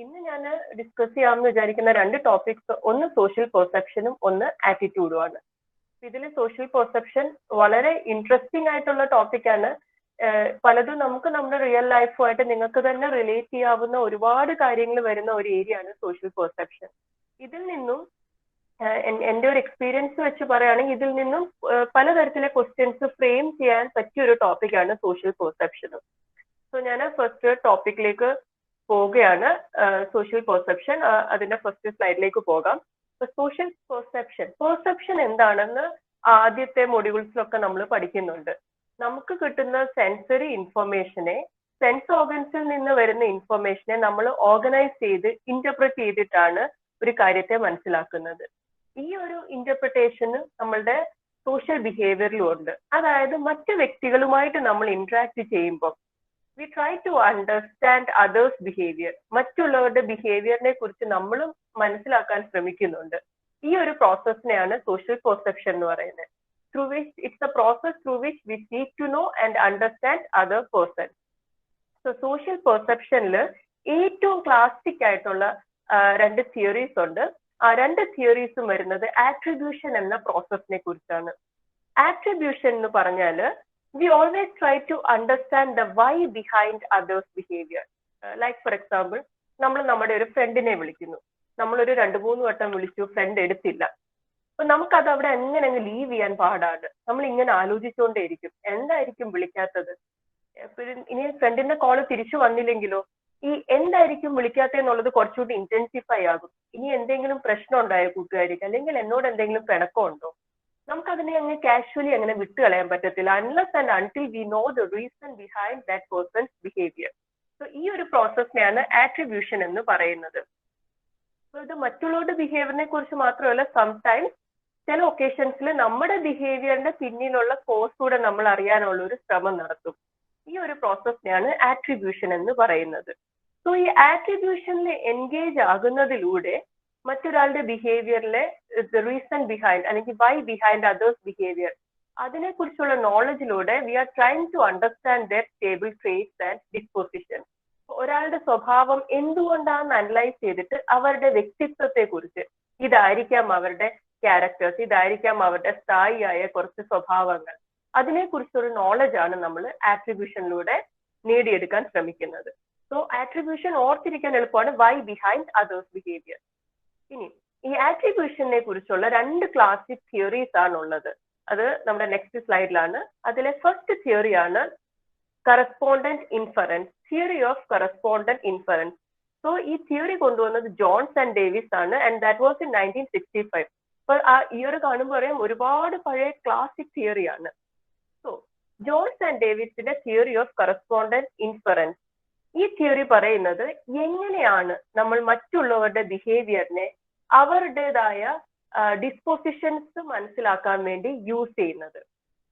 ഇന്ന് ഞാൻ ഡിസ്കസ് ചെയ്യാമെന്ന് വിചാരിക്കുന്ന രണ്ട് ടോപ്പിക്സ്, ഒന്ന് സോഷ്യൽ പെർസെപ്ഷനും ഒന്ന് ആറ്റിറ്റ്യൂഡും ആണ്. ഇതിൽ സോഷ്യൽ പെർസെപ്ഷൻ വളരെ ഇൻട്രസ്റ്റിംഗ് ആയിട്ടുള്ള ടോപ്പിക്കാണ്. പലതും നമുക്ക് നമ്മുടെ റിയൽ ലൈഫുമായിട്ട് നിങ്ങൾക്ക് തന്നെ റിലേറ്റ് ചെയ്യാവുന്ന ഒരുപാട് കാര്യങ്ങൾ വരുന്ന ഒരു ഏരിയ ആണ് സോഷ്യൽ പെർസെപ്ഷൻ. ഇതിൽ നിന്നും എന്റെ ഒരു എക്സ്പീരിയൻസ് വെച്ച് പറയുകയാണെങ്കിൽ ഇതിൽ നിന്നും പലതരത്തിലെ ക്വസ്റ്റ്യൻസ് ഫ്രെയിം ചെയ്യാൻ പറ്റിയ ഒരു ടോപ്പിക്കാണ് സോഷ്യൽ പെർസെപ്ഷനും. സോ ഞാൻ ഫസ്റ്റ് ടോപ്പിക്കിലേക്ക് പോവുകയാണ്. സോഷ്യൽ പെർസെപ്ഷൻ, അതിന്റെ ഫസ്റ്റ് സ്ലൈഡിലേക്ക് പോകാം. സോഷ്യൽ പെർസെപ്ഷൻ എന്താണെന്ന് ആദ്യത്തെ മൊഡ്യൂൾസിലൊക്കെ നമ്മൾ പഠിക്കുന്നുണ്ട്. നമുക്ക് കിട്ടുന്ന സെൻസറി ഇൻഫർമേഷനെ, സെൻസ് ഓർഗൻസിൽ നിന്ന് വരുന്ന ഇൻഫർമേഷനെ നമ്മൾ ഓർഗനൈസ് ചെയ്ത് ഇന്റർപ്രറ്റ് ചെയ്തിട്ടാണ് ഒരു കാര്യത്തെ മനസ്സിലാക്കുന്നത്. ഈ ഒരു ഇന്റർപ്രിട്ടേഷന് നമ്മളുടെ സോഷ്യൽ ബിഹേവിയറിലും ഉണ്ട്. അതായത് മറ്റു വ്യക്തികളുമായിട്ട് നമ്മൾ ഇന്ററാക്ട് ചെയ്യുമ്പോൾ we try to understand others behaviour. മറ്റുള്ളവരുടെ ബിഹേവിയറിനെ കുറിച്ച് നമ്മൾ മനസ്സിലാക്കാൻ ശ്രമിക്കുന്നുണ്ട്. ഈ ഒരു പ്രോസസ്സിനെയാണ് സോഷ്യൽ പെർസെപ്ഷൻ എന്ന് പറയുന്നത്. through which it's a process through which we seek to know and understand other person. So social perceptionല് ഏറ്റവും ക്ലാസിക് ആയിട്ടുള്ള രണ്ട് തിയറീസ് ഉണ്ട്. ആ രണ്ട് തിയറീസും വരുന്നത് ആട്രിബ്യൂഷൻ എന്ന പ്രോസസ്സിനെ കുറിച്ചാണ്. ആട്രിബ്യൂഷൻ എന്ന് പറഞ്ഞാല് we always try to understand the why behind others behavior. Like for example, നമ്മൾ നമ്മുടെ ഒരു ഫ്രണ്ടിനെ വിളിക്കുന്നു. നമ്മളൊരു 2-3 വട്ടം വിളിച്ചു, ഫ്രണ്ട് എടുത്തില്ല. അപ്പൊ നമുക്കത് അവിടെ എങ്ങനെ അങ്ങ് ലീവ് ചെയ്യാൻ പാടാണ്. നമ്മൾ ഇങ്ങനെ ആലോചിച്ചുകൊണ്ടേയിരിക്കും, എന്തായിരിക്കും വിളിക്കാത്തത്, ഇനി ഫ്രണ്ടിന്റെ കോള് തിരിച്ചു വന്നില്ലെങ്കിലോ, ഈ എന്തായിരിക്കും വിളിക്കാത്തെന്നുള്ളത് കുറച്ചുകൂടി ഇന്റൻസിഫൈ ആകും. ഇനി എന്തെങ്കിലും പ്രശ്നം ഉണ്ടായോ കൂട്ടുകാരിക്ക്, അല്ലെങ്കിൽ എന്നോട് എന്തെങ്കിലും പിണക്കം ഉണ്ടോ, നമുക്കതിനെ അങ്ങ് കാഷ്വലി അങ്ങനെ വിട്ടുകളയാൻ പറ്റത്തില്ല unless and until we know the reason behind that persons behaviour. So ഈ ഒരു പ്രോസസ്സിനെയാണ് ആട്രിബ്യൂഷൻ എന്ന് പറയുന്നത്. ഇത് മറ്റുള്ളവരുടെ ബിഹേവിയറിനെ കുറിച്ച് മാത്രമല്ല, സംടൈംസ് ചില ഒക്കേഷൻസിൽ നമ്മുടെ ബിഹേവിയറിന്റെ പിന്നിലുള്ള കോസ് കൂടെ നമ്മൾ അറിയാനുള്ള ഒരു ശ്രമം നടത്തും. ഈ ഒരു പ്രോസസ്സിനെയാണ് ആട്രിബ്യൂഷൻ എന്ന് പറയുന്നത്. സോ ഈ ആട്രിബ്യൂഷനിൽ എൻഗേജ് ആകുന്നതിലൂടെ മറ്റൊരാളുടെ ബിഹേവിയറിലെ റീസൺ ബിഹൈൻഡ് അല്ലെങ്കിൽ വൈ ബിഹൈൻഡ് അതേഴ്സ് ബിഹേവിയർ, അതിനെ കുറിച്ചുള്ള നോളജിലൂടെ we are trying to understand their stable traits and disposition. ഒരാളുടെ സ്വഭാവം എന്തുകൊണ്ടാണെന്ന് അനലൈസ് ചെയ്തിട്ട് അവരുടെ വ്യക്തിത്വത്തെ കുറിച്ച്, ഇതായിരിക്കാം അവരുടെ ക്യാരക്ടേഴ്സ്, ഇതായിരിക്കാം അവരുടെ സ്ഥായിയായ കുറച്ച് സ്വഭാവങ്ങൾ, അതിനെക്കുറിച്ചൊരു നോളജാണ് നമ്മൾ ആട്രിബ്യൂഷനിലൂടെ നേടിയെടുക്കാൻ ശ്രമിക്കുന്നത്. സോ ആട്രിബ്യൂഷൻ ഓർത്തിരിക്കാൻ എളുപ്പമാണ്, വൈ ബിഹൈൻഡ് അതേഴ്സ് ബിഹേവിയർ. ഇനി ഈ ആട്രിബ്യൂഷനെ കുറിച്ചുള്ള രണ്ട് ക്ലാസിക് തിയറീസ് ആണുള്ളത്. അത് നമ്മുടെ നെക്സ്റ്റ് സ്ലൈഡിലാണ്. അതിലെ ഫസ്റ്റ് തിയറിയാണ് correspondent inference, theory of correspondent inference. So ഈ തിയറി കൊണ്ടുവന്നത് ജോൺസ് ആൻഡ് ഡേവിസ് ആണ്, ആൻഡ് ദാറ്റ് വാസ് ഇൻ 1965. അപ്പോൾ ആ ഇയർ കാണുമ്പോൾ അറിയാം ഒരുപാട് പഴയ ക്ലാസിക് തിയറിയാണ്. സോ ജോൺസ് ആൻഡ് ഡേവിസിന്റെ തിയറി ഓഫ് കറസ്പോണ്ടന്റ് ഇൻഫറൻസ്, ഈ തിയറി പറയുന്നത് എങ്ങനെയാണ് നമ്മൾ മറ്റുള്ളവരുടെ ബിഹേവിയറിനെ അവരുടേതായ ഡിസ്പൊസിഷൻസ് മനസ്സിലാക്കാൻ വേണ്ടി യൂസ് ചെയ്യുന്നത്.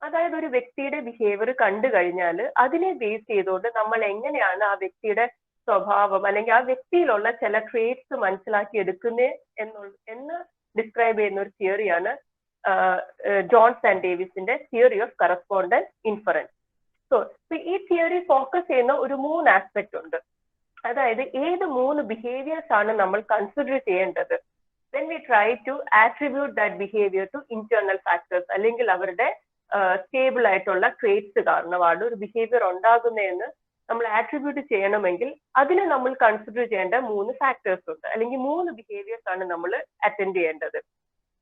അതായത് ഒരു വ്യക്തിയുടെ ബിഹേവിയർ കണ്ടു കഴിഞ്ഞാൽ അതിനെ ബേസ് ചെയ്തുകൊണ്ട് നമ്മൾ എങ്ങനെയാണ് ആ വ്യക്തിയുടെ സ്വഭാവം അല്ലെങ്കിൽ ആ വ്യക്തിയിലുള്ള ചില ട്രേറ്റ്സ് മനസ്സിലാക്കി എടുക്കുന്നേ എന്ന് ഡിസ്ക്രൈബ് ചെയ്യുന്ന ഒരു തിയറിയാണ് ജോൺസ് ആൻഡ് ഡേവിസിന്റെ theory of correspondent inference. So ഈ തിയറി ഫോക്കസ് ചെയ്യുന്ന ഒരു 3 ആസ്പെക്ട് ഉണ്ട്. അതായത് ഏത് 3 ബിഹേവിയേഴ്സ് ആണ് നമ്മൾ കൺസിഡർ ചെയ്യേണ്ടത് when we try to attribute that behavior to internal factors, അല്ലെങ്കിൽ അവരുടെ സ്റ്റേബിൾ ആയിട്ടുള്ള ട്രേറ്റ്സ് കാരണമാണ് ഒരു ബിഹേവിയർ ഉണ്ടാകുന്നതെന്ന് നമ്മൾ ആട്രിബ്യൂട്ട് ചെയ്യണമെങ്കിൽ അതിന് നമ്മൾ കൺസിഡർ ചെയ്യേണ്ട 3 ഫാക്ടേഴ്സ് ഉണ്ട്, അല്ലെങ്കിൽ 3 ബിഹേവിയേഴ്സ് ആണ് നമ്മൾ അറ്റൻഡ് ചെയ്യേണ്ടത്.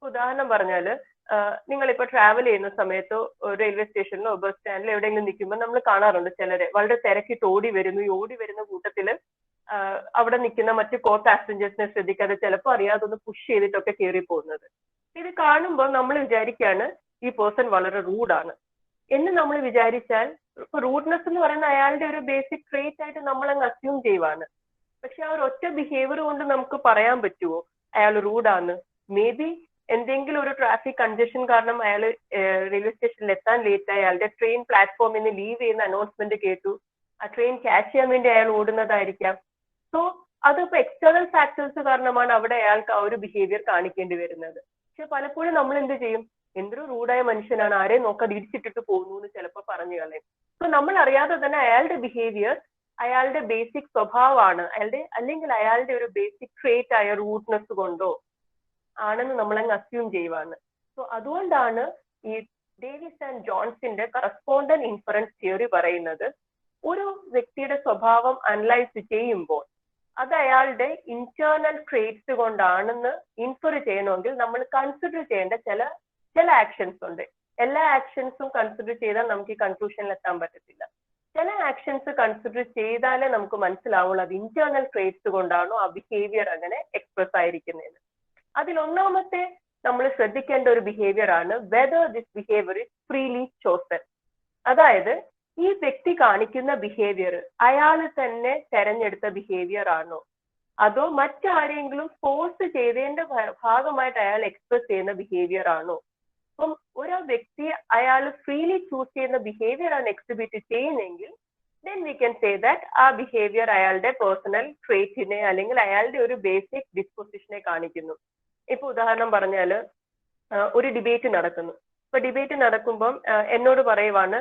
ഉദാഹരണം പറഞ്ഞാല്, നിങ്ങളിപ്പോ ട്രാവൽ ചെയ്യുന്ന സമയത്തോ റെയിൽവേ സ്റ്റേഷനിലോ ബസ് സ്റ്റാൻഡിലോ എവിടെയെങ്കിലും നിൽക്കുമ്പോൾ നമ്മൾ കാണാറുണ്ട് ചിലരെ വളരെ തിരക്കിട്ട് ഓടി വരുന്നു. ഈ ഓടി വരുന്ന കൂട്ടത്തില് അവിടെ നിൽക്കുന്ന മറ്റു കോ പാസഞ്ചേഴ്സിനെ ശ്രദ്ധിക്കാതെ ചിലപ്പോൾ അറിയാതെ ഒന്ന് പുഷ് ചെയ്തിട്ടൊക്കെ കയറി പോകുന്നത്. ഇത് കാണുമ്പോൾ നമ്മൾ വിചാരിക്കുകയാണ് ഈ പേഴ്സൺ വളരെ റൂഡാണ് എന്ന് നമ്മൾ വിചാരിച്ചാൽ, റൂഡ്നെസ് എന്ന് പറയുന്ന അയാളുടെ ഒരു ബേസിക് ട്രേറ്റ് ആയിട്ട് നമ്മൾ അങ്ങ് അസ്യൂം ചെയ്യുവാണ്. പക്ഷെ ആ ഒരു ഒറ്റ ബിഹേവിയർ കൊണ്ട് നമുക്ക് പറയാൻ പറ്റുമോ അയാൾ റൂഡാണ്? മേ ബി എന്തെങ്കിലും ഒരു ട്രാഫിക് കൺജഷൻ കാരണം അയാൾ റെയിൽവേ സ്റ്റേഷനിൽ എത്താൻ ലേറ്റായി, അയാളുടെ ട്രെയിൻ പ്ലാറ്റ്ഫോമിൽ നിന്ന് ലീവ് ചെയ്യുന്ന അനൗൺസ്മെന്റ് കേട്ടു, ആ ട്രെയിൻ ക്യാച്ച് ചെയ്യാൻ വേണ്ടി അയാൾ ഓടുന്നതായിരിക്കാം. സോ അതിപ്പോ എക്സ്റ്റേണൽ ഫാക്ടേഴ്സ് കാരണമാണ് അവിടെ അയാൾക്ക് ആ ഒരു ബിഹേവിയർ കാണിക്കേണ്ടി വരുന്നത്. പക്ഷെ പലപ്പോഴും നമ്മൾ എന്ത് ചെയ്യും, എന്തൊരു റൂഡായ മനുഷ്യനാണ്, ആരെയും നോക്കാതെ ഇടിച്ചിട്ടിട്ട് പോകുന്നു എന്ന് ചിലപ്പോൾ പറഞ്ഞു കളയും. സോ നമ്മൾ അറിയാതെ തന്നെ അയാളുടെ ബിഹേവിയർ അയാളുടെ ബേസിക് സ്വഭാവമാണ്, അല്ലെങ്കിൽ അയാളുടെ ഒരു ബേസിക് ട്രേറ്റ് ആയ റൂട്ട്നെസ് കൊണ്ടോ ആണെന്ന് നമ്മളങ്ങ് അസ്യൂം ചെയ്യുവാണ്. സോ അതുകൊണ്ടാണ് ഈ ഡേവിസ് ആൻഡ് ജോൺസിന്റെ കറസ്പോണ്ടന്റ് ഇൻഫറൻസ് തിയറി പറയുന്നത് ഒരു വ്യക്തിയുടെ സ്വഭാവം അനലൈസ് ചെയ്യുമ്പോൾ അത് അയാളുടെ ഇന്റേണൽ ട്രേറ്റ്സ് കൊണ്ടാണെന്ന് ഇൻഫർ ചെയ്യണമെങ്കിൽ നമ്മൾ കൺസിഡർ ചെയ്യേണ്ട ചില ആക്ഷൻസ് ഉണ്ട്. എല്ലാ ആക്ഷൻസും കൺസിഡർ ചെയ്താൽ നമുക്ക് ഈ കൺക്ലൂഷനിൽ എത്താൻ പറ്റത്തില്ല. ചില ആക്ഷൻസ് കൺസിഡർ ചെയ്താലേ നമുക്ക് മനസ്സിലാവുള്ളൂ അത് ഇന്റേണൽ ട്രേറ്റ്സ് കൊണ്ടാണോ ആ ബിഹേവിയർ അങ്ങനെ എക്സ്പ്രസ് ആയിരിക്കുന്നതെന്ന്. അതിൽ ഒന്നാമത്തെ നമ്മൾ ശ്രദ്ധിക്കേണ്ട ഒരു ബിഹേവിയർ ആണ് whether this behaviour is freely chosen. അതായത് ഈ വ്യക്തി കാണിക്കുന്ന ബിഹേവിയർ അയാൾ തന്നെ തെരഞ്ഞെടുത്ത ബിഹേവിയർ ആണോ, അതോ മറ്റാരെങ്കിലും ഫോഴ്സ് ചെയ്തതിന്റെ ഭാഗമായിട്ട് അയാൾ എക്സ്പ്രസ് ചെയ്യുന്ന ബിഹേവിയർ ആണോ. അപ്പം ഒരു വ്യക്തി അയാൾ ഫ്രീലി ചൂസ് ചെയ്യുന്ന ബിഹേവിയർ ആണ് എക്സിബിറ്റ് ചെയ്യുന്നെങ്കിൽ then we can say that ആ ബിഹേവിയർ അയാളുടെ പേഴ്സണൽ ട്രേറ്റിനെ അല്ലെങ്കിൽ അയാളുടെ ഒരു ബേസിക് ഡിസ്പൊസിഷനെ കാണിക്കുന്നു. ഇപ്പൊ ഉദാഹരണം പറഞ്ഞാല് ഒരു ഡിബേറ്റ് നടക്കുന്നു. ഇപ്പൊ ഡിബേറ്റ് നടക്കുമ്പം എന്നോട് പറയുവാണ്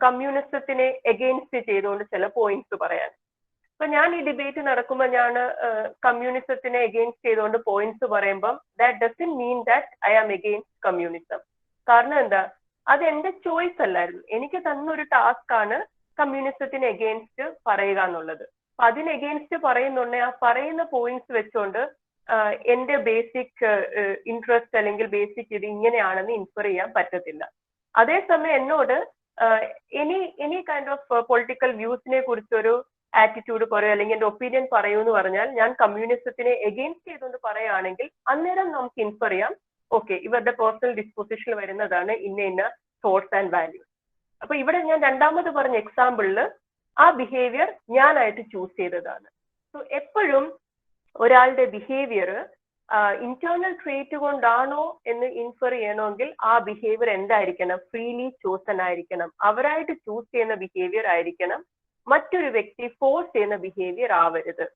കമ്മ്യൂണിസത്തിനെ എഗെയിൻസ്റ്റ് ചെയ്തുകൊണ്ട് ചില പോയിന്റ്സ് പറയാൻ. അപ്പൊ ഞാൻ ഈ ഡിബേറ്റ് നടക്കുമ്പോൾ ഞാൻ കമ്മ്യൂണിസത്തിനെ എഗെയിൻസ്റ്റ് ചെയ്തുകൊണ്ട് പോയിന്റ്സ് പറയുമ്പം that doesn't mean that I am against communism. കാരണം എന്താ, അത് എന്റെ ചോയ്സ് അല്ലായിരുന്നു. എനിക്ക് തന്നൊരു ടാസ്ക് ആണ് കമ്മ്യൂണിസത്തിന് എഗെയിൻസ്റ്റ് പറയുക എന്നുള്ളത്. അപ്പൊ അതിന് എഗെയിൻസ്റ്റ് പറയുന്നുണ്ടെ ആ പറയുന്ന പോയിന്റ്സ് വെച്ചുകൊണ്ട് എന്റെ ബേസിക് ഇൻട്രസ്റ്റ് അല്ലെങ്കിൽ ബേസിക് ഇത് ഇങ്ങനെയാണെന്ന് ഇൻഫർ ചെയ്യാൻ പറ്റത്തില്ല. അതേസമയം എന്നോട് എനി കൈൻഡ് ഓഫ് പൊളിറ്റിക്കൽ വ്യൂസിനെ കുറിച്ചൊരു ആറ്റിറ്റ്യൂഡ് പറയൂ അല്ലെങ്കിൽ എന്റെ ഒപ്പീനിയൻ പറയൂ എന്ന് പറഞ്ഞാൽ ഞാൻ കമ്മ്യൂണിസത്തിനെ എഗെയിൻസ്റ്റ് ചെയ്തുകൊണ്ട് പറയുകയാണെങ്കിൽ അന്നേരം നമുക്ക് ഇൻഫർ ചെയ്യാം ഓക്കെ ഇവരുടെ പേഴ്സണൽ ഡിസ്പൊസിഷനിൽ വരുന്നതാണ് ഇന്ന തോട്ട്സ് ആൻഡ് വാല്യൂസ്. അപ്പൊ ഇവിടെ ഞാൻ രണ്ടാമത് പറഞ്ഞ എക്സാമ്പിളില് ആ ബിഹേവിയർ ഞാനായിട്ട് ചൂസ് ചെയ്തതാണ്. സോ എപ്പോഴും ഒരാളുടെ ബിഹേവിയർ ഇന്റേണൽ ട്രേറ്റ് കൊണ്ടാണോ എന്ന് ഇൻഫർ ചെയ്യണമെങ്കിൽ ആ ബിഹേവിയർ എന്തായിരിക്കണം, ഫ്രീലി ചോസൺ ആയിരിക്കണം, അവരായിട്ട് ചൂസ് ചെയ്യുന്ന ബിഹേവിയർ ആയിരിക്കണം, മറ്റൊരു വ്യക്തി ഫോഴ്സ് ചെയ്യുന്ന ബിഹേവിയർ ആവരുത്.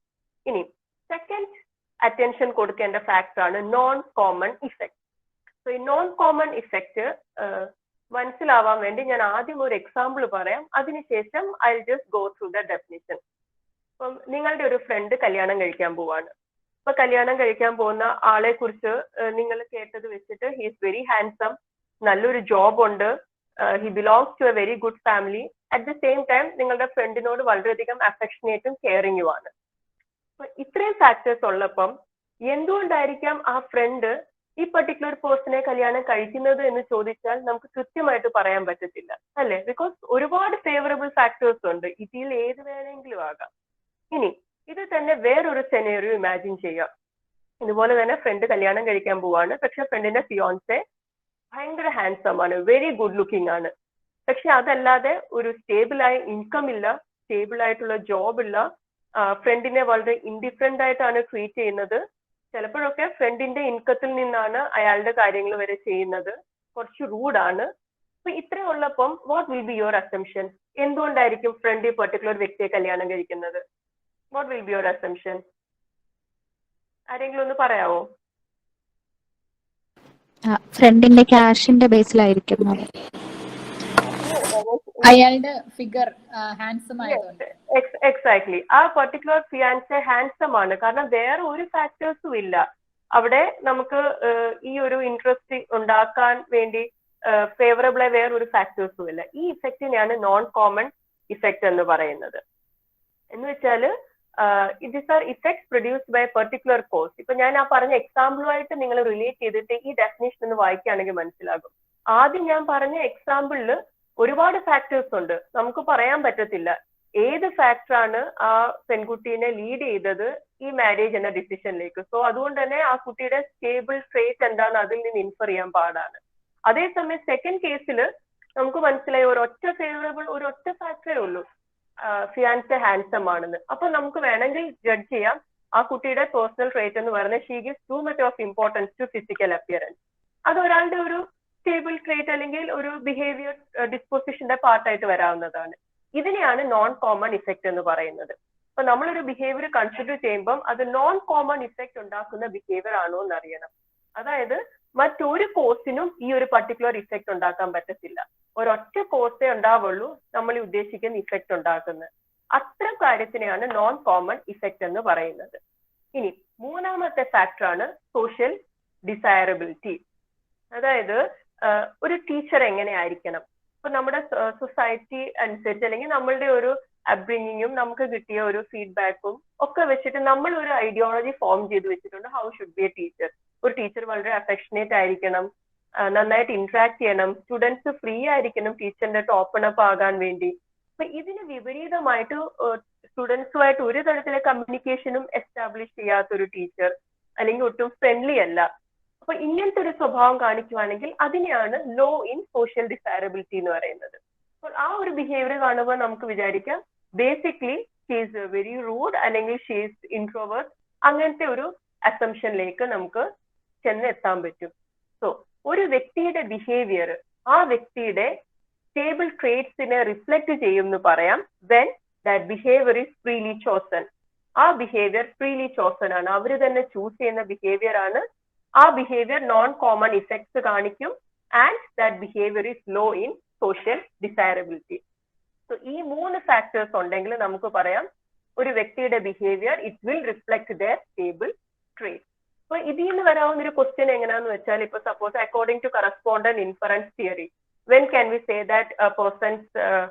ഇനി സെക്കൻഡ് അറ്റൻഷൻ കൊടുക്കേണ്ട ഫാക്ടർ ആണ് നോൺ കോമൺ ഇഫക്റ്റ്. സോ ഈ നോൺ കോമൺ ഇഫക്റ്റ് മനസ്സിലാവാൻ വേണ്ടി ഞാൻ ആദ്യം ഒരു എക്സാമ്പിൾ പറയാം, അതിനുശേഷം I just go through the definition. അപ്പം നിങ്ങളുടെ ഒരു ഫ്രണ്ട് കല്യാണം കഴിക്കാൻ പോവാണ്. അപ്പൊ കല്യാണം കഴിക്കാൻ പോകുന്ന ആളെ കുറിച്ച് നിങ്ങൾ കേട്ടത് വെച്ചിട്ട് ഹി ഈസ് വെരി ഹാൻസം, നല്ലൊരു ജോബ് ഉണ്ട്, he belongs to a very good family, at the same time നിങ്ങളുടെ ഫ്രണ്ടിനോട് വളരെയധികം അഫെക്ഷനേറ്റും കെയറിങ്ങും ആണ്. അപ്പൊ ഇത്രയും ഫാക്ടേഴ്സ് ഉള്ളപ്പം എന്തുകൊണ്ടായിരിക്കാം ആ ഫ്രണ്ട് ഈ പർട്ടിക്കുലർ പേഴ്സണെ കല്യാണം കഴിക്കുന്നത് എന്ന് ചോദിച്ചാൽ നമുക്ക് കൃത്യമായിട്ട് പറയാൻ പറ്റത്തില്ല അല്ലെ, ബിക്കോസ് ഒരുപാട് ഫേവറബിൾ ഫാക്ടേഴ്സ് ഉണ്ട്, ഇതിൽ ഏത് വേണമെങ്കിലും ആകാം. ഇനി ഇത് തന്നെ വേറൊരു സെനേറിയോ ഇമാജിൻ ചെയ്യാം. ഇതുപോലെ തന്നെ ഫ്രണ്ട് കല്യാണം കഴിക്കാൻ പോവാണ്, പക്ഷെ ഫ്രണ്ടിന്റെ ഫിയോൻസെ ഭയങ്കര ഹാൻസം ആണ്, വെരി ഗുഡ് ലുക്കിംഗ് ആണ്, പക്ഷെ അതല്ലാതെ ഒരു സ്റ്റേബിൾ ആയ ഇൻകം ഇല്ല, സ്റ്റേബിൾ ആയിട്ടുള്ള ജോബ് ഇല്ല, ഫ്രണ്ടിനെ വളരെ ഇൻഡിഫറെന്റ് ആയിട്ടാണ് ട്രീറ്റ് ചെയ്യുന്നത്, ചിലപ്പോഴൊക്കെ ഫ്രണ്ടിന്റെ ഇൻകത്തിൽ നിന്നാണ് അയാളുടെ കാര്യങ്ങൾ വരെ ചെയ്യുന്നത്, കുറച്ച് റൂഡാണ്. അപ്പൊ ഇത്രയും ഉള്ളപ്പം what will be your assumption? എന്തുകൊണ്ടായിരിക്കും ഫ്രണ്ട് ഈ പെർട്ടിക്കുലർ വ്യക്തിയെ കല്യാണം കഴിക്കുന്നത്? What will be your assumption? ആരെങ്കിലും ഒന്ന് പറയാവോ? ഫ്രണ്ടിന്റെ ക്യാഷിന്റെ ബേസിലായിരിക്കും, അയാളുടെ ഫിഗർ ഹാൻസം ആയതുകൊണ്ട്. എക്സാക്ട്ലി, ആ പെർട്ടിക്കുലർ ഫിയാൻസെ ഹാൻസം ആണ്, കാരണം വേറെ ഒരു ഫാക്ടേഴ്സും ഇല്ല അവിടെ നമുക്ക് ഈ ഒരു ഇൻട്രസ്റ്റ് ഉണ്ടാക്കാൻ വേണ്ടി ഫേവറബിൾ ആയ വേറൊരു ഫാക്ടേഴ്സും ഇല്ല. ഈ ഇഫക്റ്റിനെയാണ് നോൺ കോമൺ ഇഫക്റ്റ് എന്ന് പറയുന്നത്. എന്ന് വെച്ചാൽ it is are effects produced by particular cause. ഇപ്പൊ ഞാൻ ആ പറഞ്ഞ എക്സാമ്പിളുമായിട്ട് നിങ്ങൾ റിലേറ്റ് ചെയ്തിട്ട് ഈ ഡെഫിനേഷൻ ഒന്ന് വായിക്കുകയാണെങ്കിൽ മനസ്സിലാകും. ആദ്യം ഞാൻ പറഞ്ഞ എക്സാമ്പിളിൽ ഒരുപാട് ഫാക്ടേഴ്സ് ഉണ്ട്, നമുക്ക് പറയാൻ പറ്റത്തില്ല ഏത് ഫാക്ടറാണ് ആ പെൺകുട്ടീനെ ലീഡ് ചെയ്തത് ഈ മാരേജ് എന്ന ഡിസിഷനിലേക്ക്. സോ അതുകൊണ്ട് തന്നെ ആ കുട്ടിയുടെ സ്റ്റേബിൾ ട്രേറ്റ് എന്താണ് അതിൽ നിന്ന് ഇൻഫർ ചെയ്യാൻ പാടാണ്. അതേസമയം സെക്കൻഡ് കേസിൽ നമുക്ക് മനസ്സിലായി ഒരൊറ്റ ഫേവറബിൾ ഒരൊറ്റ ഫാക്ടറേ ഉള്ളൂ, ഫിയാൻസെ ഹാൻസം ആണെന്ന്. അപ്പൊ നമുക്ക് വേണമെങ്കിൽ ജഡ്ജ് ചെയ്യാം ആ കുട്ടിയുടെ പേഴ്സണൽ ട്രേറ്റ് എന്ന് പറയുന്നത് she gives too much of importance to physical appearance. അത് ഒരാളുടെ ഒരു സ്റ്റേബിൾ ട്രേറ്റ് അല്ലെങ്കിൽ ഒരു ബിഹേവിയർ ഡിസ്പോസിഷന്റെ പാർട്ടായിട്ട് വരാവുന്നതാണ്. ഇതിനെയാണ് നോൺ കോമൺ ഇഫക്റ്റ് എന്ന് പറയുന്നത്. അപ്പൊ നമ്മളൊരു ബിഹേവിയർ കൺസിഡർ ചെയ്യുമ്പം അത് നോൺ കോമൺ ഇഫക്റ്റ് ഉണ്ടാക്കുന്ന ബിഹേവിയർ ആണോ എന്ന് അറിയണം. അതായത് മറ്റൊരു കോസിനും ഈ ഒരു പർട്ടിക്കുലർ ഇഫക്റ്റ് ഉണ്ടാക്കാൻ പറ്റത്തില്ല, ഒരൊറ്റ കോസേ ഉണ്ടാവുള്ളൂ നമ്മൾ ഈ ഉദ്ദേശിക്കുന്ന ഇഫക്റ്റ് ഉണ്ടാക്കുന്നത്. അത്തരം കാര്യത്തിനെയാണ് നോൺ കോമൺ ഇഫക്റ്റ് എന്ന് പറയുന്നത്. ഇനി മൂന്നാമത്തെ ഫാക്ടറാണ് സോഷ്യൽ ഡിസൈറബിലിറ്റി. അതായത് ഒരു ടീച്ചർ എങ്ങനെ ആയിരിക്കണം? ഇപ്പൊ നമ്മുടെ സൊസൈറ്റി അനുസരിച്ച് അല്ലെങ്കിൽ നമ്മളുടെ ഒരു അപ്ബ്രിങ്ങിങ്ങും നമുക്ക് കിട്ടിയ ഒരു ഫീഡ്ബാക്കും ഒക്കെ വെച്ചിട്ട് നമ്മൾ ഒരു ഐഡിയോളജി ഫോം ചെയ്ത് വെച്ചിട്ടുണ്ട്. How should be A teacher. ഒരു ടീച്ചർ വളരെ അഫെക്ഷനേറ്റ് ആയിരിക്കണം, നന്നായിട്ട് ഇന്ററാക്ട് ചെയ്യണം, സ്റ്റുഡൻസ് ഫ്രീ ആയിരിക്കണം ടീച്ചറിന്റെ ഓപ്പൺ അപ്പ് ആകാൻ വേണ്ടി. അപ്പൊ ഇതിന് വിപരീതമായിട്ട് സ്റ്റുഡൻസുമായിട്ട് ഒരു തരത്തിലെ കമ്മ്യൂണിക്കേഷനും എസ്റ്റാബ്ലിഷ് ചെയ്യാത്തൊരു ടീച്ചർ അല്ലെങ്കിൽ ഒട്ടും ഫ്രണ്ട്ലി അല്ല. അപ്പൊ ഇങ്ങനത്തെ ഒരു സ്വഭാവം കാണിക്കുവാണെങ്കിൽ അതിനെയാണ് ലോ ഇൻ സോഷ്യൽ ഡിസൈറബിലിറ്റി എന്ന് പറയുന്നത്. അപ്പോൾ ആ ഒരു ബിഹേവിയർ കാണുമ്പോൾ നമുക്ക് വിചാരിക്കാം basically she is very rude അല്ലെങ്കിൽ ഷീ ഈസ് ഇൻട്രോവേർട്ട്, അങ്ങനത്തെ ഒരു അസംഷനിലേക്ക് നമുക്ക് ചെന്ന് എത്താൻ പറ്റും. സോ ഒരു വ്യക്തിയുടെ ബിഹേവിയർ ആ വ്യക്തിയുടെ സ്റ്റേബിൾ ട്രേറ്റ്സിനെ റിഫ്ലക്ട് ചെയ്യും എന്ന് പറയാം when that behaviour is freely chosen. ആ ബിഹേവിയർ ഫ്രീലി ചോസൺ ആണ്, അവർ തന്നെ ചൂസ് ചെയ്യുന്ന ബിഹേവിയർ ആണ്. ആ ബിഹേവിയർ നോൺ കോമൺ ഇഫക്ട്സ് കാണിക്കും and that behaviour is low in social desirability. So ഈ 3 ഫാക്ടേഴ്സ് ഉണ്ടെങ്കിൽ നമുക്ക് പറയാം ഒരു വ്യക്തിയുടെ behaviour it will reflect their stable trait. അപ്പൊ ഇതിൽ നിന്ന് വരാവുന്ന ഒരു ക്വസ്റ്റ്യൻ എങ്ങനെയാന്ന് വെച്ചാൽ, ഇപ്പൊ suppose according to correspondent inference theory, when can we say that a person's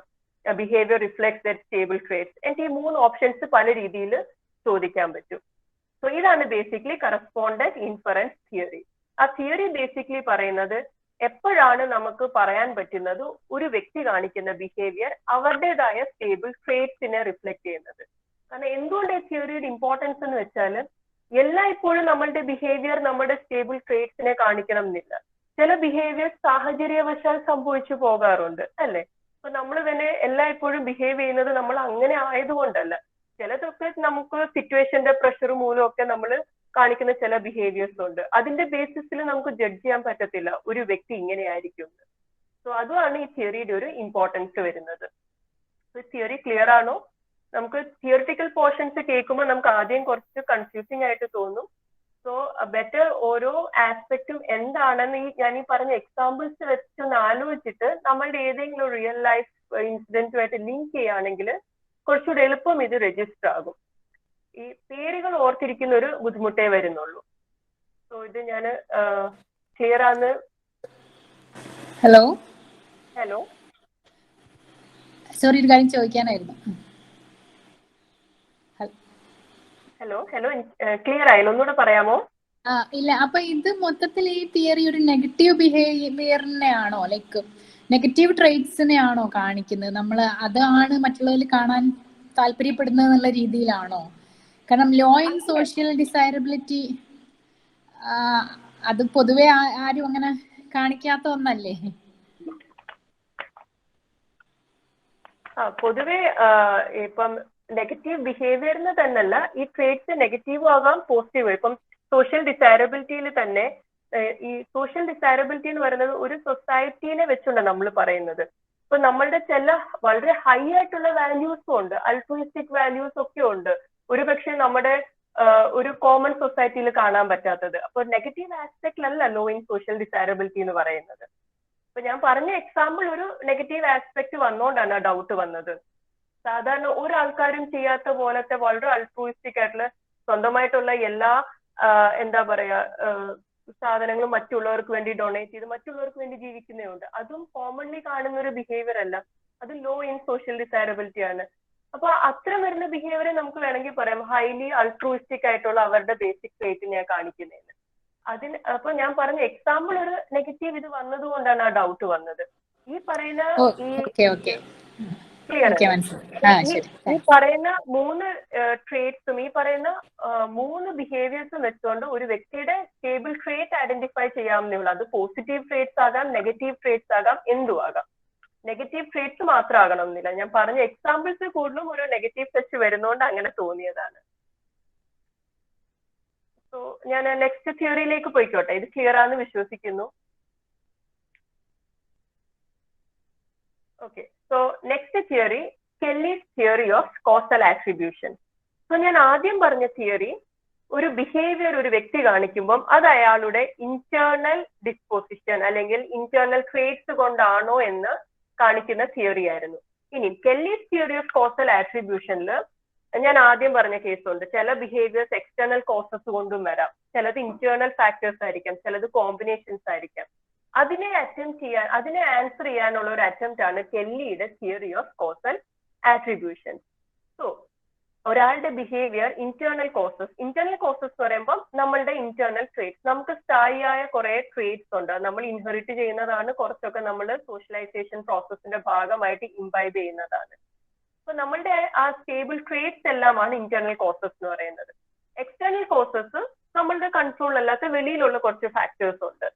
behavior reflects that stable traits? ഈ 3 ഓപ്ഷൻസ് പല രീതിയിൽ ചോദിക്കാൻ പറ്റും. സോ ഇതാണ് ബേസിക്കലി കറസ്പോണ്ടന്റ് ഇൻഫറൻസ് തിയറി. ആ തിയറി ബേസിക്കലി പറയുന്നത് എപ്പോഴാണ് നമുക്ക് പറയാൻ പറ്റുന്നത് ഒരു വ്യക്തി കാണിക്കുന്ന ബിഹേവിയർ അവരുടേതായ സ്റ്റേബിൾ ട്രേറ്റ്സിനെ റിഫ്ലക്ട് ചെയ്യുന്നത്. കാരണം എന്തുകൊണ്ട് ഈ തിയറിയുടെ ഇമ്പോർട്ടൻസ് എന്ന് വെച്ചാൽ എല്ലായ്പ്പോഴും നമ്മളുടെ ബിഹേവിയർ നമ്മുടെ സ്റ്റേബിൾ ട്രേറ്റ്സിനെ കാണിക്കണം എന്നില്ല. ചില ബിഹേവിയർ സാഹചര്യവശാൽ സംഭവിച്ചു പോകാറുണ്ട് അല്ലെ? അപ്പൊ നമ്മൾ തന്നെ എല്ലായ്പ്പോഴും ബിഹേവ് ചെയ്യുന്നത് നമ്മൾ അങ്ങനെ ആയതുകൊണ്ടല്ല. ചിലതൊക്കെ നമുക്ക് സിറ്റുവേഷന്റെ പ്രഷർ മൂലമൊക്കെ നമ്മൾ കാണിക്കുന്ന ചില ബിഹേവിയേഴ്സ് ഉണ്ട്. അതിന്റെ ബേസിസിൽ നമുക്ക് ജഡ്ജ് ചെയ്യാൻ പറ്റത്തില്ല ഒരു വ്യക്തി ഇങ്ങനെയായിരിക്കും. സോ അതുമാണ് ഈ തിയറിയുടെ ഒരു ഇമ്പോർട്ടൻസ് വരുന്നത്. തിയറി ക്ലിയർ ആണോ? നമുക്ക് തിയറിറ്റിക്കൽ പോർഷൻസ് കേൾക്കുമ്പോൾ നമുക്ക് ആദ്യം കുറച്ച് കൺഫ്യൂസിങ് ആയിട്ട് തോന്നും. സോ ബെറ്റർ ഓരോ ആസ്പെക്റ്റും എന്താണെന്ന് ഞാൻ ഈ പറഞ്ഞ എക്സാമ്പിൾസ് വെച്ചൊന്ന് ആലോചിച്ചിട്ട് നമ്മളുടെ ഏതെങ്കിലും റിയൽ ലൈഫ് ഇൻസിഡന്റുമായിട്ട് ലിങ്ക് ചെയ്യുകയാണെങ്കിൽ കുറച്ചുകൂടെ എളുപ്പം ഇത് രജിസ്റ്റർ ആകും. ഈ പേരുകൾ ഓർത്തിരിക്കുന്ന ഒരു ബുദ്ധിമുട്ടേ വരുന്നുള്ളൂ. സോ ഇത് ഞാൻ ക്ലിയർ ആണ്. ഹലോ ഹലോ സോറി, ഒരു കാര്യം ചോദിക്കാനായിരുന്നു. ഹലോ ഹലോ ക്ലിയർ ആയില്ല, ഒന്നുകൂടെ പറയാമോ? ഇല്ല, അപ്പൊ ഇത് മൊത്തത്തിൽ ഈ തിയറി ഒരു നെഗറ്റീവ് ബിഹേവിയറിനെയാണോ, ലൈക്ക് നെഗറ്റീവ് ട്രേറ്റ്സിനെയാണോ കാണിക്കുന്നത്? നമ്മൾ അതാണ് മറ്റുള്ളവരിൽ കാണാൻ താല്പര്യപ്പെടുന്നത് എന്നുള്ള രീതിയിലാണോ? കാരണം ലോ ഇൻ സോഷ്യൽ ഡിസൈറബിലിറ്റി അത് പൊതുവെ ആരും അങ്ങനെ കാണിക്കാത്ത ഒന്നല്ലേ? പൊതുവെ ഇപ്പം നെഗറ്റീവ് ബിഹേവിയറിന് തന്നെയല്ല, ഈ ട്രേറ്റ്സ് നെഗറ്റീവ് ആകാം പോസിറ്റീവ്. ഇപ്പം സോഷ്യൽ ഡിസൈറബിലിറ്റിയിൽ തന്നെ ഈ സോഷ്യൽ ഡിസൈറബിലിറ്റി എന്ന് പറയുന്നത് ഒരു സൊസൈറ്റീനെ വെച്ചുകൊണ്ട് നമ്മൾ പറയുന്നത്. ഇപ്പൊ നമ്മളുടെ ചില വളരെ ഹൈ ആയിട്ടുള്ള വാല്യൂസും ഉണ്ട്, അൾട്രൂയിസ്റ്റിക് വാല്യൂസ് ഒക്കെ ഉണ്ട്, ഒരുപക്ഷെ നമ്മുടെ ഒരു കോമൺ സൊസൈറ്റിയിൽ കാണാൻ പറ്റാത്തത്. അപ്പൊ നെഗറ്റീവ് ആസ്പെക്റ്റിലല്ല ലോ ഇൻ സോഷ്യൽ ഡിസൈറബിലിറ്റി എന്ന് പറയുന്നത്. ഇപ്പൊ ഞാൻ പറഞ്ഞ എക്സാമ്പിൾ ഒരു നെഗറ്റീവ് ആസ്പെക്ട് വന്നുകൊണ്ടാണ് ആ ഡൗട്ട് വന്നത്. സാധാരണ ഒരാൾക്കാരും ചെയ്യാത്ത പോലത്തെ വളരെ അൾട്രൂയിസ്റ്റിക് ആയിട്ടുള്ള സ്വന്തമായിട്ടുള്ള എല്ലാ എന്താ പറയാ സാധനങ്ങളും മറ്റുള്ളവർക്ക് വേണ്ടി ഡൊണേറ്റ് ചെയ്ത് മറ്റുള്ളവർക്ക് വേണ്ടി ജീവിക്കുന്നതുണ്ട്. അതും കോമൺലി കാണുന്ന ഒരു ബിഹേവിയർ അല്ല, അത് ലോ ഇൻ സോഷ്യൽ ഡിസൈറബിലിറ്റി ആണ്. അപ്പൊ അത്തരം വരുന്ന ബിഹേവിയറെ നമുക്ക് വേണമെങ്കിൽ പറയാം ഹൈലി അൾട്രൂയിസ്റ്റിക് ആയിട്ടുള്ള അവരുടെ ബേസിക് ട്രേറ്റിനെ കാണിക്കുന്നതിന്. അതിന് അപ്പൊ ഞാൻ പറഞ്ഞ എക്സാമ്പിൾ ഒരു നെഗറ്റീവ് ഇത് വന്നതുകൊണ്ടാണ് ആ ഡൗട്ട് വന്നത്. ഈ പറയുന്ന ഈ പറയുന്ന 3 ട്രേറ്റ്സും ഈ പറയുന്ന 3 ബിഹേവിയേഴ്സും വെച്ചുകൊണ്ട് ഒരു വ്യക്തിയുടെ സ്റ്റേബിൾ ട്രേറ്റ് ഐഡന്റിഫൈ ചെയ്യാവുന്നേ ഉള്ളൂ. അത് പോസിറ്റീവ് ട്രേറ്റ്സ് ആകാം, നെഗറ്റീവ് ട്രേറ്റ്സ് ആകാം, എന്തും ആകാം. നെഗറ്റീവ് ട്രേറ്റ്സ് മാത്രം ആകണമെന്നില്ല. ഞാൻ പറഞ്ഞ എക്സാമ്പിൾസ് കൂടുതലും ഒരു നെഗറ്റീവ് ടച്ച് വരുന്നതുകൊണ്ട് അങ്ങനെ തോന്നിയതാണ്. സോ ഞാൻ നെക്സ്റ്റ് തിയറിയിലേക്ക് പോയിക്കോട്ടെ. ഇത് ക്ലിയർ ആണെന്ന് വിശ്വസിക്കുന്നു. Okay, so next theory Kelley's theory of causal attribution. So ഞാൻ ആദ്യം പറഞ്ഞ തിയറി ഒരു ബിഹേവിയർ ഒരു വ്യക്തി കാണിക്കുമ്പം അത് അയാളുടെ ഇന്റേണൽ ഡിസ്പോസിഷൻ അല്ലെങ്കിൽ ഇന്റേണൽ ട്രേറ്റ്സ് കൊണ്ടാണോ എന്ന് കാണിക്കുന്ന തിയറി ആയിരുന്നു. ഇനി കെല്ലീസ് തിയറി ഓഫ് കോസൽ ആട്രിബ്യൂഷനിൽ ഞാൻ ആദ്യം പറഞ്ഞ കേസുണ്ട്. ചില ബിഹേവിയേഴ്സ് എക്സ്റ്റേണൽ കോസസ് കൊണ്ടും വരാം, ചിലത് ഇന്റേണൽ ഫാക്ടേഴ്സ് ആയിരിക്കാം, ചിലത് കോമ്പിനേഷൻസ് ആയിരിക്കാം. അതിനെ ആൻസർ ചെയ്യാനുള്ള ഒരു അറ്റംപ്റ്റ് ആണ് കെല്ലിയുടെ theory of causal attribution. So ഒരാളുടെ ബിഹേവിയർ ഇന്റേണൽ കോസസ് എന്ന് പറയുമ്പോൾ നമ്മളുടെ ഇന്റേണൽ ട്രേറ്റ്സ്, നമുക്ക് സ്ഥായിയായ കുറെ ട്രേറ്റ്സ് ഉണ്ട്, നമ്മൾ ഇൻഹെറിറ്റ് ചെയ്യുന്നതാണ്, കുറച്ചൊക്കെ നമ്മൾ സോഷ്യലൈസേഷൻ പ്രോസസ്സിന്റെ ഭാഗമായിട്ട് ഇംബൈബ് ചെയ്യുന്നതാണ്. അപ്പൊ നമ്മളുടെ ആ സ്റ്റേബിൾ ട്രേറ്റ്സ് എല്ലാമാണ് ഇന്റേണൽ കോസസ് എന്ന് പറയുന്നത്. എക്സ്റ്റേണൽ കോസസ് നമ്മളുടെ കൺട്രോൾ അല്ലാത്ത വെളിയിലുള്ള കുറച്ച് ഫാക്ടേഴ്സ് ഉണ്ട്,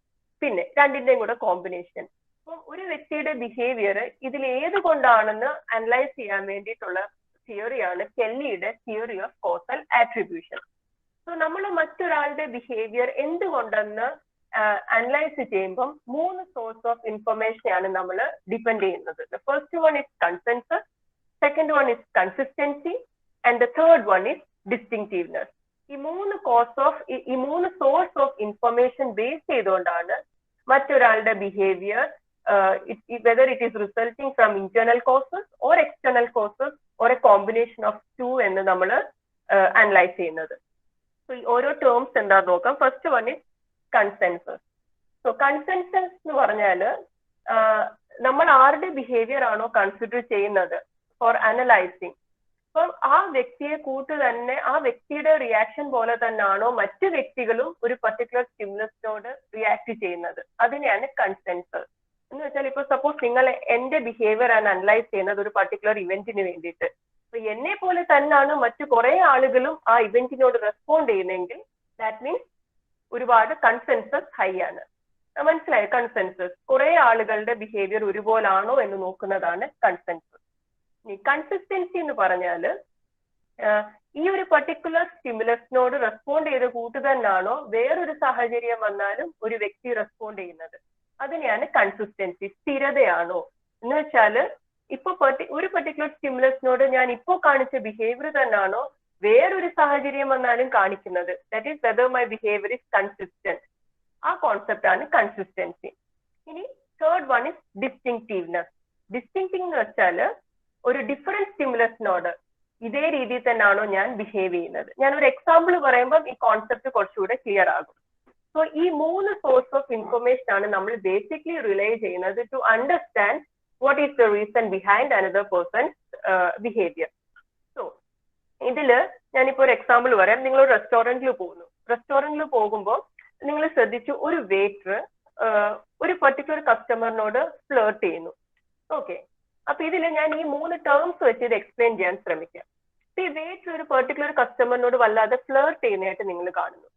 പിന്നെ രണ്ടിന്റെയും കൂടെ കോമ്പിനേഷൻ. അപ്പം ഒരു വ്യക്തിയുടെ ബിഹേവിയർ ഇതിൽ ഏത് കൊണ്ടാണെന്ന് അനലൈസ് ചെയ്യാൻ വേണ്ടിയിട്ടുള്ള തിയറിയാണ് കെല്ലിയുടെ theory of causal attribution. So നമ്മൾ മറ്റൊരാളുടെ ബിഹേവിയർ എന്തുകൊണ്ടെന്ന് അനലൈസ് ചെയ്യുമ്പം 3 സോഴ്സ് ഓഫ് ഇൻഫർമേഷനെയാണ് നമ്മൾ ഡിപ്പെൻഡ് ചെയ്യുന്നത്. First one is consensus, second one is consistency, and the third one is distinctiveness. ഈ 3 സോഴ്സ് ഓഫ് ഇൻഫർമേഷൻ ബേസ് ചെയ്തുകൊണ്ടാണ് മറ്റൊരാളുടെ behaviour whether it is resulting from internal causes or external causes or A combination of 2 എന്ന് നമ്മൾ analyse ചെയ്യുന്നത്. So ഈ ഓരോ terms എന്താന്ന് നോക്കാം. First one is consensus. So consensus എന്ന് പറഞ്ഞാല് നമ്മൾ ആരുടെ ബിഹേവിയർ ആണോ കൺസിഡർ ചെയ്യുന്നത് ഫോർ അനലൈസിങ്, അപ്പം ആ വ്യക്തിയെ തന്നെ ആ വ്യക്തിയുടെ റിയാക്ഷൻ പോലെ തന്നെയാണോ മറ്റു വ്യക്തികളും ഒരു പർട്ടിക്കുലർ സ്റ്റിമുലസിനോട് റിയാക്ട് ചെയ്യുന്നത്, അതിനെയാണ് കൺസെൻസസ് എന്ന് വെച്ചാൽ. ഇപ്പൊ സപ്പോസ് നിങ്ങൾ എന്റെ ബിഹേവിയർ ആണ് അനലൈസ് ചെയ്യുന്നത് ഒരു പർട്ടിക്കുലർ ഇവന്റിന് വേണ്ടിയിട്ട്, അപ്പൊ എന്നെ പോലെ തന്നെയാണ് മറ്റു കുറെ ആളുകളും ആ ഇവന്റിനോട് റെസ്പോണ്ട് ചെയ്യുന്നതെങ്കിൽ ദാറ്റ് മീൻസ് ഒരുപാട് കൺസെൻസസ് ഹൈ ആണ്. മനസ്സിലായോ? കൺസെൻസസ് കുറെ ആളുകളുടെ ബിഹേവിയർ ഒരുപോലാണോ എന്ന് നോക്കുന്നതാണ് കൺസെൻസസ്. കൺസിസ്റ്റൻസി എന്ന് പറഞ്ഞാല് ഈ ഒരു പർട്ടിക്കുലർ സ്റ്റിമുലസിനോട് റെസ്പോണ്ട് ചെയ്ത് കൂട്ട് തന്നെയാണോ വേറൊരു സാഹചര്യം വന്നാലും ഒരു വ്യക്തി റെസ്പോണ്ട് ചെയ്യുന്നത്, അതിനെയാണ് കൺസിസ്റ്റൻസി. സ്ഥിരതയാണോ എന്ന് വെച്ചാല് ഇപ്പൊ ഒരു പർട്ടിക്കുലർ സ്റ്റിമുലസിനോട് ഞാൻ ഇപ്പോ കാണിച്ച ബിഹേവിയർ തന്നെയാണോ വേറൊരു സാഹചര്യം വന്നാലും കാണിക്കുന്നത്, that is whether my behaviour is consistent. ആ കോൺസെപ്റ്റ് ആണ് കൺസിസ്റ്റൻസി. ഇനി third one is distinctiveness. Distinctive എന്ന് വെച്ചാല് ഒരു ഡിഫറെന്റ് സ്റ്റിമുലസിനോട് ഇതേ രീതിയിൽ തന്നെയാണോ ഞാൻ ബിഹേവ് ചെയ്യുന്നത്. ഞാൻ ഒരു എക്സാമ്പിൾ പറയുമ്പോൾ ഈ കോൺസെപ്റ്റ് കുറച്ചുകൂടെ ക്ലിയർ ആകും. സോ ഈ 3 സോഴ്സ് ഓഫ് ഇൻഫർമേഷൻ ആണ് നമ്മൾ ബേസിക്കലി റിലേ ചെയ്യുന്നത് to understand what is the reason behind another person's behaviour. So ഇതില് ഞാനിപ്പോ ഒരു എക്സാമ്പിൾ പറയാം. നിങ്ങൾ ഒരു റെസ്റ്റോറന്റിൽ പോകുമ്പോൾ നിങ്ങൾ ശ്രദ്ധിച്ചു, ഒരു വെയിറ്റർ ഒരു പർട്ടിക്കുലർ കസ്റ്റമറിനോട് ഫ്ലേർട്ട് ചെയ്യുന്നു. ഓക്കെ, അപ്പൊ ഇതിൽ ഞാൻ ഈ 3 ടേംസ് വെച്ച് ഇത് എക്സ്പ്ലെയിൻ ചെയ്യാൻ ശ്രമിക്കാം. ഈ വെയിറ്റർ ഒരു പെർട്ടിക്കുലർ കസ്റ്റമറിനോട് വല്ലാതെ ഫ്ലേർട്ട് ചെയ്യുന്നതായിട്ട് നിങ്ങൾ കാണുന്നു.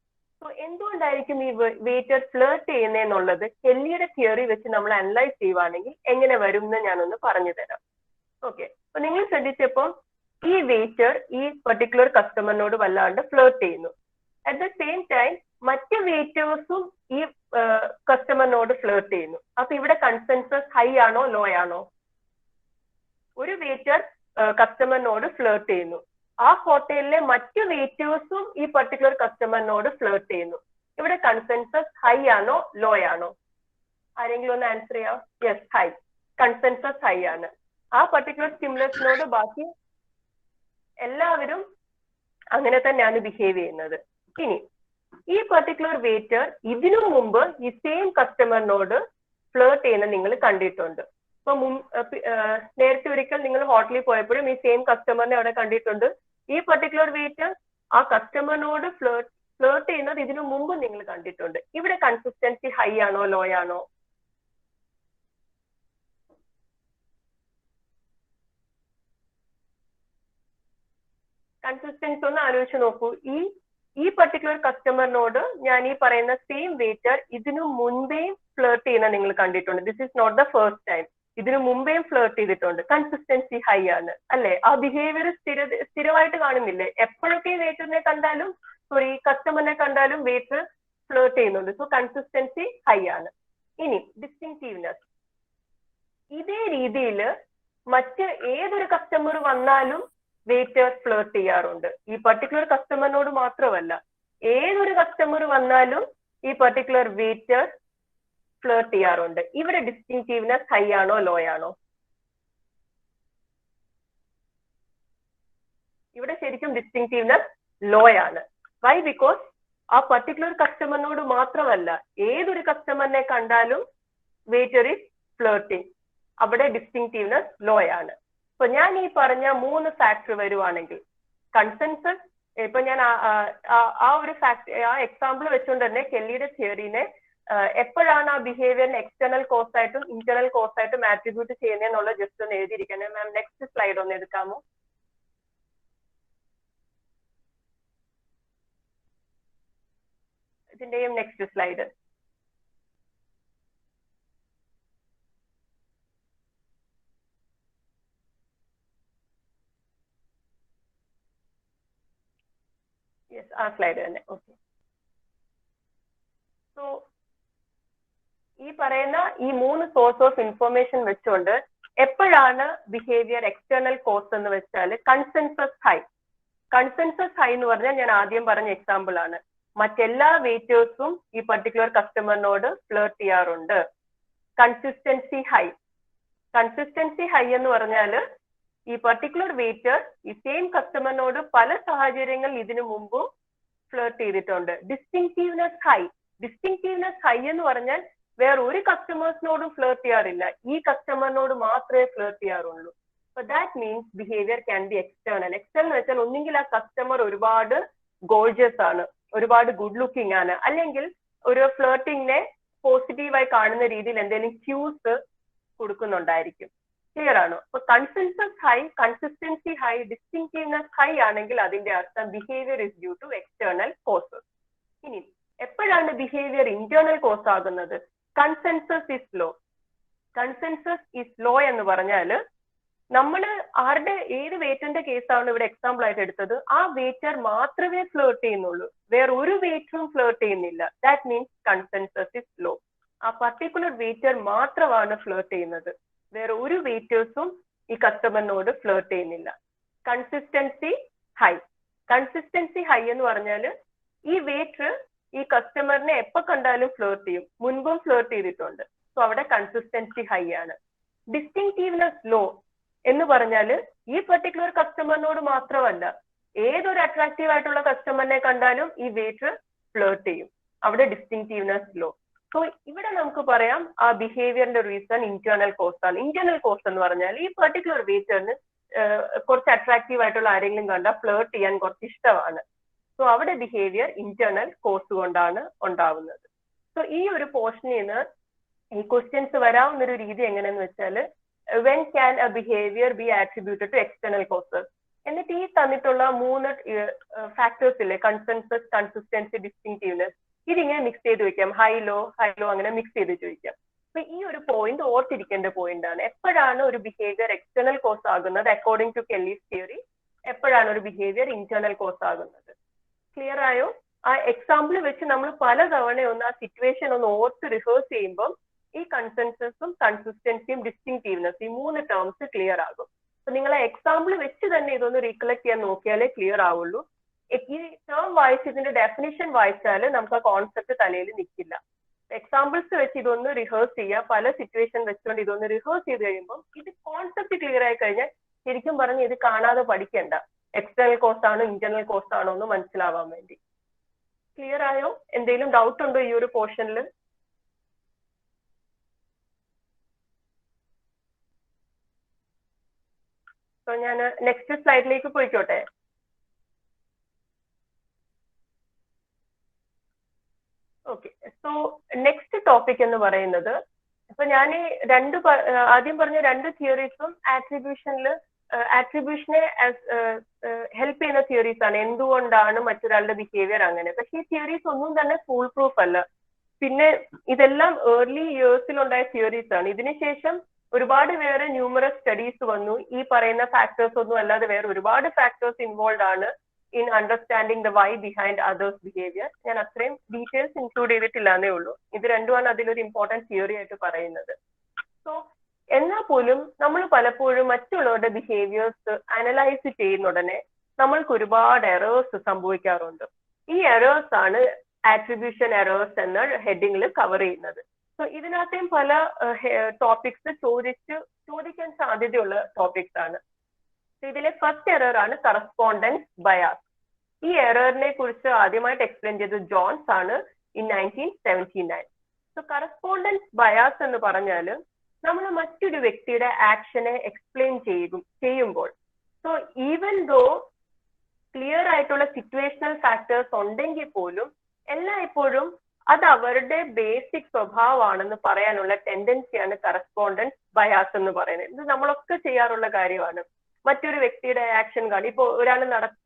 സോ എന്തുകൊണ്ടായിരിക്കും ഈ വെയിറ്റർ ഫ്ലേർട്ട് ചെയ്യുന്നതെന്നുള്ളത് കെല്ലിയുടെ തിയറി വെച്ച് നമ്മൾ അനലൈസ് ചെയ്യുവാണെങ്കിൽ എങ്ങനെ വരും എന്ന് ഞാനൊന്ന് പറഞ്ഞു തരാം. ഓക്കെ, അപ്പൊ നിങ്ങൾ ശ്രദ്ധിച്ചപ്പോൾ ഈ വെയിറ്റർ ഈ പെർട്ടിക്കുലർ കസ്റ്റമറിനോട് വല്ലാണ്ട് ഫ്ലേർട്ട് ചെയ്യുന്നു. അറ്റ് ദ സെയിം ടൈം മറ്റ് വെയിറ്റേഴ്സും ഈ കസ്റ്റമറിനോട് ഫ്ലേർട്ട് ചെയ്യുന്നു. അപ്പൊ ഇവിടെ കൺസെൻസസ് ഹൈ ആണോ ലോ ആണോ? ഒരു വെയിറ്റർ കസ്റ്റമറിനോട് ഫ്ലേർട്ട് ചെയ്യുന്നു, ആ ഹോട്ടലിലെ മറ്റു വെയിറ്റേഴ്സും ഈ പർട്ടിക്കുലർ കസ്റ്റമറിനോട് ഫ്ലേർട്ട് ചെയ്യുന്നു. ഇവിടെ കൺസെൻസസ് ഹൈ ആണോ ലോ ആണോ? ആരെങ്കിലും ഒന്ന് ആൻസർ ചെയ്യാം. Yes, high. കൺസെൻസസ് ഹൈ ആണ്. ആ പർട്ടിക്കുലർ സ്റ്റിമുലസിനോട് ബാക്കി എല്ലാവരും അങ്ങനെ തന്നെയാണ് ബിഹേവ് ചെയ്യുന്നത്. ഇനി ഈ പർട്ടിക്കുലർ വെയിറ്റർ ഇതിനു മുമ്പ് ഈ സെയിം കസ്റ്റമറിനോട് ഫ്ലേർട്ട് ചെയ്യുന്നത് നിങ്ങൾ കണ്ടിട്ടുണ്ട്. ഇപ്പൊ നേരത്തെ ഒരിക്കൽ നിങ്ങൾ ഹോട്ടലിൽ പോയപ്പോഴും ഈ സെയിം കസ്റ്റമറിനെ അവിടെ കണ്ടിട്ടുണ്ട്. ഈ പർട്ടിക്കുലർ വെയിറ്റർ ആ കസ്റ്റമറിനോട് ഫ്ലേർട്ട് ചെയ്യുന്നത് ഇതിനു മുമ്പ് നിങ്ങൾ കണ്ടിട്ടുണ്ട്. ഇവിടെ കൺസിസ്റ്റൻസി ഹൈ ആണോ ലോ ആണോ? കൺസിസ്റ്റൻസി ഒന്ന് ആലോചിച്ച് നോക്കൂ. ഈ പർട്ടിക്കുലർ കസ്റ്റമറിനോട് ഞാൻ ഈ പറയുന്ന സെയിം വെയിറ്റർ ഇതിനു മുൻപേയും ഫ്ലേർട്ട് ചെയ്യുന്ന നിങ്ങൾ കണ്ടിട്ടുണ്ട്. This is not the first time. ഇതിനു മുമ്പേയും ഫ്ലേർട്ട് ചെയ്തിട്ടുണ്ട്. കൺസിസ്റ്റൻസി ഹൈ ആണ് അല്ലെ? ആ ബിഹേവിയർ സ്ഥിരമായിട്ട് കാണുന്നില്ലേ? എപ്പോഴൊക്കെ വെയിറ്ററിനെ കണ്ടാലും കസ്റ്റമറിനെ കണ്ടാലും വെയിറ്റർ ഫ്ലേർട്ട് ചെയ്യുന്നുണ്ട്. സോ കൺസിസ്റ്റൻസി ഹൈ ആണ്. ഇനി ഡിസ്റ്റിങ്റ്റീവ്നെസ്, ഇതേ രീതിയിൽ മറ്റ് ഏതൊരു കസ്റ്റമർ വന്നാലും വെയിറ്റർ ഫ്ലേർട്ട് ചെയ്യാറുണ്ട്. ഈ പർട്ടിക്കുലർ കസ്റ്റമറിനോട് മാത്രമല്ല, ഏതൊരു കസ്റ്റമർ വന്നാലും ഈ പർട്ടിക്കുലർ വെയിറ്റർ ഫ്ലേർട്ട് ചെയ്യാറുണ്ട്. ഇവിടെ ഡിസ്റ്റിങ്റ്റീവ്നെസ് ഹൈ ആണോ ലോ ആണോ? ശരിക്കും ഡിസ്റ്റിങ്റ്റീവ്നെസ് ലോ ആണ്. വൈ? ബിക്കോസ് ആ പർട്ടിക്കുലർ കസ്റ്റമറിനോട് മാത്രമല്ല, ഏതൊരു കസ്റ്റമറിനെ കണ്ടാലും വെയിറ്റർ ഈസ് ഫ്ലേർട്ടിങ്, അവിടെ ഡിസ്റ്റിങ്റ്റീവ്നെസ് ലോ ആണ്. അപ്പൊ ഞാൻ ഈ പറഞ്ഞ 3 ഫാക്ടർ വരുവാണെങ്കിൽ കൺസെൻസസ്, ഇപ്പൊ ഞാൻ ആ ഒരു ആ എക്സാമ്പിൾ വെച്ചുകൊണ്ട് തന്നെ കെല്ലിയുടെ തിയറിനെ എപ്പോഴാണ് ആ ബിഹേവിയറിന് എക്സ്റ്റേണൽ കോസ് ആയിട്ടും ഇന്റേണൽ കോസ് ആയിട്ടും ആട്രിബ്യൂട്ട് ചെയ്യുന്നതെന്നുള്ള ജസ്റ്റ് ഒന്ന് എഴുതിയിരിക്കുന്നത്. മാം നെക്സ്റ്റ് സ്ലൈഡ് ഒന്ന് എടുക്കാമോ? ഇതിന്റെയും നെക്സ്റ്റ് സ്ലൈഡ്. യെസ്, ആ സ്ലൈഡ് തന്നെ. ഓക്കെ. സോ ഈ പറയുന്ന ഈ 3 സോഴ്സ് ഓഫ് ഇൻഫർമേഷൻ വെച്ചുകൊണ്ട് എപ്പോഴാണ് ബിഹേവിയർ എക്സ്റ്റേണൽ കോസ് എന്ന് വെച്ചാൽ കൺസെൻസസ് ഹൈ. കൺസെൻസസ് ഹൈ എന്ന് പറഞ്ഞാൽ ഞാൻ ആദ്യം പറഞ്ഞ എക്സാമ്പിൾ ആണ്. മറ്റെല്ലാ വെയിറ്റേഴ്സും ഈ പർട്ടിക്കുലർ കസ്റ്റമറിനോട് ഫ്ലേർട്ട് ചെയ്യാറുണ്ട്. Consistency high. കൺസിസ്റ്റൻസി ഹൈ എന്ന് പറഞ്ഞാൽ ഈ പർട്ടിക്കുലർ വെയിറ്റർ ഈ സെയിം കസ്റ്റമറിനോട് പല സാഹചര്യങ്ങളിൽ ഇതിനു മുമ്പും ഫ്ലേർട്ട് ചെയ്തിട്ടുണ്ട്. Distinctiveness high. ഡിസ്റ്റിങ്റ്റീവ്നെസ് ഹൈ എന്ന് പറഞ്ഞാൽ വേറെ ഒരു കസ്റ്റമേഴ്സിനോടും ഫ്ലേർട്ട് ചെയ്യാറില്ല, ഈ കസ്റ്റമറിനോട് മാത്രമേ ഫ്ലേർട്ട് ചെയ്യാറുള്ളൂ. അപ്പൊ that means behaviour can be external. External വെച്ചാൽ ഒന്നെങ്കിൽ ആ കസ്റ്റമർ ഒരുപാട് ഗോർജിയസ് ആണ്, ഒരുപാട് ഗുഡ് ലുക്കിംഗ് ആണ്, അല്ലെങ്കിൽ ഒരു ഫ്ലേർട്ടിങ്ങിനെ പോസിറ്റീവായി കാണുന്ന രീതിയിൽ എന്തെങ്കിലും ക്യൂസ് കൊടുക്കുന്നുണ്ടായിരിക്കും. ക്ലിയർ ആണോ? അപ്പൊ consensus high, consistency high, distinctiveness high ആണെങ്കിൽ അതിന്റെ അർത്ഥം behaviour is due to external causes. ഇനി എപ്പോഴാണ് ബിഹേവിയർ ഇന്റേണൽ കോസ് ആകുന്നത്? Consensus is low. Consensus is low എന്ന് പറഞ്ഞാൽ നമ്മൾ ഏത് വെയിറ്ററിന്റെ കേസാണ് ഇവിടെ എക്സാമ്പിൾ ആയിട്ട് എടുത്തത്, ആ വെയിറ്റർ മാത്രമേ ഫ്ലേർട്ട് ചെയ്യുന്നുള്ളൂ, വേറെ ഒരു വെയിറ്ററും ഫ്ലേർട്ട് ചെയ്യുന്നില്ല. That means consensus is low. ആ പർട്ടിക്കുലർ വെയിറ്റർ മാത്രമാണ് ഫ്ലേർട്ട് ചെയ്യുന്നത്, വേറെ ഒരു വെയിറ്റേഴ്സും ഈ കസ്റ്റമറിനോട് ഫ്ലേർട്ട് ചെയ്യുന്നില്ല. Consistency high. കൺസിസ്റ്റൻസി ഹൈ എന്ന് പറഞ്ഞാൽ ഈ വെയിറ്റർ ഈ കസ്റ്റമറിനെ എപ്പോ കണ്ടാലും ഫ്ലേർട്ട് ചെയ്യും, മുൻപും ഫ്ലേർട്ട് ചെയ്തിട്ടുണ്ട്. സോ അവിടെ കൺസിസ്റ്റൻസി ഹൈ ആണ്. ഡിസ്റ്റിങ്റ്റീവ്നെസ് ലോ എന്ന് പറഞ്ഞാൽ ഈ പർട്ടിക്കുലർ കസ്റ്റമറിനോട് മാത്രമല്ല, ഏതൊരു അട്രാക്റ്റീവ് ആയിട്ടുള്ള കസ്റ്റമറിനെ കണ്ടാലും ഈ വെയിറ്റർ ഫ്ലേർട്ട് ചെയ്യും, അവിടെ ഡിസ്റ്റിങ്റ്റീവ്നെസ് ലോ. സോ ഇവിടെ നമുക്ക് പറയാം ആ ബിഹേവിയറിന്റെ റീസൺ ഇന്റേണൽ കോസ് ആണ്. ഇന്റേണൽ കോസ് എന്ന് പറഞ്ഞാൽ ഈ പർട്ടിക്കുലർ വെയിറ്ററിന് കുറച്ച് അട്രാക്റ്റീവ് ആയിട്ടുള്ള ആരെങ്കിലും കണ്ടാൽ ഫ്ലേർട്ട് ചെയ്യാൻ കുറച്ച് ഇഷ്ടമാണ്. സോ അവിടെ ബിഹേവിയർ ഇന്റേണൽ കോസ് കൊണ്ടാണ് ഉണ്ടാവുന്നത്. സോ ഈ ഒരു പോർഷനിൽ നിന്ന് ഈ ക്വസ്റ്റ്യൻസ് വരാവുന്ന ഒരു രീതി എങ്ങനെയെന്ന് വെച്ചാൽ when can a behavior be attributed to external causes? എന്നിട്ട് ഈ തന്നിട്ടുള്ള 3 ഫാക്ടേഴ്സ് ഇല്ലേ, കൺസെൻസസ്, കൺസിസ്റ്റൻസി, ഡിസ്റ്റിങ്റ്റീവ്നെസ്, ഇതിങ്ങനെ മിക്സ് ചെയ്ത് വെക്കാം. ഹൈ ലോ അങ്ങനെ മിക്സ് ചെയ്ത് ചോദിക്കാം. അപ്പൊ ഈ ഒരു പോയിന്റ് ഓർത്തിരിക്കേണ്ട പോയിന്റ് ആണ്. എപ്പോഴാണ് ഒരു ബിഹേവിയർ എക്സ്റ്റേണൽ കോസ് ആകുന്നത് അക്കോർഡിംഗ് ടു കെല്ലീസ് തിയറി, എപ്പോഴാണ് ഒരു ബിഹേവിയർ ഇന്റേണൽ കോസ് ആകുന്നത്? ക്ലിയർ ആയോ? ആ എക്സാമ്പിൾ വെച്ച് നമ്മൾ പലതവണ ഒന്ന് ആ സിറ്റുവേഷൻ ഒന്ന് ഓർത്ത് റിഹേഴ്സ് ചെയ്യുമ്പോൾ ഈ കൺസെൻസസും കൺസിസ്റ്റൻസിയും ഡിസ്റ്റിങ്റ്റീവ്നെസ് ഈ 3 ടേംസ് ക്ലിയർ ആകും. അപ്പൊ നിങ്ങൾ ആ എക്സാമ്പിൾ വെച്ച് തന്നെ ഇതൊന്ന് റീകളക്ട് ചെയ്യാൻ നോക്കിയാലേ ക്ലിയർ ആവുള്ളൂ. ഈ ടേം വായിച്ച് ഇതിന്റെ ഡെഫിനിഷൻ വായിച്ചാൽ നമുക്ക് ആ കോൺസെപ്റ്റ് തലയിൽ നിൽക്കില്ല. എക്സാമ്പിൾസ് വെച്ച് ഇതൊന്ന് റിഹേഴ്സ് ചെയ്യുക, പല സിറ്റുവേഷൻ വെച്ചുകൊണ്ട് ഇതൊന്ന് റിഹേഴ്സ് ചെയ്ത് കഴിയുമ്പോൾ ഇത് കോൺസെപ്റ്റ് ക്ലിയർ ആയി കഴിഞ്ഞാൽ ശരിക്കും പറഞ്ഞ് ഇത് കാണാതെ പഠിക്കണ്ട, എക്സ്റ്റേണൽ കോസ് ആണോ ഇന്റേണൽ കോസ് ആണോ എന്ന് മനസ്സിലാവാൻ വേണ്ടി. ക്ലിയർ ആയോ? എന്തെങ്കിലും ഡൗട്ട് ഉണ്ടോ ഈ ഒരു പോർഷനിൽ? സോ ഞാൻ നെക്സ്റ്റ് സ്ലൈഡിലേക്ക് പോയിക്കോട്ടെ. ഓക്കെ. സോ നെക്സ്റ്റ് ടോപ്പിക് എന്ന് പറയുന്നത്, ഇപ്പൊ ഞാൻ ആദ്യം പറഞ്ഞ 2 തിയറീസും ആട്രിബ്യൂഷനെ ഹെൽപ്പ് ചെയ്യുന്ന തിയറീസ് ആണ്. എന്തുകൊണ്ടാണ് മറ്റൊരാളുടെ ബിഹേവിയർ അങ്ങനെ. പക്ഷെ ഈ തിയറീസ് ഒന്നും തന്നെ ഫുൾ പ്രൂഫ് അല്ല. പിന്നെ ഇതെല്ലാം ഏർലി ഇയേഴ്സിൽ ഉണ്ടായ തിയറീസ് ആണ്. ഇതിനുശേഷം ഒരുപാട് വേറെ ന്യൂമറസ് സ്റ്റഡീസ് വന്നു. ഈ പറയുന്ന ഫാക്ടേഴ്സ് ഒന്നും അല്ലാതെ വേറെ ഒരുപാട് ഫാക്ടേഴ്സ് ഇൻവോൾവ് ആണ് in understanding the why behind others behaviour. ഞാൻ അത്രയും ഡീറ്റെയിൽസ് ഇൻക്ലൂഡ് ചെയ്തിട്ടില്ലാന്നേ ഉള്ളൂ. ഇത് രണ്ടുമാണ് അതിലൊരു ഇമ്പോർട്ടൻറ്റ് തിയറി ആയിട്ട് പറയുന്നത്. സോ എന്നാൽ പോലും നമ്മൾ പലപ്പോഴും മറ്റുള്ളവരുടെ ബിഹേവിയേഴ്സ് അനലൈസ് ചെയ്യുന്ന ഉടനെ നമ്മൾക്ക് ഒരുപാട് എറേഴ്സ് സംഭവിക്കാറുണ്ട്. ഈ എറേഴ്സ് ആണ് ആട്രിബ്യൂഷൻ എറേഴ്സ് എന്ന ഹെഡിങ്ങിൽ കവർ ചെയ്യുന്നത്. സോ ഇതിനകത്തെയും പല ടോപ്പിക്സ് ചോദിക്കാൻ സാധ്യതയുള്ള ടോപ്പിക്സ് ആണ്. ഇതിലെ ഫസ്റ്റ് എറർ ആണ് കറസ്പോണ്ടൻസ് ബയാസ്. ഈ എററിനെ കുറിച്ച് ആദ്യമായിട്ട് എക്സ്പ്ലെയിൻ ചെയ്തത് ജോൺസ് ആണ് ഇൻ 1979. സോ കറസ്പോണ്ടൻസ് ബയാസ് എന്ന് പറഞ്ഞാൽ നമ്മൾ മറ്റൊരു വ്യക്തിയുടെ ആക്ഷനെ എക്സ്പ്ലെയിൻ ചെയ്യുമ്പോൾ സോ ഈവൻ ദോ ക്ലിയർ ആയിട്ടുള്ള സിറ്റുവേഷണൽ ഫാക്ടേഴ്സ് ഉണ്ടെങ്കിൽ പോലും എല്ലായ്പ്പോഴും അത് അവരുടെ ബേസിക് സ്വഭാവമാണെന്ന് പറയാനുള്ള ടെൻഡൻസിയാണ് കറസ്പോണ്ടൻസ് ബയാസ് എന്ന് പറയുന്നത്. ഇത് നമ്മളൊക്കെ ചെയ്യാറുള്ള കാര്യമാണ്. മറ്റൊരു വ്യക്തിയുടെ ആക്ഷൻ കാണും. ഇപ്പൊ ഒരാൾ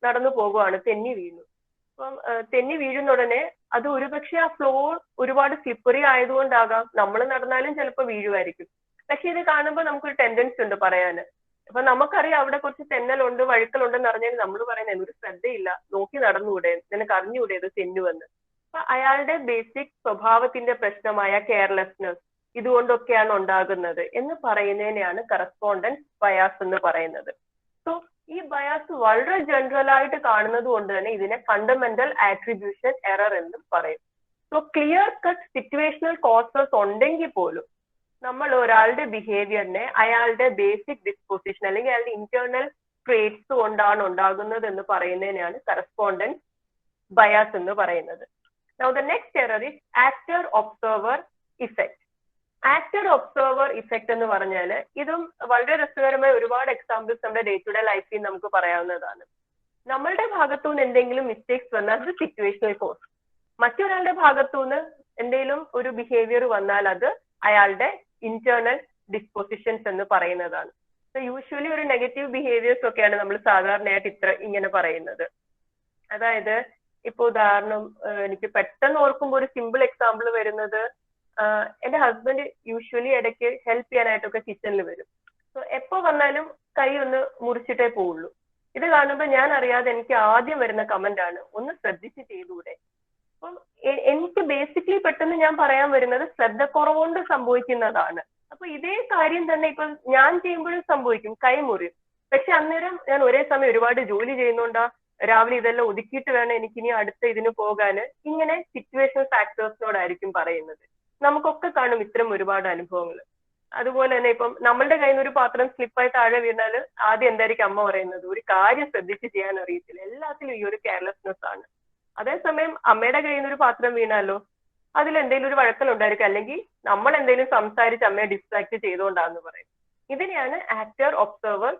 നടന്നു പോകുവാണ്, തെന്നി വീണു. അപ്പം തെന്നി വീഴുന്ന ഉടനെ അത് ഒരുപക്ഷെ ആ ഫ്ലോർ ഒരുപാട് സ്ലിപ്പറി ആയതുകൊണ്ടാകാം, നമ്മൾ നടന്നാലും ചിലപ്പോൾ വീഴുമായിരിക്കും. പക്ഷെ ഇത് കാണുമ്പോൾ നമുക്കൊരു ടെൻഡൻസി ഉണ്ട് പറയാന്. അപ്പൊ നമുക്കറിയാം അവിടെ കുറച്ച് തെന്നലുണ്ട്, വഴുക്കലുണ്ടെന്ന് അറിഞ്ഞാൽ നമ്മൾ പറയുന്നത് ഒരു ശ്രദ്ധയില്ല, നോക്കി നടന്നുകൂടെ, നിനക്ക് അറിഞ്ഞുകൂടെ ഇത് തെന്നുവെന്ന്. അപ്പൊ അയാളുടെ ബേസിക് സ്വഭാവത്തിന്റെ പ്രശ്നമായ കെയർലെസ്നെസ് ഇതുകൊണ്ടൊക്കെയാണ് ഉണ്ടാകുന്നത് എന്ന് പറയുന്നതിനെയാണ് കറസ്പോണ്ടൻസ് ബയാസ് എന്ന് പറയുന്നത്. സോ ഈ ബയാസ് വളരെ ജനറൽ ആയിട്ട് കാണുന്നത് കൊണ്ട് തന്നെ ഇതിനെ ഫണ്ടമെന്റൽ ആട്രിബ്യൂഷൻ എറർ എന്നും പറയും. So clear cut situational causes ഉണ്ടെങ്കിൽ പോലും നമ്മൾ ഒരാളുടെ ബിഹേവിയറിനെ അയാളുടെ ബേസിക് ഡിസ്പോസിഷൻ അല്ലെങ്കിൽ അയാളുടെ ഇന്റേണൽ ട്രേറ്റ്സ് കൊണ്ടാണ് ഉണ്ടാകുന്നത് എന്ന് പറയുന്നതിനാണ് കറസ്പോണ്ടൻസ് ബയാസ് എന്ന് പറയുന്നത്. Now the next error is actor observer effect. Actor observer effect എന്ന് പറഞ്ഞാൽ ഇതും വളരെ രസകരമായ ഒരുപാട് എക്സാമ്പിൾസ് നമ്മുടെ ഡേ ടു ഡേ ലൈഫിൽ നമുക്ക് പറയാവുന്നതാണ്. നമ്മളുടെ ഭാഗത്തുനിന്ന് എന്തെങ്കിലും മിസ്റ്റേക്സ് വന്നാൽ അത് സിറ്റുവേഷണൽ കോസ്, മറ്റൊരാളുടെ ഭാഗത്തുനിന്ന് എന്തെങ്കിലും ഒരു ബിഹേവിയർ വന്നാൽ അത് അയാളുടെ ഇന്റേണൽ ഡിസ്പോസിഷൻസ് എന്ന് പറയുന്നതാണ്. സോ യൂഷ്വലി ഒരു നെഗറ്റീവ് ബിഹേവിയേഴ്സ് ഒക്കെയാണ് നമ്മൾ സാധാരണയായിട്ട് ഇങ്ങനെ പറയുന്നത്. അതായത് ഇപ്പൊ ഉദാഹരണം എനിക്ക് പെട്ടെന്ന് ഓർക്കുമ്പോൾ ഒരു സിമ്പിൾ എക്സാമ്പിൾ വരുന്നത്, എന്റെ ഹസ്ബൻഡ് യൂഷ്വലി ഇടയ്ക്ക് ഹെൽപ്പ് ചെയ്യാനായിട്ടൊക്കെ കിച്ചണിൽ വരും. സോ എപ്പോ വന്നാലും കൈ ഒന്ന് മുറിച്ചിട്ടേ പോവുള്ളൂ. ഇത് കാണുമ്പോൾ ഞാൻ അറിയാതെ എനിക്ക് ആദ്യം വരുന്ന കമന്റ് ആണ്, ഒന്ന് ശ്രദ്ധിച്ച് ചെയ്തൂടെ. അപ്പം എനിക്ക് ബേസിക്കലി പെട്ടെന്ന് ഞാൻ പറയാൻ വരുന്നത് ശ്രദ്ധക്കുറവുകൊണ്ട് സംഭവിക്കുന്നതാണ്. അപ്പൊ ഇതേ കാര്യം തന്നെ ഇപ്പൊ ഞാൻ ചെയ്യുമ്പോഴും സംഭവിക്കും, കൈ മുറിയും. പക്ഷെ അന്നേരം ഞാൻ ഒരേ സമയം ഒരുപാട് ജോലി ചെയ്യുന്നോണ്ടാ രാവിലെ ഇതെല്ലാം ഒതുക്കിയിട്ട് വേണം എനിക്കിനി അടുത്ത ഇതിന് പോകാന്. ഇങ്ങനെ സിറ്റുവേഷണൽ ഫാക്ടേഴ്സിനോടായിരിക്കും പറയുന്നത്. നമുക്കൊക്കെ കാണും ഇത്തരം ഒരുപാട് അനുഭവങ്ങൾ. അതുപോലെ തന്നെ ഇപ്പം നമ്മളുടെ കയ്യിൽ നിന്ന് ഒരു പാത്രം സ്ലിപ്പായി താഴെ വീണാൽ ആദ്യം എന്തായിരിക്കും അമ്മ പറയുന്നത്, ഒരു കാര്യം ശ്രദ്ധിച്ച് ചെയ്യാൻ അറിയത്തില്ല, എല്ലാത്തിലും ഈ ഒരു കെയർലെസ്നെസ് ആണ്. അതേസമയം അമ്മയുടെ കയ്യിൽ നിന്ന് ഒരു പാത്രം വീണാലോ അതിൽ എന്തെങ്കിലും ഒരു വഴക്കലുണ്ടായിരിക്കും, അല്ലെങ്കിൽ നമ്മൾ എന്തെങ്കിലും സംസാരിച്ച് അമ്മയെ ഡിസ്ട്രാക്ട് ചെയ്തുകൊണ്ടാന്ന് പറയും. ഇതിനെയാണ് ആക്ടർ ഒബ്സർവർ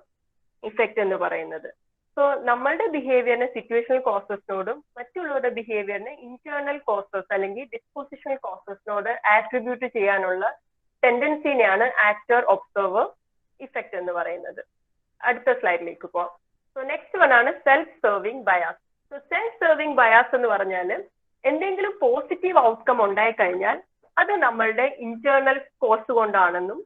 ഇഫക്റ്റ് എന്ന് പറയുന്നത്. സോ നമ്മളുടെ ബിഹേവിയറിനെ സിറ്റുവേഷണൽ കോസസിനോടും മറ്റുള്ളവരുടെ ബിഹേവിയറിനെ ഇന്റേണൽ കോസസ് അല്ലെങ്കിൽ ഡിസ്പോസിഷണൽ കോസസിനോട് ആട്രിബ്യൂട്ട് ചെയ്യാനുള്ള ടെൻഡൻസിനെയാണ് ആക്ടർ ഒബ്സർവർ ഇഫക്റ്റ് എന്ന് പറയുന്നത്. അടുത്ത സ്ലൈഡിലേക്ക് പോവാം. സോ നെക്സ്റ്റ് വൺ ആണ് self serving bias. So self serving bias എന്ന് പറഞ്ഞാൽ എന്തെങ്കിലും പോസിറ്റീവ് ഔട്ട്കം ഉണ്ടായി കഴിഞ്ഞാൽ അത് നമ്മളുടെ ഇന്റേണൽ കോസ് കൊണ്ടാണെന്നും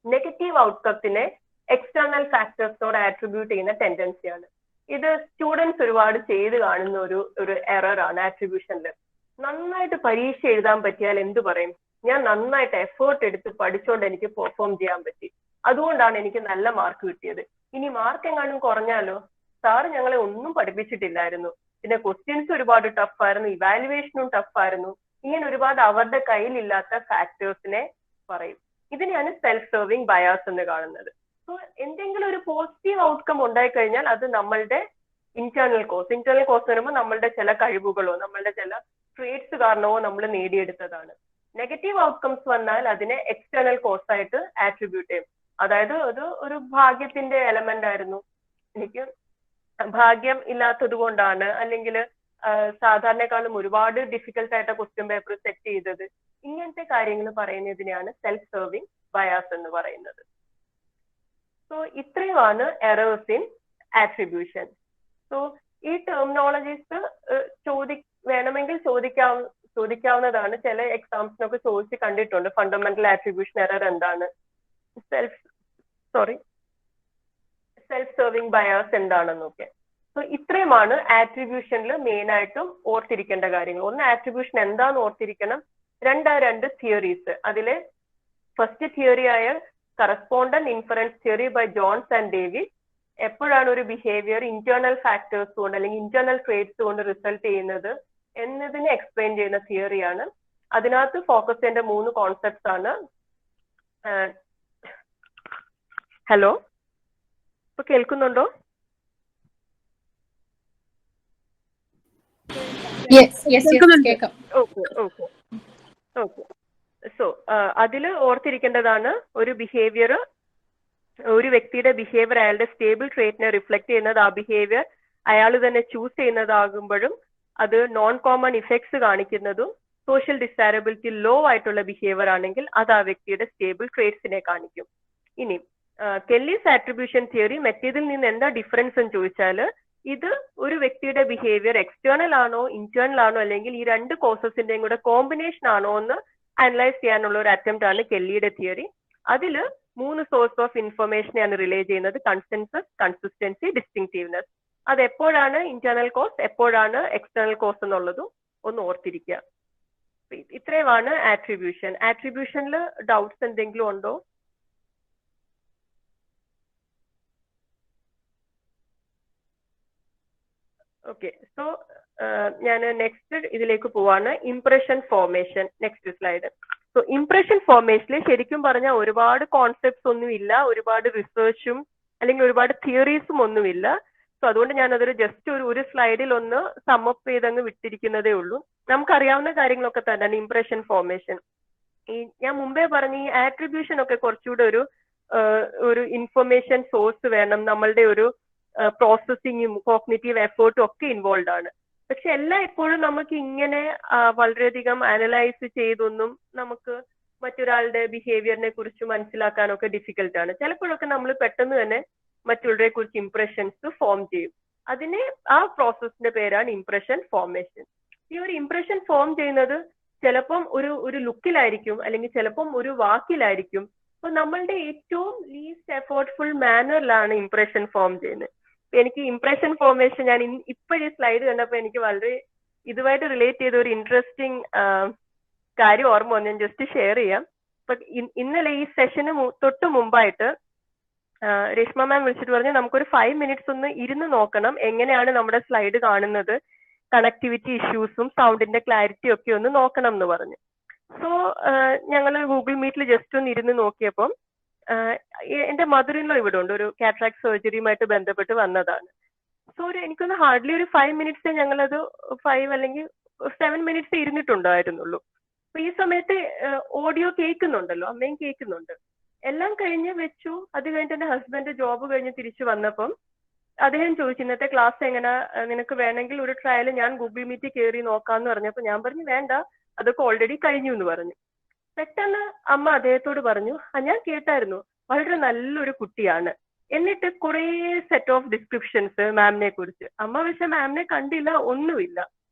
നെഗറ്റീവ് ഔട്ട്കത്തിനെ എക്സ്റ്റേണൽ ഫാക്ടേഴ്സിനോട് ആട്രിബ്യൂട്ട് ചെയ്യുന്ന ടെൻഡൻസിയാണ്. ഇത് സ്റ്റുഡൻസ് ഒരുപാട് ചെയ്ത് കാണുന്ന ഒരു എറർ ആണ് ആട്രിബ്യൂഷനിൽ. നന്നായിട്ട് പരീക്ഷ എഴുതാൻ പറ്റിയാൽ എന്ത് പറയും, ഞാൻ നന്നായിട്ട് എഫേർട്ട് എടുത്ത് പഠിച്ചുകൊണ്ട് എനിക്ക് പെർഫോം ചെയ്യാൻ പറ്റി, അതുകൊണ്ടാണ് എനിക്ക് നല്ല മാർക്ക് കിട്ടിയത്. ഇനി മാർക്ക് എങ്ങാനും കുറഞ്ഞാലോ, സാറ് ഞങ്ങളെ ഒന്നും പഠിപ്പിച്ചിട്ടില്ലായിരുന്നു, പിന്നെ ക്വസ്റ്റ്യൻസ് ഒരുപാട് ടഫായിരുന്നു, ഇവാലുവേഷനും ടഫായിരുന്നു, ഇങ്ങനെ ഒരുപാട് അവരുടെ കയ്യിലില്ലാത്ത ഫാക്ടേഴ്സിനെ പറയും. ഇതിനെയാണ് സെൽഫ് സെർവിങ് ബയാസ് എന്ന് കാണുന്നത്. സോ എന്തെങ്കിലും ഒരു പോസിറ്റീവ് ഔട്ട്കം ഉണ്ടായി കഴിഞ്ഞാൽ അത് നമ്മളുടെ ഇന്റേണൽ കോസ് എന്ന് പറയുമ്പോൾ നമ്മളുടെ ചില കഴിവുകളോ നമ്മളുടെ ചില ട്രേറ്റ്സ് കാരണമോ നമ്മൾ നേടിയെടുത്തതാണ്. നെഗറ്റീവ് ഔട്ട്കംസ് വന്നാൽ അതിനെ എക്സ്റ്റേണൽ കോസ് ആയിട്ട് ആട്രിബ്യൂട്ട് ചെയ്യും. അതായത് ഒരു ഭാഗ്യത്തിന്റെ എലമെന്റ് ആയിരുന്നു, എനിക്ക് ഭാഗ്യം ഇല്ലാത്തത് കൊണ്ടാണ്, അല്ലെങ്കിൽ സാധാരണക്കാളും ഒരുപാട് ഡിഫിക്കൽട്ട് ആയിട്ട് ക്വസ്റ്റ്യൻ പേപ്പർ സെറ്റ് ചെയ്തത്, ഇങ്ങനത്തെ കാര്യങ്ങൾ പറയുന്നതിനെയാണ് സെൽഫ് സെർവിങ് ബയാസ് എന്ന് പറയുന്നത്. സോ ഇത്രയുമാണ് എറേഴ്സ് ഇൻ ആട്രിബ്യൂഷൻ. സോ ഈ ടെർമിനോളജീസ് വേണമെങ്കിൽ ചോദിക്കാവുന്നതാണ്. ചില എക്സാംസിനൊക്കെ ചോദിച്ച് കണ്ടിട്ടുണ്ട്. ഫണ്ടമെന്റൽ ആട്രിബ്യൂഷൻ എറർ എന്താണ്, സെൽഫ് സെർവിങ് ബയാസ് എന്താണെന്നൊക്കെ. സോ ഇത്രയുമാണ് ആട്രിബ്യൂഷനിൽ മെയിൻ ആയിട്ടും ഓർത്തിരിക്കേണ്ട കാര്യങ്ങൾ. ഒന്ന്, ആട്രിബ്യൂഷൻ എന്താന്ന് ഓർത്തിരിക്കണം. രണ്ട് തിയറീസ്. അതിലെ ഫസ്റ്റ് തിയറി ആയ correspondent inference theory by Jones and David, എപ്പോഴാണ് ഒരു ബിഹേവിയർ ഇന്റേണൽ ഫാക്ടേഴ്സ് കൊണ്ട് അല്ലെങ്കിൽ ഇന്റേണൽ ട്രേറ്റ്സ് കൊണ്ട് റിസൾട്ട് ചെയ്യുന്നത് എന്നതിനെ എക്സ്പ്ലെയിൻ ചെയ്യുന്ന തിയറിയാണ്. അതിനകത്ത് ഫോക്കസ് ചെയ്യേണ്ട 3 കോൺസെപ്റ്റ്സ് ആണ്. ഹലോ, ഇപ്പൊ കേൾക്കുന്നുണ്ടോ? കേൾക്കാം. ഓക്കെ. സോ അതിൽ ഓർത്തിരിക്കേണ്ടതാണ്, ഒരു ബിഹേവിയർ, ഒരു വ്യക്തിയുടെ ബിഹേവിയർ അയാളുടെ സ്റ്റേബിൾ ട്രേറ്റിനെ റിഫ്ലക്ട് ചെയ്യുന്നത്, ആ ബിഹേവിയർ അയാൾ തന്നെ ചൂസ് ചെയ്യുന്നതാകുമ്പോഴും അത് നോൺ കോമൺ ഇഫക്ട്സ് കാണിക്കുന്നതും സോഷ്യൽ ഡിസൈറബിലിറ്റി ലോ ആയിട്ടുള്ള ബിഹേവിയർ ആണെങ്കിൽ അത് ആ വ്യക്തിയുടെ സ്റ്റേബിൾ ട്രേറ്റ്സിനെ കാണിക്കും. ഇനി കെല്ലീസ് ആട്രിബ്യൂഷൻ തിയറി മറ്റേതിൽ നിന്ന് എന്താ ഡിഫറൻസ് എന്ന് ചോദിച്ചാൽ, ഇത് ഒരു വ്യക്തിയുടെ ബിഹേവിയർ എക്സ്റ്റേണൽ ആണോ ഇന്റേണൽ ആണോ അല്ലെങ്കിൽ ഈ രണ്ട് കോസസിന്റെയും കൂടെ കോമ്പിനേഷൻ ആണോ എന്ന് അനലൈസ് ചെയ്യാനുള്ള ഒരു അറ്റംപ്റ്റ് ആണ് കെല്ലിയുടെ തിയറി. അതിൽ 3 സോഴ്സ് ഓഫ് ഇൻഫർമേഷനെയാണ് റിലേ ചെയ്യുന്നത്: കൺസെൻസസ്, കൺസിസ്റ്റൻസി, ഡിസ്റ്റിങ്റ്റീവ്നെസ്. അത് എപ്പോഴാണ് ഇന്റേണൽ കോസ്, എപ്പോഴാണ് എക്സ്റ്റേണൽ കോസ് എന്നുള്ളതും ഒന്ന് ഓർത്തിരിക്കുക. ഇത്രയുമാണ് ആട്രിബ്യൂഷൻ. ആട്രിബ്യൂഷനിൽ ഡൗട്ട്സ് എന്തെങ്കിലും ഉണ്ടോ? ഓക്കെ. സോ ഞാൻ നെക്സ്റ്റ് ഇതിലേക്ക് പോവാണ്, impression formation. Next slide. So impression ഫോർമേഷനിൽ ശരിക്കും പറഞ്ഞാൽ ഒരുപാട് കോൺസെപ്റ്റ്സ് ഒന്നുമില്ല, ഒരുപാട് റിസർച്ചും അല്ലെങ്കിൽ ഒരുപാട് തിയറീസും ഒന്നുമില്ല. സോ അതുകൊണ്ട് ഞാൻ അതൊരു ജസ്റ്റ് ഒരു സ്ലൈഡിൽ ഒന്ന് സമ്മപ്പ് ചെയ്തങ്ങ് വിട്ടിരിക്കുന്നതേ ഉള്ളൂ. നമുക്കറിയാവുന്ന കാര്യങ്ങളൊക്കെ തന്നെയാണ് ഇംപ്രഷൻ ഫോർമേഷൻ. ഈ ഞാൻ മുമ്പേ പറഞ്ഞ ഈ ആട്രിബ്യൂഷൻ ഒക്കെ കുറച്ചുകൂടെ ഒരു ഇൻഫർമേഷൻ സോഴ്സ് വേണം, നമ്മളുടെ ഒരു പ്രോസസ്സിങ്ങും കോഗ്നിറ്റീവ് എഫേർട്ടും ഒക്കെ ഇൻവോൾവ് ആണ്. പക്ഷെ എല്ലാം എപ്പോഴും നമുക്ക് ഇങ്ങനെ വളരെയധികം അനലൈസ് ചെയ്തൊന്നും നമുക്ക് മറ്റൊരാളുടെ ബിഹേവിയറിനെ കുറിച്ച് മനസ്സിലാക്കാനൊക്കെ ഡിഫിക്കൽട്ട് ആണ്. ചിലപ്പോഴൊക്കെ നമ്മൾ പെട്ടെന്ന് തന്നെ മറ്റുള്ളവരെ കുറിച്ച് ഇംപ്രഷൻസ് ഫോം ചെയ്യും. അതിനെ ആ പ്രോസസ്സിന്റെ പേരാണ് ഇംപ്രഷൻ ഫോർമേഷൻ. ഈ ഒരു ഇംപ്രഷൻ ഫോം ചെയ്യുന്നത് ചിലപ്പം ഒരു ലുക്കിലായിരിക്കും, അല്ലെങ്കിൽ ചിലപ്പം ഒരു വാക്കിലായിരിക്കും. അപ്പൊ നമ്മളുടെ ഏറ്റവും ലീസ്റ്റ് എഫേർട്ട്ഫുൾ മാനറിലാണ് ഇംപ്രഷൻ ഫോം ചെയ്യുന്നത്. എനിക്ക് ഇംപ്രഷൻ ഫോർമേഷൻ ഞാൻ ഇപ്പോഴീ സ്ലൈഡ് കണ്ടപ്പോൾ എനിക്ക് വളരെ ഇതുമായിട്ട് റിലേറ്റ് ചെയ്ത ഒരു ഇൻട്രസ്റ്റിംഗ് കാര്യം ഓർമ്മ വന്നു. ഞാൻ ജസ്റ്റ് ഷെയർ ചെയ്യാം. ഇപ്പൊ ഇന്നലെ ഈ സെഷന് തൊട്ട് മുമ്പായിട്ട് രേഷ്മ മാം വിളിച്ചിട്ട് പറഞ്ഞു നമുക്കൊരു 5 minutes ഒന്ന് ഇരുന്ന് നോക്കണം എങ്ങനെയാണ് നമ്മുടെ സ്ലൈഡ് കാണുന്നത്, കണക്ടിവിറ്റി ഇഷ്യൂസും സൗണ്ടിന്റെ ക്ലാരിറ്റി ഒക്കെ ഒന്ന് നോക്കണം എന്ന് പറഞ്ഞു. സോ ഞങ്ങൾ ഗൂഗിൾ മീറ്റിൽ ജസ്റ്റ് ഒന്ന് ഇരുന്ന് നോക്കിയപ്പം എന്റെ മദറിനോ ഇവിടെ ഉണ്ട്, ഒരു കാറ്ററാക്ട് സർജറിയുമായിട്ട് ബന്ധപ്പെട്ട് വന്നതാണ്. സോ എനിക്കൊന്ന് ഹാർഡ്ലി ഒരു 5 minutes ഞങ്ങളത് 5 അല്ലെങ്കിൽ 7 minutes ഇരുന്നിട്ടുണ്ടായിരുന്നുള്ളൂ. അപ്പൊ ഈ സമയത്ത് ഓഡിയോ കേൾക്കുന്നുണ്ടല്ലോ, അമ്മയും കേൾക്കുന്നുണ്ട്. എല്ലാം കഴിഞ്ഞ് വെച്ചു. അത് കഴിഞ്ഞിട്ട് എന്റെ ഹസ്ബൻഡ് ജോബ് കഴിഞ്ഞ് തിരിച്ചു വന്നപ്പം അദ്ദേഹം ചോദിച്ചു ഇന്നത്തെ ക്ലാസ് എങ്ങനെ, നിനക്ക് വേണമെങ്കിൽ ഒരു ട്രയൽ ഞാൻ ഗൂഗിൾ മീറ്റ് കയറി നോക്കാന്ന് പറഞ്ഞപ്പോ ഞാൻ പറഞ്ഞു വേണ്ട, അതൊക്കെ ഓൾറെഡി കഴിഞ്ഞു എന്ന് പറഞ്ഞു. പെട്ടെന്ന് അമ്മ അദ്ദേഹത്തോട് പറഞ്ഞു ഞാൻ കേട്ടായിരുന്നു, വളരെ നല്ലൊരു കുട്ടിയാണ്. എന്നിട്ട് കുറെ സെറ്റ് ഓഫ് ഡിസ്ക്രിപ്ഷൻസ് മാമിനെ കുറിച്ച്. അമ്മ പക്ഷെ മാമിനെ കണ്ടില്ല, ഒന്നുമില്ല,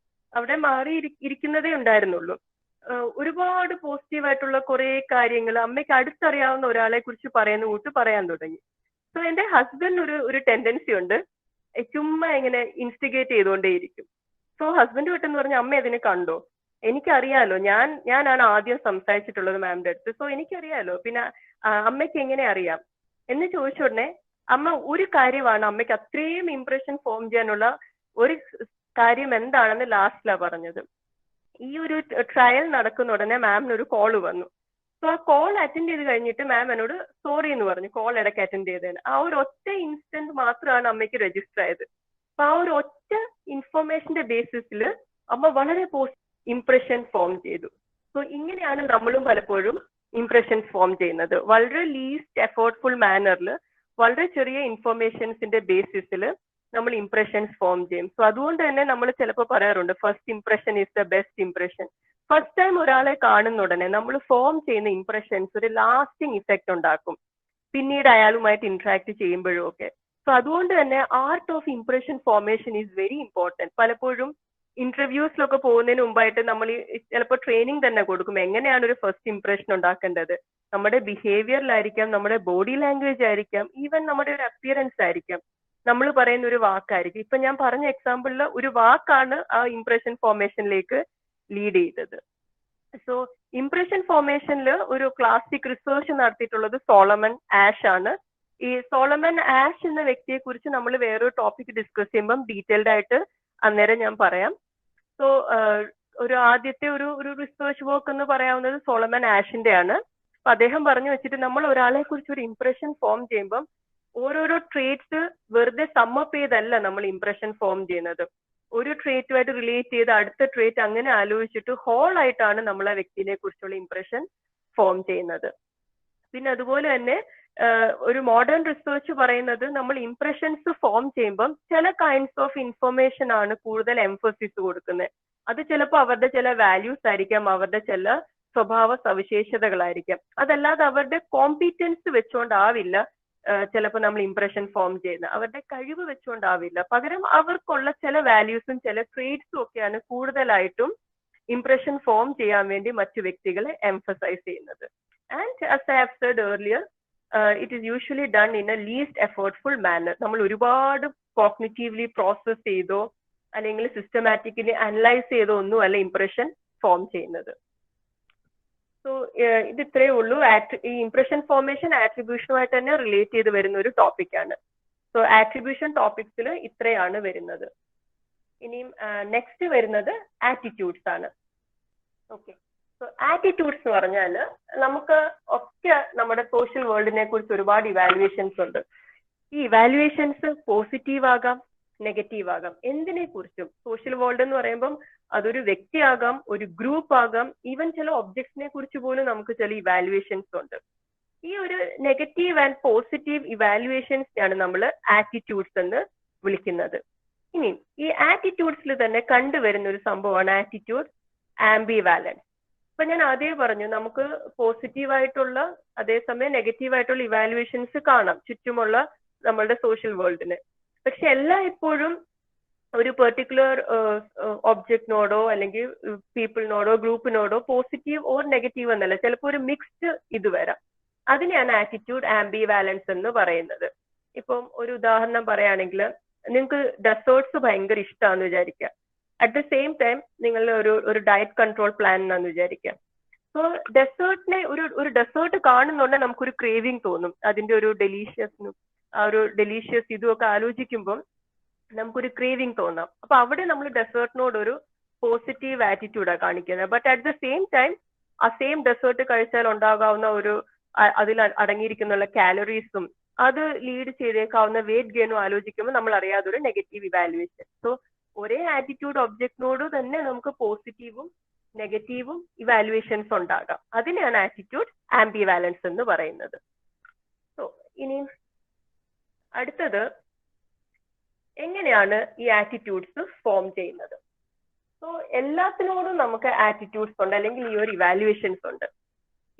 അവിടെ മാറി ഇരിക്കുന്നതേ ഉണ്ടായിരുന്നുള്ളൂ. ഒരുപാട് പോസിറ്റീവായിട്ടുള്ള കുറെ കാര്യങ്ങൾ അമ്മയ്ക്ക് അടുത്തറിയാവുന്ന ഒരാളെ കുറിച്ച് പറയുന്ന കൂട്ട് പറയാൻ തുടങ്ങി. സോ എന്റെ ഹസ്ബൻഡ് ഒരു ടെൻഡൻസി ഉണ്ട്, ചുമ്മാ ഇങ്ങനെ ഇൻസ്റ്റിഗേറ്റ് ചെയ്തുകൊണ്ടേയിരിക്കും. സോ ഹസ്ബൻഡ് പെട്ടെന്ന് പറഞ്ഞു അമ്മ അതിനെ കണ്ടോ, എനിക്കറിയാലോ, ഞാനാണ് ആദ്യം സംസാരിച്ചിട്ടുള്ളത് മാമിന്റെ അടുത്ത്, സോ എനിക്കറിയാലോ, പിന്നെ അമ്മയ്ക്ക് എങ്ങനെ അറിയാം എന്ന് ചോദിച്ച ഉടനെ അമ്മ ഒരു കാര്യമാണ് അമ്മയ്ക്ക് അത്രയും ഇംപ്രഷൻ ഫോം ചെയ്യാനുള്ള ഒരു കാര്യം എന്താണെന്ന് ലാസ്റ്റിലാ പറഞ്ഞത്. ഈ ഒരു ട്രയൽ നടക്കുന്ന ഉടനെ മാമിന് ഒരു കോള് വന്നു. സോ ആ കോൾ അറ്റൻഡ് ചെയ്ത് കഴിഞ്ഞിട്ട് മാം എന്നോട് സോറി എന്ന് പറഞ്ഞു, കോൾ ഇടയ്ക്ക് അറ്റൻഡ് ചെയ്തതിന്. ആ ഒരു ഒറ്റ ഇൻസ്റ്റന്റ് മാത്രമാണ് അമ്മയ്ക്ക് രജിസ്റ്റർ ആയത്. അപ്പൊ ആ ഒരു ഒറ്റ ഇൻഫർമേഷന്റെ ബേസിസിൽ അമ്മ വളരെ ഇംപ്രഷൻ ഫോം ചെയ്തു. സോ ഇങ്ങനെയാണ് നമ്മളും പലപ്പോഴും ഇംപ്രഷൻസ് ഫോം ചെയ്യുന്നത്, വളരെ ലീസ്റ്റ് എഫേർട്ട്ഫുൾ മാനറിൽ വളരെ ചെറിയ ഇൻഫർമേഷൻസിന്റെ ബേസിസിൽ നമ്മൾ ഇംപ്രഷൻസ് ഫോം ചെയ്യും. സോ അതുകൊണ്ട് തന്നെ നമ്മൾ ചിലപ്പോൾ പറയാറുണ്ട് first impression is the best impression. First time ഒരാളെ കാണുന്ന ഉടനെ നമ്മൾ ഫോം ചെയ്യുന്ന ഇംപ്രഷൻസ് ഒരു ലാസ്റ്റിംഗ് ഇഫക്റ്റ് ഉണ്ടാക്കും പിന്നീട് അയാളുമായിട്ട് ഇന്ററാക്ട് ചെയ്യുമ്പോഴും ഒക്കെ. സോ അതുകൊണ്ട് തന്നെ art of impression formation is very important. പലപ്പോഴും ഇന്റർവ്യൂസിലൊക്കെ പോകുന്നതിന് മുമ്പായിട്ട് നമ്മൾ ചിലപ്പോൾ ട്രെയിനിങ് തന്നെ കൊടുക്കും, എങ്ങനെയാണ് ഒരു ഫസ്റ്റ് ഇംപ്രഷൻ ഉണ്ടാക്കേണ്ടത്. നമ്മുടെ ബിഹേവിയറിലായിരിക്കാം, നമ്മുടെ ബോഡി ലാംഗ്വേജ് ആയിരിക്കാം, ഈവൻ നമ്മുടെ ഒരു അപ്പിയറൻസ് ആയിരിക്കാം, നമ്മൾ പറയുന്ന ഒരു വാക്കായിരിക്കും. ഇപ്പൊ ഞാൻ പറഞ്ഞ എക്സാമ്പിളിൽ ഒരു വാക്കാണ് ആ ഇംപ്രഷൻ ഫോർമേഷനിലേക്ക് ലീഡ് ചെയ്തത്. സോ ഇംപ്രഷൻ ഫോർമേഷനിൽ ഒരു ക്ലാസിക് റിസർച്ച് നടത്തിയിട്ടുള്ളത് സോളമൻ ആഷ് ആണ്. ഈ സോളമൻ ആഷ് എന്ന വ്യക്തിയെ കുറിച്ച് നമ്മൾ വേറൊരു ടോപ്പിക് ഡിസ്കസ് ചെയ്യുമ്പം ഡീറ്റെയിൽഡ് ആയിട്ട് അന്നേരം ഞാൻ പറയാം. സോ ഒരു ആദ്യത്തെ ഒരു റിസർച്ച് വർക്ക് എന്ന് പറയാവുന്നത് സോളമൻ ആഷിന്റെ ആണ്. അപ്പൊ അദ്ദേഹം പറഞ്ഞു വെച്ചിട്ട് നമ്മൾ ഒരാളെ കുറിച്ച് ഒരു ഇംപ്രഷൻ ഫോം ചെയ്യുമ്പം ഓരോരോ ട്രേറ്റ്സ് വെറുതെ സമ്മപ്പ് ചെയ്തല്ല നമ്മൾ ഇംപ്രഷൻ ഫോം ചെയ്യുന്നത്. ഒരു ട്രേറ്റുമായിട്ട് റിലേറ്റ് ചെയ്ത് അടുത്ത ട്രേറ്റ് അങ്ങനെ ആലോചിച്ചിട്ട് ഹോൾ ആയിട്ടാണ് നമ്മൾ ആ വ്യക്തിനെ കുറിച്ചുള്ള ഇംപ്രഷൻ ഫോം ചെയ്യുന്നത്. പിന്നെ അതുപോലെ തന്നെ ഒരു മോഡേൺ റിസർച്ച് പറയുന്നത് നമ്മൾ ഇംപ്രഷൻസ് ഫോം ചെയ്യുമ്പം ചില കൈൻഡ്സ് ഓഫ് ഇൻഫർമേഷൻ ആണ് കൂടുതൽ എംഫസിസ് കൊടുക്കുന്നത്. അത് ചിലപ്പോൾ അവരുടെ ചില വാല്യൂസ് ആയിരിക്കാം, അവരുടെ ചില സ്വഭാവ സവിശേഷതകളായിരിക്കാം. അതല്ലാതെ അവരുടെ കോമ്പീറ്റൻസ് വെച്ചുകൊണ്ടാവില്ല ചിലപ്പോൾ നമ്മൾ ഇംപ്രഷൻ ഫോം ചെയ്യുന്നത്, അവരുടെ കഴിവ് വെച്ചുകൊണ്ടാവില്ല. പകരം അവർക്കുള്ള ചില വാല്യൂസും ചില ട്രേറ്റ്സും ഒക്കെയാണ് കൂടുതലായിട്ടും ഇംപ്രഷൻ ഫോം ചെയ്യാൻ വേണ്ടി മറ്റു വ്യക്തികളെ എംഫസൈസ് ചെയ്യുന്നത്. And as I have said earlier, it is usually done in a least effortful manner. നമ്മൾ ഒരുപാട് കോഗ്നിറ്റീവ്ലി പ്രോസസ് ചെയ്തോ അല്ലെങ്കിൽ സിസ്റ്റമാറ്റിക്കലി അനലൈസ് ചെയ്തോ ഒന്നും അല്ല ഇംപ്രഷൻ ഫോം ചെയ്യുന്നത്. സോ ഇത് ഇത്രയേ ഉള്ളൂ. ഈ ഇംപ്രഷൻ ഫോർമേഷൻ ആട്രിബ്യൂഷനുമായിട്ട് തന്നെ റിലേറ്റ് ചെയ്ത് വരുന്ന ഒരു ടോപ്പിക്കാണ്. സോ ആട്രിബ്യൂഷൻ ടോപ്പിക്സിൽ ഇത്രയാണ് വരുന്നത്. ഇനിയും നെക്സ്റ്റ് വരുന്നത് ആറ്റിറ്റ്യൂഡ്സ് ആണ്. ഓക്കെ, സോ ആറ്റിറ്റ്യൂഡ്സ് എന്ന് പറഞ്ഞാൽ നമുക്ക് ഒക്കെ നമ്മുടെ സോഷ്യൽ വേൾഡിനെ കുറിച്ച് ഒരുപാട് ഇവാലുവേഷൻസ് ഉണ്ട്. ഈ ഇവാലുവേഷൻസ് പോസിറ്റീവ് ആകാം, നെഗറ്റീവ് ആകാം. എന്തിനെ കുറിച്ചും സോഷ്യൽ വേൾഡ് എന്ന് പറയുമ്പം അതൊരു വ്യക്തിയാകാം, ഒരു ഗ്രൂപ്പ് ആകാം, ഈവൻ ചില ഒബ്ജക്ട്സിനെ കുറിച്ച് പോലും നമുക്ക് ചില ഇവാലുവേഷൻസ് ഉണ്ട്. ഈ ഒരു നെഗറ്റീവ് ആൻഡ് പോസിറ്റീവ് ഇവാലുവേഷൻസ് ആണ് നമ്മൾ ആറ്റിറ്റ്യൂഡ്സ് എന്ന് വിളിക്കുന്നത്. ഇനി ഈ ആറ്റിറ്റ്യൂഡ്സിൽ തന്നെ കണ്ടുവരുന്ന ഒരു സംഭവമാണ് ആറ്റിറ്റ്യൂഡ് ആംബിവാലൻസ്. ഇപ്പൊ ഞാൻ ആദ്യമേ പറഞ്ഞു നമുക്ക് പോസിറ്റീവായിട്ടുള്ള അതേസമയം നെഗറ്റീവായിട്ടുള്ള ഇവാലുവേഷൻസ് കാണാം ചുറ്റുമുള്ള നമ്മളുടെ സോഷ്യൽ വേൾഡിന്. പക്ഷെ എല്ലായ്പ്പോഴും ഒരു പെർട്ടിക്കുലർ ഒബ്ജക്റ്റിനോടോ അല്ലെങ്കിൽ പീപ്പിളിനോടോ ഗ്രൂപ്പിനോടോ പോസിറ്റീവ് ഓർ നെഗറ്റീവ് എന്നല്ല, ചിലപ്പോൾ ഒരു മിക്സ്ഡ് ഇത് വരാം. അതിനെയാണ് ആറ്റിറ്റ്യൂഡ് ആംബിവാലൻസ് എന്ന് പറയുന്നത്. ഇപ്പം ഒരു ഉദാഹരണം പറയുകയാണെങ്കിൽ, നിങ്ങൾക്ക് ഡെസേർട്സ് ഭയങ്കര ഇഷ്ടമാണെന്ന് വിചാരിക്കുക. അറ്റ് ദ സെയിം ടൈം നിങ്ങൾ ഒരു ഡയറ്റ് കൺട്രോൾ പ്ലാൻ എന്നാന്ന് വിചാരിക്കുക. സോ ഡെസേർട്ടിനെ ഒരു ഡെസേർട്ട് കാണുന്നുണ്ടെങ്കിൽ നമുക്കൊരു ക്രേവിങ് തോന്നും. അതിന്റെ ഒരു ഡെലീഷ്യസ് ഇതുമൊക്കെ ആലോചിക്കുമ്പോൾ നമുക്കൊരു ക്രേവിങ് തോന്നാം. അപ്പൊ അവിടെ നമ്മൾ ഡെസേർട്ടിനോട് ഒരു പോസിറ്റീവ് ആറ്റിറ്റ്യൂഡാണ് കാണിക്കുന്നത്. But at the same time ആ സെയിം ഡെസേർട്ട് കഴിച്ചാൽ ഉണ്ടാകാവുന്ന അതിൽ അടങ്ങിയിരിക്കുന്ന കാലറീസും അത് ലീഡ് ചെയ്തേക്കാവുന്ന വെയിറ്റ് ഗെയിനും ആലോചിക്കുമ്പോൾ നമ്മൾ അറിയാതെ ഒരു നെഗറ്റീവ് ഇവാലുവേഷൻ. സോ ഒരേ ആറ്റിറ്റ്യൂഡ് ഒബ്ജക്റ്റിനോട് തന്നെ നമുക്ക് പോസിറ്റീവും നെഗറ്റീവും ഇവാലുവേഷൻസ് ഉണ്ടാകാം. അതിനെയാണ് ആറ്റിറ്റ്യൂഡ് ആംബിവാലൻസ് എന്ന് പറയുന്നത്. സോ ഇനി അടുത്തത് എങ്ങനെയാണ് ഈ ആറ്റിറ്റ്യൂഡ്സ് ഫോം ചെയ്യുന്നത്? സോ എല്ലാത്തിനോടും നമുക്ക് ആറ്റിറ്റ്യൂഡ്സ് ഉണ്ട്, അല്ലെങ്കിൽ ഈ ഒരു ഇവാലുവേഷൻസ് ഉണ്ട്.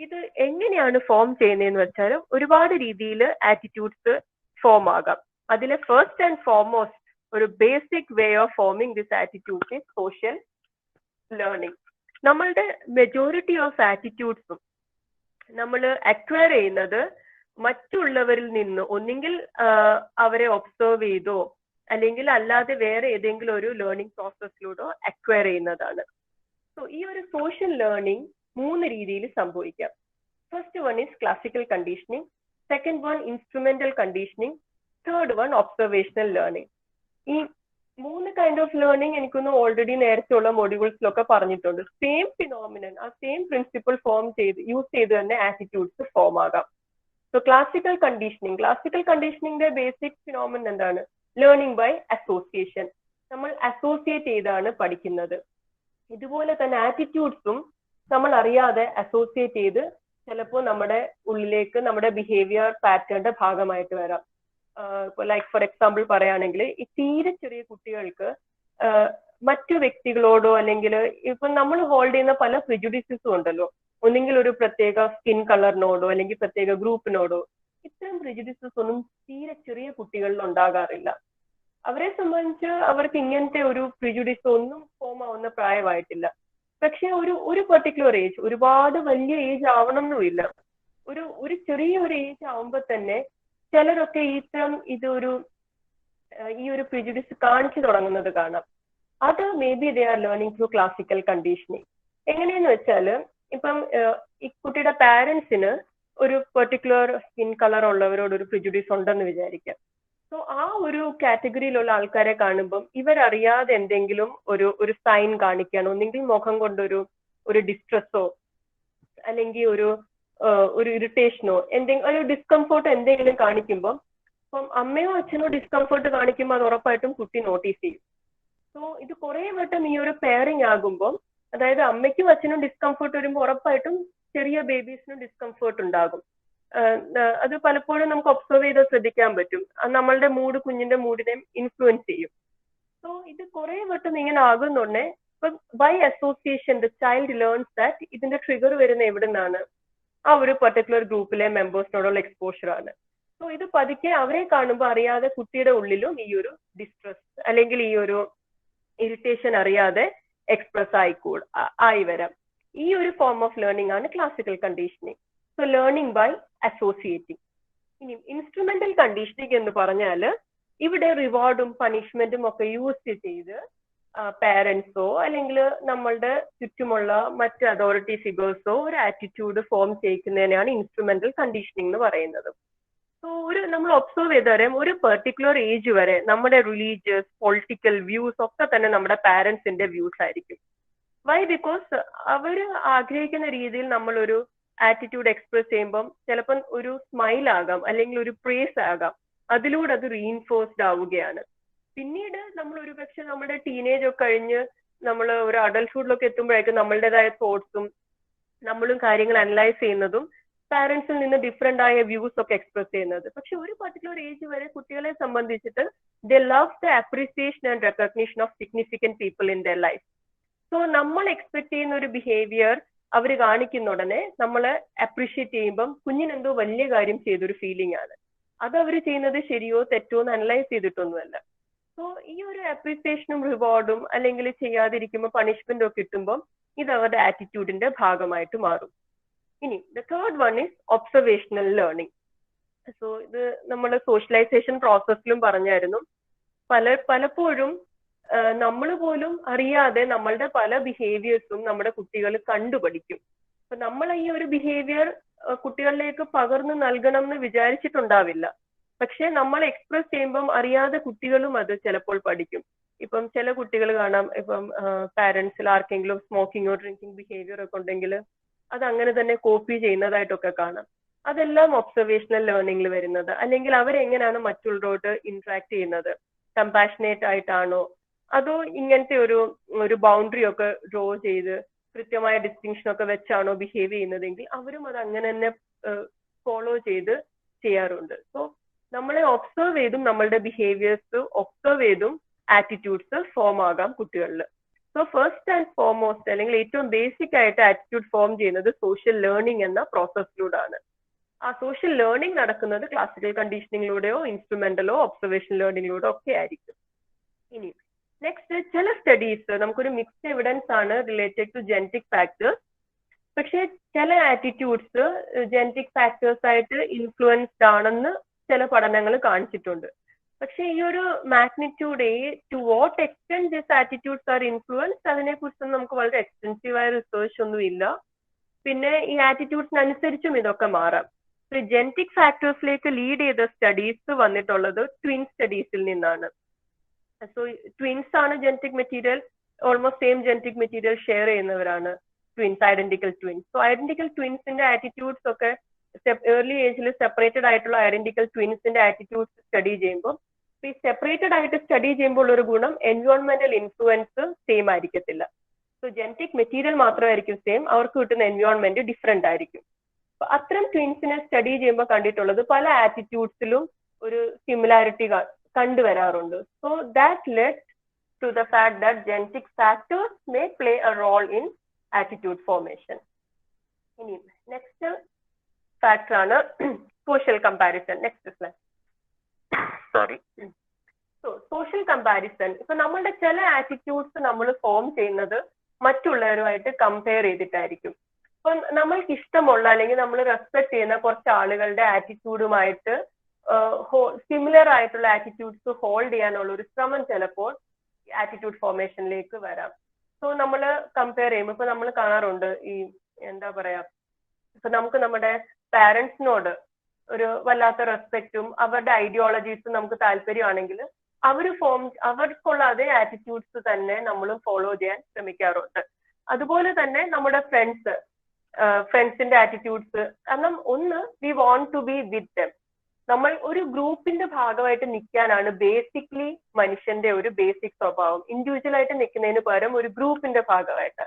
ഇത് എങ്ങനെയാണ് ഫോം ചെയ്യുന്നതെന്ന് വെച്ചാൽ ഒരുപാട് രീതിയിൽ ആറ്റിറ്റ്യൂഡ്സ് ഫോം ആകാം. അതിലെ ഫസ്റ്റ് ആൻഡ് ഫോർമോസ്റ്റ് ഒരു basic way of forming this attitudes is social learning. നമ്മളുടെ മെജോറിറ്റി ഓഫ് ആറ്റിറ്റ്യൂഡ്സും നമ്മൾ അക്വയർ ചെയ്യുന്നത് മറ്റുള്ളവരിൽ നിന്ന് ഒന്നെങ്കിൽ അവരെ ഒബ്സർവ് ചെയ്തോ അല്ലെങ്കിൽ അല്ലാതെ വേറെ ഏതെങ്കിലും ഒരു ലേണിംഗ് പ്രോസസ്സിലൂടെ അക്വയർ ചെയ്യുന്നതാണ്. സോ ഈ ഒരു സോഷ്യൽ ലേണിംഗ് 3 രീതിയിൽ സംഭവിക്കാം. First one is classical conditioning, second one instrumental conditioning, third one observational learning. ഈ 3 കൈൻഡ് ഓഫ് ലേണിംഗ് എനിക്കൊന്ന് ഓൾറെഡി നേരത്തെയുള്ള മൊഡ്യൂൾസിലൊക്കെ പറഞ്ഞിട്ടുണ്ട്. സെയിം ഫിനോമിനൻ, ആ സെയിം പ്രിൻസിപ്പിൾ യൂസ് ചെയ്ത് തന്നെ ആറ്റിറ്റ്യൂഡ്സ് ഫോം ആകാം. സോ ക്ലാസിക്കൽ കണ്ടീഷനിങ്ങിന്റെ ബേസിക് ഫിനോമിനൻ എന്താണ്? Learning by association. നമ്മൾ അസോസിയേറ്റ് ചെയ്താണ് പഠിക്കുന്നത്. ഇതുപോലെ തന്നെ ആറ്റിറ്റ്യൂഡ്സും നമ്മൾ അറിയാതെ അസോസിയേറ്റ് ചെയ്ത് ചിലപ്പോൾ നമ്മുടെ ഉള്ളിലേക്ക് നമ്മുടെ ബിഹേവിയർ പാറ്റേണിന്റെ ഭാഗമായിട്ട് വരാം. ലൈക്ക് ഫോർ എക്സാമ്പിൾ പറയുകയാണെങ്കിൽ, ഈ തീരെ ചെറിയ കുട്ടികൾക്ക് മറ്റു വ്യക്തികളോടോ അല്ലെങ്കിൽ ഇപ്പൊ നമ്മൾ ഹോൾഡ് ചെയ്യുന്ന പല പ്രിജുഡിസസും ഉണ്ടല്ലോ. ഒന്നെങ്കിൽ ഒരു പ്രത്യേക സ്കിൻ കളറിനോടോ അല്ലെങ്കിൽ പ്രത്യേക ഗ്രൂപ്പിനോടോ. ഇത്തരം പ്രിജുഡിസസ് ഒന്നും തീരെ ചെറിയ കുട്ടികളിൽ ഉണ്ടാകാറില്ല. അവരെ സംബന്ധിച്ച് അവർക്ക് ഇങ്ങനത്തെ ഒരു പ്രിജുഡിസ് ഒന്നും ഫോം ആവുന്ന പ്രായമായിട്ടില്ല. പക്ഷെ ഒരു പെർട്ടിക്കുലർ ഏജ്, ഒരുപാട് വലിയ ഏജ് ആവണമെന്നുമില്ല, ഒരു ചെറിയൊരു ഏജ് ആവുമ്പോൾ തന്നെ ചിലരൊക്കെ ഈ ഒരു പ്രിജുഡിസ് കാണിച്ചു തുടങ്ങുന്നത് കാണാം. അത് may be they are learning through classical conditioning. എങ്ങനെയെന്ന് വെച്ചാൽ, ഇപ്പം ഈ കുട്ടിയുടെ പാരന്റ്സിന് ഒരു പെർട്ടിക്കുലർ സ്കിൻ കളർ ഉള്ളവരോട് ഒരു പ്രിജുഡിസ് ഉണ്ടെന്ന് വിചാരിക്കാം. സോ ആ ഒരു കാറ്റഗറിയിലുള്ള ആൾക്കാരെ കാണുമ്പം ഇവരറിയാതെ എന്തെങ്കിലും ഒരു സൈൻ കാണിക്കുകയാണ്. ഒന്നെങ്കിൽ മുഖം കൊണ്ടൊരു ഡിസ്ട്രെസ്സോ അല്ലെങ്കിൽ ഒരു ഇറിറ്റേഷനോ ഒരു ഡിസ്കംഫോർട്ടോ എന്തെങ്കിലും കാണിക്കുമ്പോൾ അപ്പം അമ്മയോ അച്ഛനോ ഡിസ്കംഫർട്ട് കാണിക്കുമ്പോൾ അത് ഉറപ്പായിട്ടും കുട്ടി നോട്ടീസ് ചെയ്യും. സോ ഇത് കുറെ വട്ടം ഈ ഒരു പെയറിങ് ആകുമ്പോൾ, അതായത് അമ്മയ്ക്കും അച്ഛനും ഡിസ്കംഫർട്ട് വരുമ്പോൾ ഉറപ്പായിട്ടും ചെറിയ ബേബീസിനും ഡിസ്കംഫർട്ട് ഉണ്ടാകും. അത് പലപ്പോഴും നമുക്ക് ഒബ്സർവ് ചെയ്ത് ശ്രദ്ധിക്കാൻ പറ്റും. നമ്മളുടെ മൂഡ് കുഞ്ഞിന്റെ മൂഡിനെ ഇൻഫ്ലുവൻസ് ചെയ്യും. സോ ഇത് കുറെ വട്ടം ഇങ്ങനെ ആകുന്നുണ്ടേ ഇപ്പം by association the child learns that ഇതിന്റെ ട്രിഗർ വരുന്ന എവിടെ നിന്നാണ്, ആ ഒരു പെർട്ടിക്കുലർ ഗ്രൂപ്പിലെ മെമ്പേഴ്സിനോടുള്ള എക്സ്പോഷർ ആണ്. സോ ഇത് പതുക്കെ അവരെ കാണുമ്പോൾ അറിയാതെ കുട്ടിയുടെ ഉള്ളിലും ഈ ഒരു ഡിസ്ട്രസ് അല്ലെങ്കിൽ ഈ ഒരു ഇറിറ്റേഷൻ അറിയാതെ എക്സ്പ്രസ് ആയി വരാം. ഈ ഒരു ഫോം ഓഫ് ലേണിംഗ് ആണ് classical conditioning. So learning by associating. ഇനി ഇൻസ്ട്രുമെന്റൽ കണ്ടീഷനിങ് എന്ന് പറഞ്ഞാൽ ഇവിടെ റിവാർഡും പണിഷ്മെന്റും ഒക്കെ യൂസ് ചെയ്ത് പാരന്റ്സോ അല്ലെങ്കിൽ നമ്മളുടെ ചുറ്റുമുള്ള മറ്റ് അതോറിറ്റി ഫിഗേഴ്സോ ഒരു ആറ്റിറ്റ്യൂഡ് ഫോം ചെയ്യിക്കുന്നതിനാണ് ഇൻസ്ട്രുമെന്റൽ കണ്ടീഷനിങ് എന്ന് പറയുന്നത്. സോ നമ്മൾ ഒബ്സർവ് ചെയ്തറിയാം, ഒരു പെർട്ടിക്കുലർ ഏജ് വരെ നമ്മുടെ റിലീജിയസ് പൊളിറ്റിക്കൽ വ്യൂസ് ഒക്കെ തന്നെ നമ്മുടെ പാരന്റ്സിന്റെ വ്യൂസ് ആയിരിക്കും. വൈ? ബിക്കോസ് അവർ ആഗ്രഹിക്കുന്ന രീതിയിൽ നമ്മളൊരു ആറ്റിറ്റ്യൂഡ് എക്സ്പ്രസ് ചെയ്യുമ്പം ചിലപ്പം ഒരു സ്മൈൽ ആകാം അല്ലെങ്കിൽ ഒരു പ്രേസ് ആകാം, അതിലൂടെ അത് റീഇൻഫോഴ്സ്ഡ് ആവുകയാണ്. പിന്നീട് നമ്മൾ ഒരുപക്ഷെ നമ്മുടെ ടീനേജ് ഒക്കെ കഴിഞ്ഞ് നമ്മൾ ഒരു അഡൽട്ട്ഹുഡിലൊക്കെ എത്തുമ്പോഴേക്കും നമ്മളുടേതായ തോട്ട്സും നമ്മളും കാര്യങ്ങൾ അനലൈസ് ചെയ്യുന്നതും പാരന്റ്സിൽ നിന്ന് ഡിഫറെന്റ് ആയ വ്യൂസ് ഒക്കെ എക്സ്പ്രസ് ചെയ്യുന്നത്. പക്ഷെ ഒരു പർട്ടിക്കുലർ ഏജ് വരെ കുട്ടികളെ സംബന്ധിച്ചിട്ട് ദേ love the appreciation and recognition of significant people in their life. So നമ്മൾ എക്സ്പെക്ട് ചെയ്യുന്ന ഒരു ബിഹേവിയർ അവർ കാണിക്കുന്ന ഉടനെ നമ്മളെ അപ്രീഷിയേറ്റ് ചെയ്യുമ്പം കുഞ്ഞിനെന്തോ വലിയ കാര്യം ചെയ്തൊരു ഫീലിംഗ് ആണ്. അത് അവർ ചെയ്യുന്നത് ശരിയോ തെറ്റോ എന്ന് അനലൈസ് ചെയ്തിട്ടൊന്നുമല്ല. സോ ഈ ഒരു അപ്രീസിയേഷനും റിവാർഡും അല്ലെങ്കിൽ ചെയ്യാതിരിക്കുമ്പോൾ പണിഷ്മെന്റും ഒക്കെ കിട്ടുമ്പോൾ ഇത് അവരുടെ ആറ്റിറ്റ്യൂഡിന്റെ ഭാഗമായിട്ട് മാറും. ഇനി the third one is observational learning. So ഇത് നമ്മൾ സോഷ്യലൈസേഷൻ പ്രോസസ്സിലും പറഞ്ഞായിരുന്നു. പലപ്പോഴും നമ്മൾ പോലും അറിയാതെ നമ്മളുടെ പല ബിഹേവിയേഴ്സും നമ്മുടെ കുട്ടികൾ കണ്ടുപഠിക്കും. അപ്പൊ നമ്മൾ ഈ ഒരു ബിഹേവിയർ കുട്ടികളിലേക്ക് പകർന്നു നൽകണം എന്ന് വിചാരിച്ചിട്ടുണ്ടാവില്ല. പക്ഷെ നമ്മൾ എക്സ്പ്രസ് ചെയ്യുമ്പം അറിയാതെ കുട്ടികളും അത് ചിലപ്പോൾ പഠിക്കും. ഇപ്പം ചില കുട്ടികൾ കാണാം, ഇപ്പം പാരന്റ്സിൽ ആർക്കെങ്കിലും സ്മോക്കിങ്ങോ ഡ്രിങ്കിങ് ബിഹേവിയർ ഒക്കെ ഉണ്ടെങ്കിൽ അത് അങ്ങനെ തന്നെ കോപ്പി ചെയ്യുന്നതായിട്ടൊക്കെ കാണാം. അതെല്ലാം ഒബ്സർവേഷണൽ ലേണിംഗിൽ വരുന്നത്. അല്ലെങ്കിൽ അവരെങ്ങനെയാണ് മറ്റുള്ളവരോട് ഇന്ററാക്ട് ചെയ്യുന്നത്, കമ്പാഷനേറ്റ് ആയിട്ടാണോ അതോ ഇങ്ങനത്തെ ഒരു ബൗണ്ടറി ഒക്കെ ഡ്രോ ചെയ്ത് കൃത്യമായ ഡിസ്റ്റിങ്ഷൻ ഒക്കെ വെച്ചാണോ ബിഹേവ് ചെയ്യുന്നതെങ്കിൽ അവരും അത് അങ്ങനെ തന്നെ ഫോളോ ചെയ്ത് ചെയ്യാറുണ്ട്. സോ നമ്മളെ ഒബ്സർവ് ചെയ്തും നമ്മളുടെ ബിഹേവിയേഴ്സ് ഒബ്സർവ് ചെയ്തും ആറ്റിറ്റ്യൂഡ്സ് ഫോം ആകാം കുട്ടികളിൽ. സോ ഫസ്റ്റ് ആൻഡ് ഫോർമോസ്റ്റ് അല്ലെങ്കിൽ ഏറ്റവും ബേസിക് ആയിട്ട് ആറ്റിറ്റ്യൂഡ് ഫോം ചെയ്യുന്നത് സോഷ്യൽ ലേണിംഗ് എന്ന പ്രോസസ്സിലൂടെയാണ്. ആ സോഷ്യൽ ലേണിംഗ് നടക്കുന്നത് ക്ലാസിക്കൽ കണ്ടീഷനിങ്ങിലൂടെയോ ഇൻസ്ട്രുമെന്റലോ ഒബ്സർവേഷൻ ലേണിംഗിലൂടെ ഒക്കെ ആയിരിക്കും. ഇനി നെക്സ്റ്റ്, ചില സ്റ്റഡീസ് നമുക്കൊരു മിക്സ്ഡ് എവിഡൻസ് ആണ് റിലേറ്റഡ് ടു ജെനറ്റിക് ഫാക്ടേഴ്സ്. പക്ഷെ ചില ആറ്റിറ്റ്യൂഡ്സ് ജെനറ്റിക് ഫാക്ടേഴ്സ് ആയിട്ട് ഇൻഫ്ലുവൻസ്ഡ് ആണെന്ന് ചില പഠനങ്ങൾ കാണിച്ചിട്ടുണ്ട്. പക്ഷെ ഈ ഒരു magnitude to what extent this attitudes are influenced അതിനെ കുറിച്ചൊന്നും നമുക്ക് വളരെ എക്സ്റ്റെൻസീവ് ആയ റിസർച്ച് ഒന്നും ഇല്ല. പിന്നെ ഈ ആറ്റിറ്റ്യൂഡ്സിനനുസരിച്ചും ഇതൊക്കെ മാറാം. ജെനറ്റിക് ഫാക്ടേഴ്സിലേക്ക് ലീഡ് ചെയ്ത സ്റ്റഡീസ് വന്നിട്ടുള്ളത് ട്വിൻ സ്റ്റഡീസിൽ നിന്നാണ്. സോ ട്വിൻസ് ആണ് genetic material, almost same genetic material share ചെയ്യുന്നവരാണ് twins, identical twins. So identical ട്വിൻസിന്റെ ആറ്റിറ്റ്യൂഡ്സ് ഒക്കെ ഏർലി ഏജിൽ സെപ്പറേറ്റഡ് ആയിട്ടുള്ള ഐഡന്റിക്കൽ ട്വിൻസിന്റെ ആറ്റിറ്റ്യൂഡ്സ് സ്റ്റഡി ചെയ്യുമ്പോൾ ഈ സെപ്പറേറ്റഡ് ആയിട്ട് സ്റ്റഡി ചെയ്യുമ്പോൾ ഒരു ഗുണം എൻവയോൺമെന്റൽ ഇൻഫ്ലുവൻസ് സെയിം ആയിരിക്കത്തില്ല. സോ ജെനറ്റിക് മെറ്റീരിയൽ മാത്രമായിരിക്കും സെയിം, അവർക്ക് കിട്ടുന്ന എൻവയോൺമെന്റ് ഡിഫറെന്റ് ആയിരിക്കും. അപ്പൊ അത്തരം ട്വിൻസിനെ സ്റ്റഡി ചെയ്യുമ്പോൾ കണ്ടിട്ടുള്ളത് പല ആറ്റിറ്റ്യൂഡ്സിലും ഒരു സിമിലാരിറ്റി കണ്ടുവരാറുണ്ട്. So that led to the fact that genetic factors may play a role in attitude formation. ഇനി നെക്സ്റ്റ് ഫാക്ടർ ആണ് social comparison. Next slide. So social comparison, ഇപ്പൊ നമ്മളുടെ ചില ആറ്റിറ്റ്യൂഡ്സ് നമ്മൾ ഫോം ചെയ്യുന്നത് മറ്റുള്ളവരുമായിട്ട് കമ്പയർ ചെയ്തിട്ടായിരിക്കും. ഇപ്പൊ നമ്മൾക്ക് ഇഷ്ടമുള്ള അല്ലെങ്കിൽ നമ്മൾ റെസ്പെക്ട് ചെയ്യുന്ന കുറച്ച് ആളുകളുടെ ആറ്റിറ്റ്യൂഡുമായിട്ട് സിമിലർ ആയിട്ടുള്ള ആറ്റിറ്റ്യൂഡ്സ് ഹോൾഡ് ചെയ്യാനുള്ള ഒരു ശ്രമം ചിലപ്പോൾ ആറ്റിറ്റ്യൂഡ് ഫോർമേഷനിലേക്ക് വരാം. സോ നമ്മൾ കമ്പയർ ചെയ്യുമ്പോൾ ഇപ്പൊ നമ്മൾ കാണാറുണ്ട് ഈ എന്താ പറയാ, ഇപ്പൊ നമുക്ക് നമ്മുടെ പാരന്റ്സിനോട് ഒരു വല്ലാത്ത റെസ്പെക്റ്റും അവരുടെ ഐഡിയോളജീസും നമുക്ക് താല്പര്യമാണെങ്കിൽ അവർക്കുള്ള അതേ ആറ്റിറ്റ്യൂഡ്സ് തന്നെ നമ്മളും ഫോളോ ചെയ്യാൻ ശ്രമിക്കാറുണ്ട്. അതുപോലെ തന്നെ നമ്മുടെ ഫ്രണ്ട്സിന്റെ ആറ്റിറ്റ്യൂഡ്സ്, കാരണം ഒന്ന് വി വാണ്ട് ടു ബി വിത്ത് ദം. നമ്മൾ ഒരു ഗ്രൂപ്പിന്റെ ഭാഗമായിട്ട് നിൽക്കാനാണ് ബേസിക്കലി മനുഷ്യന്റെ ഒരു ബേസിക് സ്വഭാവം. ഇൻഡിവിജ്വൽ ആയിട്ട് നിൽക്കുന്നതിന് പകരം ഒരു ഗ്രൂപ്പിന്റെ ഭാഗമായിട്ട്.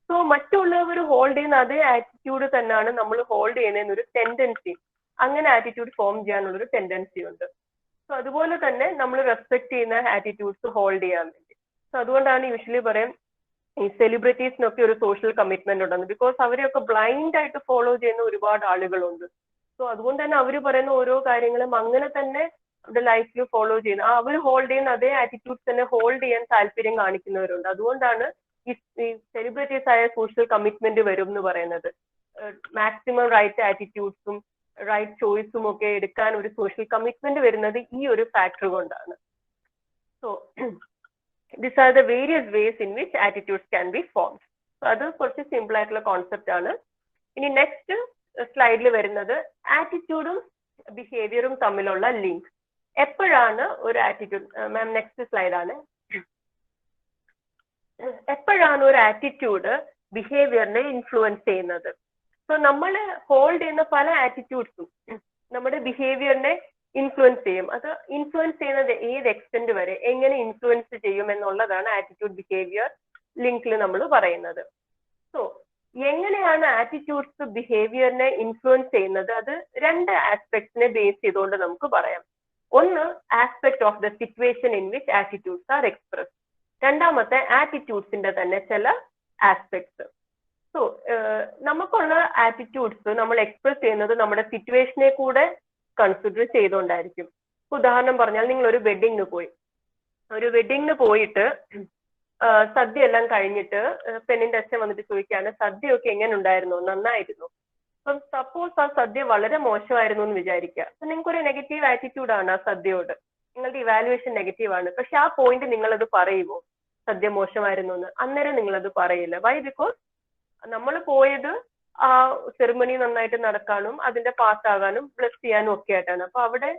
സോ മറ്റുള്ളവർ ഹോൾഡ് ചെയ്യുന്ന അതേ ആറ്റിറ്റ്യൂഡ് തന്നെയാണ് നമ്മൾ ഹോൾഡ് ചെയ്യുന്നതിന് ഒരു ടെൻഡൻസി, അങ്ങനെ ആറ്റിറ്റ്യൂഡ് ഫോം ചെയ്യാനുള്ള ഒരു ടെൻഡൻസി ഉണ്ട്. സോ അതുപോലെ തന്നെ നമ്മൾ റെസ്പെക്ട് ചെയ്യുന്ന ആറ്റിറ്റ്യൂഡ്സ് ഹോൾഡ് ചെയ്യാൻ വേണ്ടി. സോ അതുകൊണ്ടാണ് യൂഷ്വലി പറയും ഈ സെലിബ്രിറ്റീസിനൊക്കെ ഒരു സോഷ്യൽ കമ്മിറ്റ്മെന്റ് ഉണ്ടെന്ന്. ബിക്കോസ് അവരെയൊക്കെ ബ്ലൈൻഡ് ആയിട്ട് ഫോളോ ചെയ്യുന്ന ഒരുപാട് ആളുകളുണ്ട്. സോ അതുകൊണ്ട് തന്നെ അവർ പറയുന്ന ഓരോ കാര്യങ്ങളും അങ്ങനെ തന്നെ അവരുടെ ലൈഫിൽ ഫോളോ ചെയ്യുന്ന അവർ ഹോൾഡ് ചെയ്യുന്ന അതേ ആറ്റിറ്റ്യൂഡ്സ് തന്നെ ഹോൾഡ് ചെയ്യാൻ താല്പര്യം കാണിക്കുന്നവരുണ്ട്. അതുകൊണ്ടാണ് ഈ സെലിബ്രിറ്റീസ് ആയ സോഷ്യൽ കമ്മിറ്റ്മെന്റ് വരും എന്ന് പറയുന്നത്. മാക്സിമം റൈറ്റ് ആറ്റിറ്റ്യൂഡ്സും റൈറ്റ് ചോയ്സും ഒക്കെ എടുക്കാൻ ഒരു സോഷ്യൽ കമ്മിറ്റ്മെന്റ് വരുന്നത് ഈ ഒരു ഫാക്ടർ കൊണ്ടാണ്. So these are the various ways in which attitudes can be formed. So അത് കുറച്ച് സിമ്പിൾ ആയിട്ടുള്ള കോൺസെപ്റ്റ് ആണ്. ഇനി നെക്സ്റ്റ് സ്ലൈഡിൽ വരുന്നത് ആറ്റിറ്റ്യൂഡും ബിഹേവിയറും തമ്മിലുള്ള ലിങ്ക്. എപ്പോഴാണ് ഒരു ആറ്റിറ്റ്യൂഡ്, മാം നെക്സ്റ്റ് സ്ലൈഡ് ആണ്, എപ്പോഴാണ് ഒരു ആറ്റിറ്റ്യൂഡ് ബിഹേവിയറിനെ ഇൻഫ്ലുവൻസ് ചെയ്യുന്നത്? സോ നമ്മൾ ഹോൾഡ് ചെയ്യുന്ന പല ആറ്റിറ്റ്യൂഡ്സും നമ്മുടെ ബിഹേവിയറിനെ ഇൻഫ്ലുവൻസ് ചെയ്യും. അത് ഇൻഫ്ലുവൻസ് ചെയ്യുന്നത് ഏത് എക്സ്റ്റെന്റ് വരെ, എങ്ങനെ ഇൻഫ്ലുവൻസ് ചെയ്യും എന്നുള്ളതാണ് ആറ്റിറ്റ്യൂഡ് ബിഹേവിയർ ലിങ്കിൽ നമ്മൾ പറയുന്നത്. സോ എങ്ങനെയാണ് ആറ്റിറ്റ്യൂഡ്സ് ബിഹേവിയറിനെ ഇൻഫ്ലുവൻസ് ചെയ്യുന്നത്? അത് രണ്ട് ആസ്പെക്ട്സിനെ ബേസ് ചെയ്തുകൊണ്ട് നമുക്ക് പറയാം. ഒന്ന് aspect of the situation in which attitudes are express. രണ്ടാമത്തെ ആറ്റിറ്റ്യൂഡ്സിന്റെ തന്നെ ചില ആസ്പെക്ട്സ്. സോ നമുക്കുള്ള ആറ്റിറ്റ്യൂഡ്സ് നമ്മൾ എക്സ്പ്രസ് ചെയ്യുന്നത് നമ്മുടെ സിറ്റുവേഷനെ കൂടെ കൺസിഡർ ചെയ്തുകൊണ്ടായിരിക്കും. ഉദാഹരണം പറഞ്ഞാൽ നിങ്ങൾ ഒരു വെഡിങ്ങിന് പോയിട്ട് സദ്യ എല്ലാം കഴിഞ്ഞിട്ട് പെണ്ണിന്റെ അച്ഛൻ വന്നിട്ട് ചോദിക്കുകയാണ് സദ്യയൊക്കെ എങ്ങനെ ഉണ്ടായിരുന്നു, നന്നായിരുന്നു. അപ്പം സപ്പോസ് ആ സദ്യ വളരെ മോശമായിരുന്നു എന്ന് വിചാരിക്കുക. അപ്പൊ നിങ്ങൾക്ക് ഒരു നെഗറ്റീവ് ആറ്റിറ്റ്യൂഡാണ് ആ സദ്യയോട്, നിങ്ങളുടെ ഇവാലുവേഷൻ നെഗറ്റീവ് ആണ്. പക്ഷെ ആ പോയിന്റ് നിങ്ങളത് പറയുമോ സദ്യ മോശമായിരുന്നു എന്ന്? അന്നേരം നിങ്ങളത് പറയില്ല. വൈ? ബിക്കോസ് നമ്മൾ പോയത് ആ സെറിമണി നന്നായിട്ട് നടക്കാനും അതിന്റെ പാസ്സാകാനും ബ്ലസ് ചെയ്യാനും ഒക്കെ ആയിട്ടാണ്. അപ്പൊ അവിടെ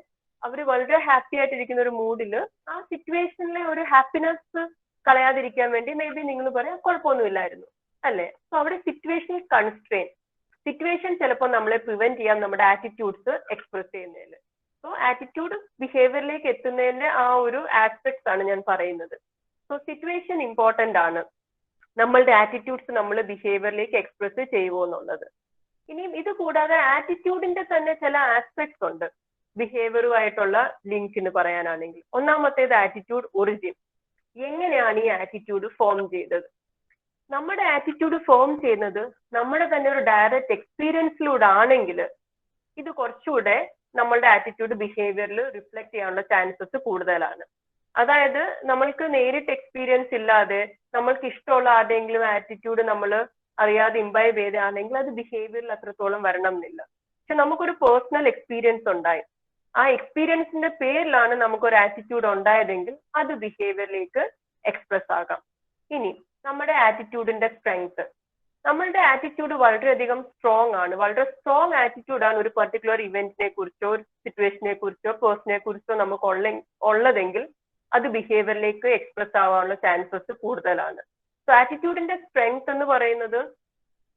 അവർ വളരെ ഹാപ്പി ആയിട്ടിരിക്കുന്ന ഒരു മൂഡില് ആ സിറ്റുവേഷനിലെ ഒരു ഹാപ്പിനെസ് കളയാതിരിക്കാൻ വേണ്ടി മേ ബി നിങ്ങൾ പറയാം കുഴപ്പമൊന്നുമില്ലായിരുന്നു അല്ലേ. സോ അവിടെ സിറ്റുവേഷൻ കൺസ്ട്രെയിൻ, സിറ്റുവേഷൻ ചിലപ്പോൾ നമ്മളെ പ്രിവെന്റ് ചെയ്യാൻ നമ്മുടെ ആറ്റിറ്റ്യൂഡ്സ് എക്സ്പ്രസ് ചെയ്യുന്നതിൽ. സോ ആറ്റിറ്റ്യൂഡ് ബിഹേവിയറിലേക്ക് എത്തുന്നതിന്റെ ആ ഒരു ആസ്പെക്ട്സ് ആണ് ഞാൻ പറയുന്നത്. സോ സിറ്റുവേഷൻ ഇമ്പോർട്ടന്റ് ആണ് നമ്മളുടെ ആറ്റിറ്റ്യൂഡ്സ് നമ്മൾ ബിഹേവിയറിലേക്ക് എക്സ്പ്രസ് ചെയ്യുമോ എന്നുള്ളത്. ഇനിയും ഇത് കൂടാതെ ആറ്റിറ്റ്യൂഡിന്റെ തന്നെ ചില ആസ്പെക്ട്സ് ഉണ്ട് ബിഹേവിയറുമായിട്ടുള്ള ലിങ്കിന് പറയാനാണെങ്കിൽ. ഒന്നാമത്തേത് ആറ്റിറ്റ്യൂഡ് ഒറിജിൻ. എങ്ങനെയാണ് ഈ ആറ്റിറ്റ്യൂഡ് ഫോം ചെയ്തത്? നമ്മുടെ ആറ്റിറ്റ്യൂഡ് ഫോം ചെയ്യുന്നത് നമ്മുടെ തന്നെ ഒരു ഡയറക്റ്റ് എക്സ്പീരിയൻസിലൂടെ ആണെങ്കിൽ ഇത് കുറച്ചുകൂടെ നമ്മളുടെ ആറ്റിറ്റ്യൂഡ് ബിഹേവിയറിൽ റിഫ്ലക്ട് ചെയ്യാനുള്ള ചാൻസസ് കൂടുതലാണ്. അതായത് നമ്മൾക്ക് നേരിട്ട് എക്സ്പീരിയൻസ് ഇല്ലാതെ നമ്മൾക്ക് ഇഷ്ടമുള്ള ആരുടെയെങ്കിലും ആറ്റിറ്റ്യൂഡ് നമ്മൾ അറിയാതെ ഇംബൈബ് ചെയ്താണെങ്കിൽ അത് ബിഹേവിയറിൽ അത്രത്തോളം വരണം എന്നില്ല. പക്ഷെ നമുക്കൊരു പേഴ്സണൽ എക്സ്പീരിയൻസ് ഉണ്ടായി, ആ എക്സ്പീരിയൻസിന്റെ പേരിലാണ് നമുക്കൊരു ആറ്റിറ്റ്യൂഡ് ഉണ്ടായതെങ്കിൽ അത് ബിഹേവിയറിലേക്ക് എക്സ്പ്രസ് ആകാം. ഇനി നമ്മുടെ ആറ്റിറ്റ്യൂഡിന്റെ സ്ട്രെങ്ത്. നമ്മളുടെ ആറ്റിറ്റ്യൂഡ് വളരെയധികം സ്ട്രോങ് ആണ്. വളരെ സ്ട്രോങ് ആറ്റിറ്റ്യൂഡാണ് ഒരു പെർട്ടിക്കുലർ ഇവന്റിനെ കുറിച്ചോ സിറ്റുവേഷനെ കുറിച്ചോ പേഴ്സണെ കുറിച്ചോ നമുക്ക് ഉള്ളതെങ്കിൽ അത് ബിഹേവിയറിലേക്ക് എക്സ്പ്രസ് ആവാനുള്ള ചാൻസസ് കൂടുതലാണ്. സോ ആറ്റിറ്റ്യൂഡിന്റെ സ്ട്രെങ്ത് എന്ന് പറയുന്നത്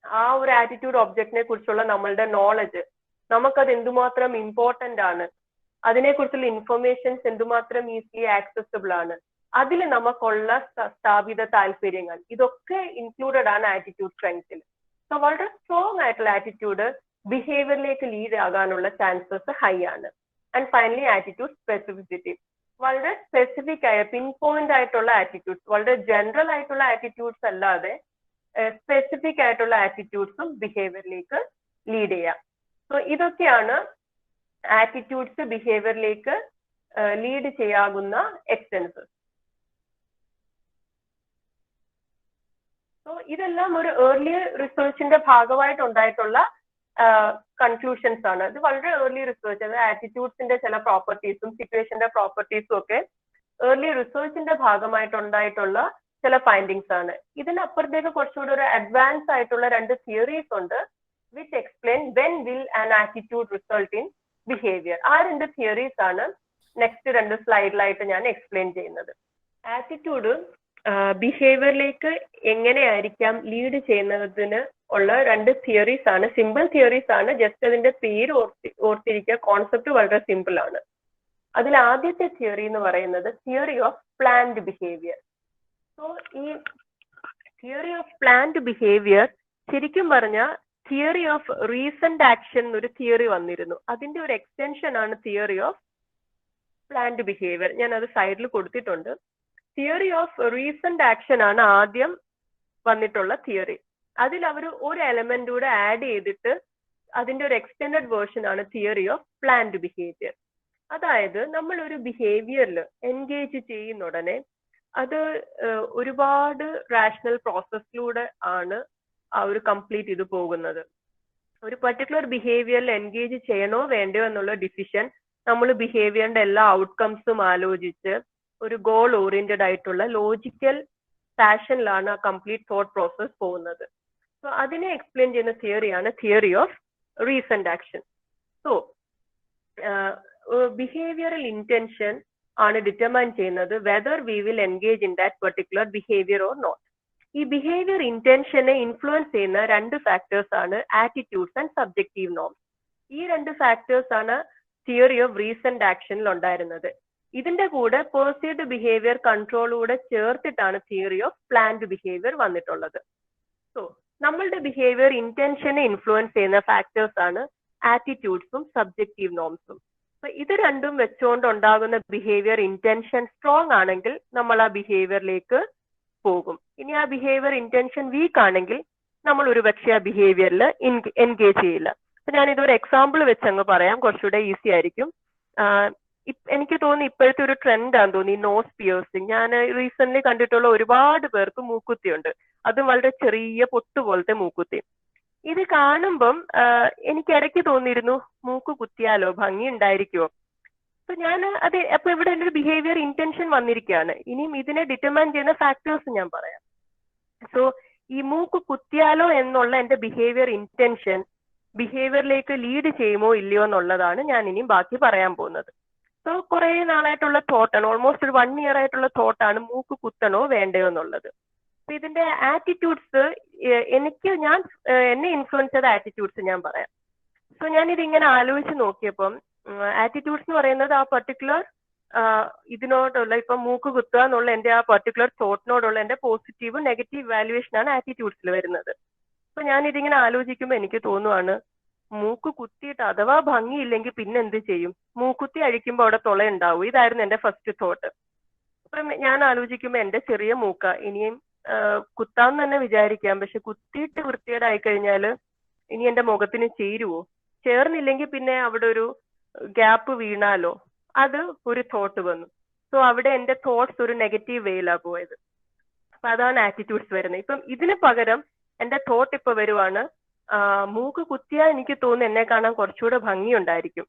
ആ ഒരു ആറ്റിറ്റ്യൂഡ് ഒബ്ജക്റ്റിനെ കുറിച്ചുള്ള നമ്മളുടെ നോളജ്, നമുക്കത് എന്തുമാത്രം ഇമ്പോർട്ടന്റ് ആണ്, അതിനെക്കുറിച്ചുള്ള ഇൻഫർമേഷൻസ് എന്തുമാത്രം ഈസിലി ആക്സസിബിൾ ആണ്, അതിൽ നമുക്കുള്ള സ്ഥാപിത താല്പര്യങ്ങൾ, ഇതൊക്കെ ഇൻക്ലൂഡഡ് ആണ് ആറ്റിറ്റ്യൂഡ് സ്ട്രെങ്ത്തിൽ. സോ വളരെ സ്ട്രോങ് ആയിട്ടുള്ള ആറ്റിറ്റ്യൂഡ് ബിഹേവിയറിലേക്ക് ലീഡ് ആകാനുള്ള ചാൻസസ് ഹൈ ആണ്. And finally attitude specificity. വളരെ സ്പെസിഫിക് ആയ പിൻ പോയിന്റ് ആയിട്ടുള്ള ആറ്റിറ്റ്യൂഡ്സ്, വളരെ ജനറൽ ആയിട്ടുള്ള ആറ്റിറ്റ്യൂഡ്സ് അല്ലാതെ സ്പെസിഫിക് ആയിട്ടുള്ള ആറ്റിറ്റ്യൂഡ്സും ബിഹേവിയറിലേക്ക് ലീഡ് ചെയ്യാം. സോ ഇതൊക്കെയാണ് ആറ്റിറ്റ്യൂഡ്സ് ബിഹേവിയറിലേക്ക് ലീഡ് ചെയ്യാവുന്ന എക്സ്റ്റൻസസ്. സോ ഇതെല്ലാം ഒരു ഏർലി റിസർച്ചിന്റെ ഭാഗമായിട്ടുണ്ടായിട്ടുള്ള കൺക്ലൂഷൻസ് ആണ്. ഇത് വളരെ ഏർലി റിസർച്ച്, അത് ആറ്റിറ്റ്യൂഡ്സിന്റെ ചില പ്രോപ്പർട്ടീസും സിറ്റുവേഷന്റെ പ്രോപ്പർട്ടീസും ഒക്കെ ഏർലി റിസർച്ചിന്റെ ഭാഗമായിട്ടുണ്ടായിട്ടുള്ള ചില ഫൈൻഡിങ്സ് ആണ്. ഇതിനപ്പുറത്തേക്ക് കുറച്ചുകൂടി ഒരു അഡ്വാൻസ് ആയിട്ടുള്ള രണ്ട് തിയറീസ് ഉണ്ട് which explain when will an attitude result in behaviour. ആ രണ്ട് തിയറീസ് ആണ് നെക്സ്റ്റ് രണ്ട് സ്ലൈഡിലായിട്ട് ഞാൻ എക്സ്പ്ലെയിൻ ചെയ്യുന്നത്. ആറ്റിറ്റ്യൂഡ് ബിഹേവിയറിലേക്ക് എങ്ങനെയായിരിക്കാം ലീഡ് ചെയ്യുന്നതിന് ഉള്ള രണ്ട് തിയറീസ് ആണ്, സിമ്പിൾ തിയറീസ് ആണ്. ജസ്റ്റ് അതിന്റെ പേര് ഓർത്തിരിക്കുക, കോൺസെപ്റ്റ് വളരെ സിമ്പിൾ ആണ്. അതിൽ ആദ്യത്തെ തിയറി എന്ന് പറയുന്നത് theory of planned behaviour. So ഈ തിയറി ഓഫ് പ്ലാൻഡ് ബിഹേവിയർ ശരിക്കും പറഞ്ഞാൽ തിയറി ഓഫ് റീസെന്റ് ആക്ഷൻ എന്നൊരു തിയറി വന്നിരുന്നു. അതിന്റെ ഒരു എക്സ്റ്റൻഷൻ ആണ് തിയറി ഓഫ് പ്ലാൻഡ് ബിഹേവിയർ. ഞാൻ അത് സൈഡിൽ കൊടുത്തിട്ടുണ്ട്. തിയറി ഓഫ് റീസെന്റ് ആക്ഷൻ ആണ് ആദ്യം വന്നിട്ടുള്ള തിയറി. അതിൽ അവർ ഒരു എലമെന്റ് കൂടെ ആഡ് ചെയ്തിട്ട് അതിന്റെ ഒരു എക്സ്റ്റെൻഡഡ് വേർഷൻ ആണ് തിയറി ഓഫ് പ്ലാൻഡ് ബിഹേവിയർ. അതായത് നമ്മൾ ഒരു ബിഹേവിയറിൽ എൻഗേജ് ചെയ്യുന്ന ഉടനെ അത് ഒരുപാട് റാഷണൽ പ്രോസസ്സിലൂടെ ആണ് ആ ഒരു കംപ്ലീറ്റ് ചെയ്ത് പോകുന്നത്. ഒരു പർട്ടിക്കുലർ ബിഹേവിയറിൽ എൻഗേജ് ചെയ്യണോ വേണ്ടയോ എന്നുള്ള ഡിസിഷൻ നമ്മൾ ബിഹേവിയറിന്റെ എല്ലാ ഔട്ട്കംസും ആലോചിച്ച് ഒരു ഗോൾ ഓറിയന്റഡ് ആയിട്ടുള്ള ലോജിക്കൽ പാഷനിലാണ് ആ കംപ്ലീറ്റ് തോട്ട് പ്രോസസ് പോകുന്നത്. സോ അതിനെ എക്സ്പ്ലെയിൻ ചെയ്യുന്ന തിയറിയാണ് theory of reasoned action. So behavioural intention ആണ് ഡിറ്റർമൈൻ ചെയ്യുന്നത് whether we will engage in that particular behaviour or not. ഈ ബിഹേവിയർ ഇന്റൻഷനെ ഇൻഫ്ലുവൻസ് ചെയ്യുന്ന രണ്ട് ഫാക്ടേഴ്സ് ആണ് ആറ്റിറ്റ്യൂഡ്സ് ആൻഡ് സബ്ജക്റ്റീവ് നോംസ്. ഈ രണ്ട് ഫാക്ടേഴ്സ് ആണ് തിയറി ഓഫ് റീസെന്റ് ആക്ഷനിൽ ഉണ്ടായിരുന്നത്. ഇതിന്റെ കൂടെ പെർസീവ്ഡ് ബിഹേവിയർ കൺട്രോളൂടെ ചേർത്തിട്ടാണ് തിയറി ഓഫ് പ്ലാൻഡ് ബിഹേവിയർ വന്നിട്ടുള്ളത്. സോ നമ്മളുടെ ബിഹേവിയർ ഇന്റൻഷനെ ഇൻഫ്ലുവൻസ് ചെയ്യുന്ന ഫാക്ടേഴ്സ് ആണ് ആറ്റിറ്റ്യൂഡ്സും സബ്ജക്റ്റീവ് നോംസും. അപ്പൊ ഇത് രണ്ടും വെച്ചുകൊണ്ട് ഉണ്ടാകുന്ന ബിഹേവിയർ ഇന്റൻഷൻ സ്ട്രോങ് ആണെങ്കിൽ നമ്മൾ ആ ബിഹേവിയറിലേക്ക് പോകും. ഇനി ആ ബിഹേവിയർ ഇന്റൻഷൻ വീക്ക് ആണെങ്കിൽ നമ്മൾ ഒരു പക്ഷേ ആ ബിഹേവിയറിൽ എൻഗേജ് ചെയ്യില്ല. അപ്പൊ ഞാൻ ഇതൊരു എക്സാമ്പിൾ വെച്ച് അങ്ങ് പറയാം, കുറച്ചുകൂടെ ഈസി ആയിരിക്കും. എനിക്ക് തോന്നുന്നു ഇപ്പോഴത്തെ ഒരു ട്രെൻഡാന്ന് തോന്നി നോസ് പിയേഴ്സിങ്. ഞാൻ റീസെന്റ് കണ്ടിട്ടുള്ള ഒരുപാട് പേർക്ക് മൂക്കുത്തിയുണ്ട്, അതും വളരെ ചെറിയ പൊട്ട് പോലത്തെ മൂക്കുത്തി. ഇത് കാണുമ്പം എനിക്ക് ഇടയ്ക്ക് തോന്നിയിരുന്നു മൂക്ക് കുത്തിയാലോ, ഭംഗി ഉണ്ടായിരിക്കുമോ. അപ്പൊ ഞാൻ അപ്പൊ ഇവിടെ എൻ്റെ ഒരു ബിഹേവിയർ ഇന്റൻഷൻ വന്നിരിക്കുകയാണ്. ഇനിയും ഇതിനെ ഡിറ്റർമൈൻ ചെയ്യുന്ന ഫാക്ടേഴ്സ് ഞാൻ പറയാം. സോ ഈ മൂക്ക് കുത്തിയാലോ എന്നുള്ള എൻ്റെ ബിഹേവിയർ ഇന്റൻഷൻ ബിഹേവിയറിലേക്ക് ലീഡ് ചെയ്യുമോ ഇല്ലയോ എന്നുള്ളതാണ് ഞാൻ ഇനിയും ബാക്കി പറയാൻ പോകുന്നത്. സോ കുറെ നാളായിട്ടുള്ള തോട്ടാണ്, ഓൾമോസ്റ്റ് ഒരു 1 year ആയിട്ടുള്ള തോട്ടാണ് മൂക്ക് കുത്തണോ വേണ്ടയോ എന്നുള്ളത്. അപ്പൊ ഇതിന്റെ ആറ്റിറ്റ്യൂഡ്സ് എന്നെ ഇൻഫ്ലുവൻസ് ചെയ്ത ആറ്റിറ്റ്യൂഡ്സ് ഞാൻ പറയാം. സോ ഞാൻ ഇതിങ്ങനെ ആലോചിച്ച് നോക്കിയപ്പം ആറ്റിറ്റ്യൂഡ്സ് എന്ന് പറയുന്നത് ആ പർട്ടിക്കുലർ ഇതിനോടുള്ള ഇപ്പൊ മൂക്ക് കുത്തുക എന്നുള്ള എന്റെ ആ പർട്ടിക്കുലർ തോട്ടിനോടുള്ള എന്റെ പോസിറ്റീവ് നെഗറ്റീവ് വാല്യുവേഷൻ ആണ് ആറ്റിറ്റ്യൂഡ്സിൽ വരുന്നത്. അപ്പൊ ഞാൻ ഇതിങ്ങനെ ആലോചിക്കുമ്പോൾ എനിക്ക് തോന്നുവാണ് മൂക്ക് കുത്തിയിട്ട് അഥവാ ഭംഗിയില്ലെങ്കിൽ പിന്നെ എന്ത് ചെയ്യും, മൂക്കുത്തി അഴിക്കുമ്പോൾ അവിടെ തുളയുണ്ടാവും. ഇതായിരുന്നു എന്റെ ഫസ്റ്റ് തോട്ട്. അപ്പം ഞാൻ ആലോചിക്കുമ്പോൾ എന്റെ ചെറിയ മൂക്ക ഇനിയും കുത്താന്ന് തന്നെ വിചാരിക്കാം, പക്ഷെ കുത്തിയിട്ട് വൃത്തികേടായി കഴിഞ്ഞാല് ഇനി എന്റെ മുഖത്തിന് ചേരുവോ, ചേർന്നില്ലെങ്കിൽ പിന്നെ അവിടെ ഒരു ഗ്യാപ്പ് വീണാലോ, അത് ഒരു തോട്ട് വന്നു. സോ അവിടെ എന്റെ തോട്ട്സ് ഒരു നെഗറ്റീവ് വേയിലാ പോയത്. അപ്പൊ അതാണ് ആറ്റിറ്റ്യൂഡ്സ് വരുന്നത്. ഇപ്പം ഇതിന് പകരം എന്റെ തോട്ട് ഇപ്പൊ വരുവാണ് മൂക്ക് കുത്തിയാൽ എനിക്ക് തോന്നുന്നു എന്നെ കാണാൻ കുറച്ചുകൂടെ ഭംഗിയുണ്ടായിരിക്കും.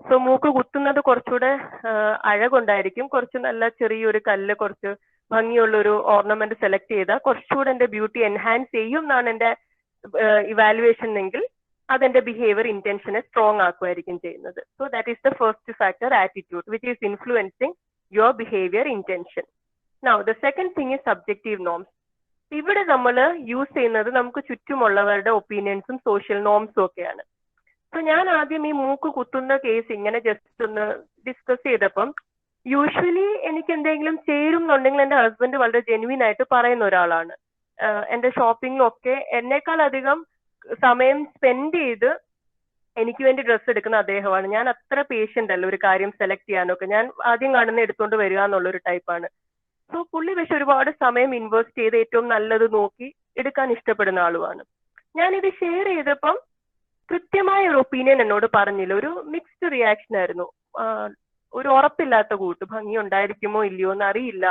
സോ മൂക്ക് കുത്തുന്നത് കുറച്ചുകൂടെ അഴകുണ്ടായിരിക്കും, കുറച്ച് നല്ല ചെറിയൊരു കല്ല്, കുറച്ച് ഭംഗിയുള്ള ഒരു ഓർണമെന്റ് സെലക്ട് ചെയ്താൽ കുറച്ചുകൂടെ എന്റെ ബ്യൂട്ടി എൻഹാൻസ് ചെയ്യും എന്നാണ് എന്റെ ഇവാലുവേഷൻ എങ്കിൽ അതെന്റെ ബിഹേവിയർ ഇന്റൻഷനെ സ്ട്രോങ് ആക്കുമായിരിക്കും ചെയ്യുന്നത്. So that is the first factor, attitude, which is influencing your behaviour intention. Now the second thing is subjective norms. ഇവിടെ നമ്മൾ യൂസ് ചെയ്യുന്നത് നമുക്ക് ചുറ്റുമുള്ളവരുടെ ഒപ്പീനിയൻസും സോഷ്യൽ നോംസും ഒക്കെയാണ്. സോ ഞാൻ ആദ്യം ഈ മൂക്ക് കുത്തുന്ന കേസ് ഇങ്ങനെ ജസ്റ്റ് ഒന്ന് ഡിസ്കസ് ചെയ്തപ്പം യൂഷ്വലി എനിക്ക് എന്തെങ്കിലും ചേരും എന്നുണ്ടെങ്കിൽ എന്റെ ഹസ്ബൻഡ് വളരെ ജെന്യൂൻ ആയിട്ട് പറയുന്ന ഒരാളാണ്. എന്റെ ഷോപ്പിംഗിലൊക്കെ എന്നേക്കാൾ അധികം സമയം സ്പെൻഡ് ചെയ്ത് എനിക്ക് വേണ്ടി ഡ്രസ്സ് എടുക്കുന്ന അദ്ദേഹമാണ്. ഞാൻ അത്ര പേഷ്യന്റ് അല്ല ഒരു കാര്യം സെലക്ട് ചെയ്യാനൊക്കെ. ഞാൻ ആദ്യം കാണുന്ന എടുത്തുകൊണ്ട് വരിക എന്നുള്ളൊരു ടൈപ്പാണ്. സോ പുള്ളി പക്ഷെ ഒരുപാട് സമയം ഇൻവെസ്റ്റ് ചെയ്ത് ഏറ്റവും നല്ലത് നോക്കി എടുക്കാൻ ഇഷ്ടപ്പെടുന്ന ആളുമാണ്. ഞാനിത് ഷെയർ ചെയ്തപ്പം കൃത്യമായ ഒരു ഒപ്പീനിയൻ എന്നോട് പറഞ്ഞില്ല, ഒരു മിക്സ്ഡ് റിയാക്ഷൻ ആയിരുന്നു. ഒരു ഉറപ്പില്ലാത്ത കൂട്ട്, ഭംഗി ഉണ്ടായിരിക്കുമോ ഇല്ലയോ എന്ന് അറിയില്ല.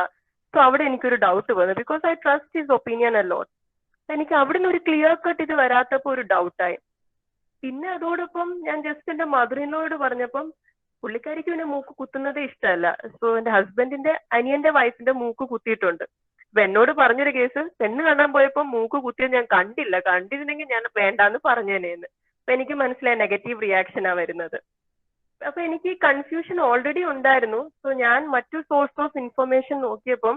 സോ അവിടെ എനിക്കൊരു ഡൗട്ട് വന്നു, because I trust his opinion a lot. എനിക്ക് അവിടുന്ന് ഒരു ക്ലിയർ കട്ട് ഇത് വരാത്തപ്പോൾ ഒരു ഡൗട്ടായി. പിന്നെ അതോടൊപ്പം ഞാൻ ജസ്റ്റ് എന്റെ മദറിനോട് പറഞ്ഞപ്പം പുള്ളിക്കാരിക്ക് പിന്നെ മൂക്ക് കുത്തുന്നതേ ഇഷ്ടമല്ല. സോ എന്റെ ഹസ്ബൻഡിന്റെ അനിയന്റെ വൈഫിന്റെ മൂക്ക് കുത്തിയിട്ടുണ്ട്. അപ്പൊ എന്നോട് പറഞ്ഞൊരു കേസ്, പെണ്ണ് കാണാൻ പോയപ്പോൾ മൂക്ക് കുത്തിയത് ഞാൻ കണ്ടില്ല, കണ്ടിരുന്നെങ്കിൽ ഞാൻ വേണ്ടാന്ന് പറഞ്ഞേനേന്ന്. അപ്പൊ എനിക്ക് മനസ്സിലായ നെഗറ്റീവ് റിയാക്ഷനാ വരുന്നത്. അപ്പൊ എനിക്ക് കൺഫ്യൂഷൻ ഓൾറെഡി ഉണ്ടായിരുന്നു. സോ ഞാൻ മറ്റു സോഴ്സ് ഓഫ് ഇൻഫർമേഷൻ നോക്കിയപ്പം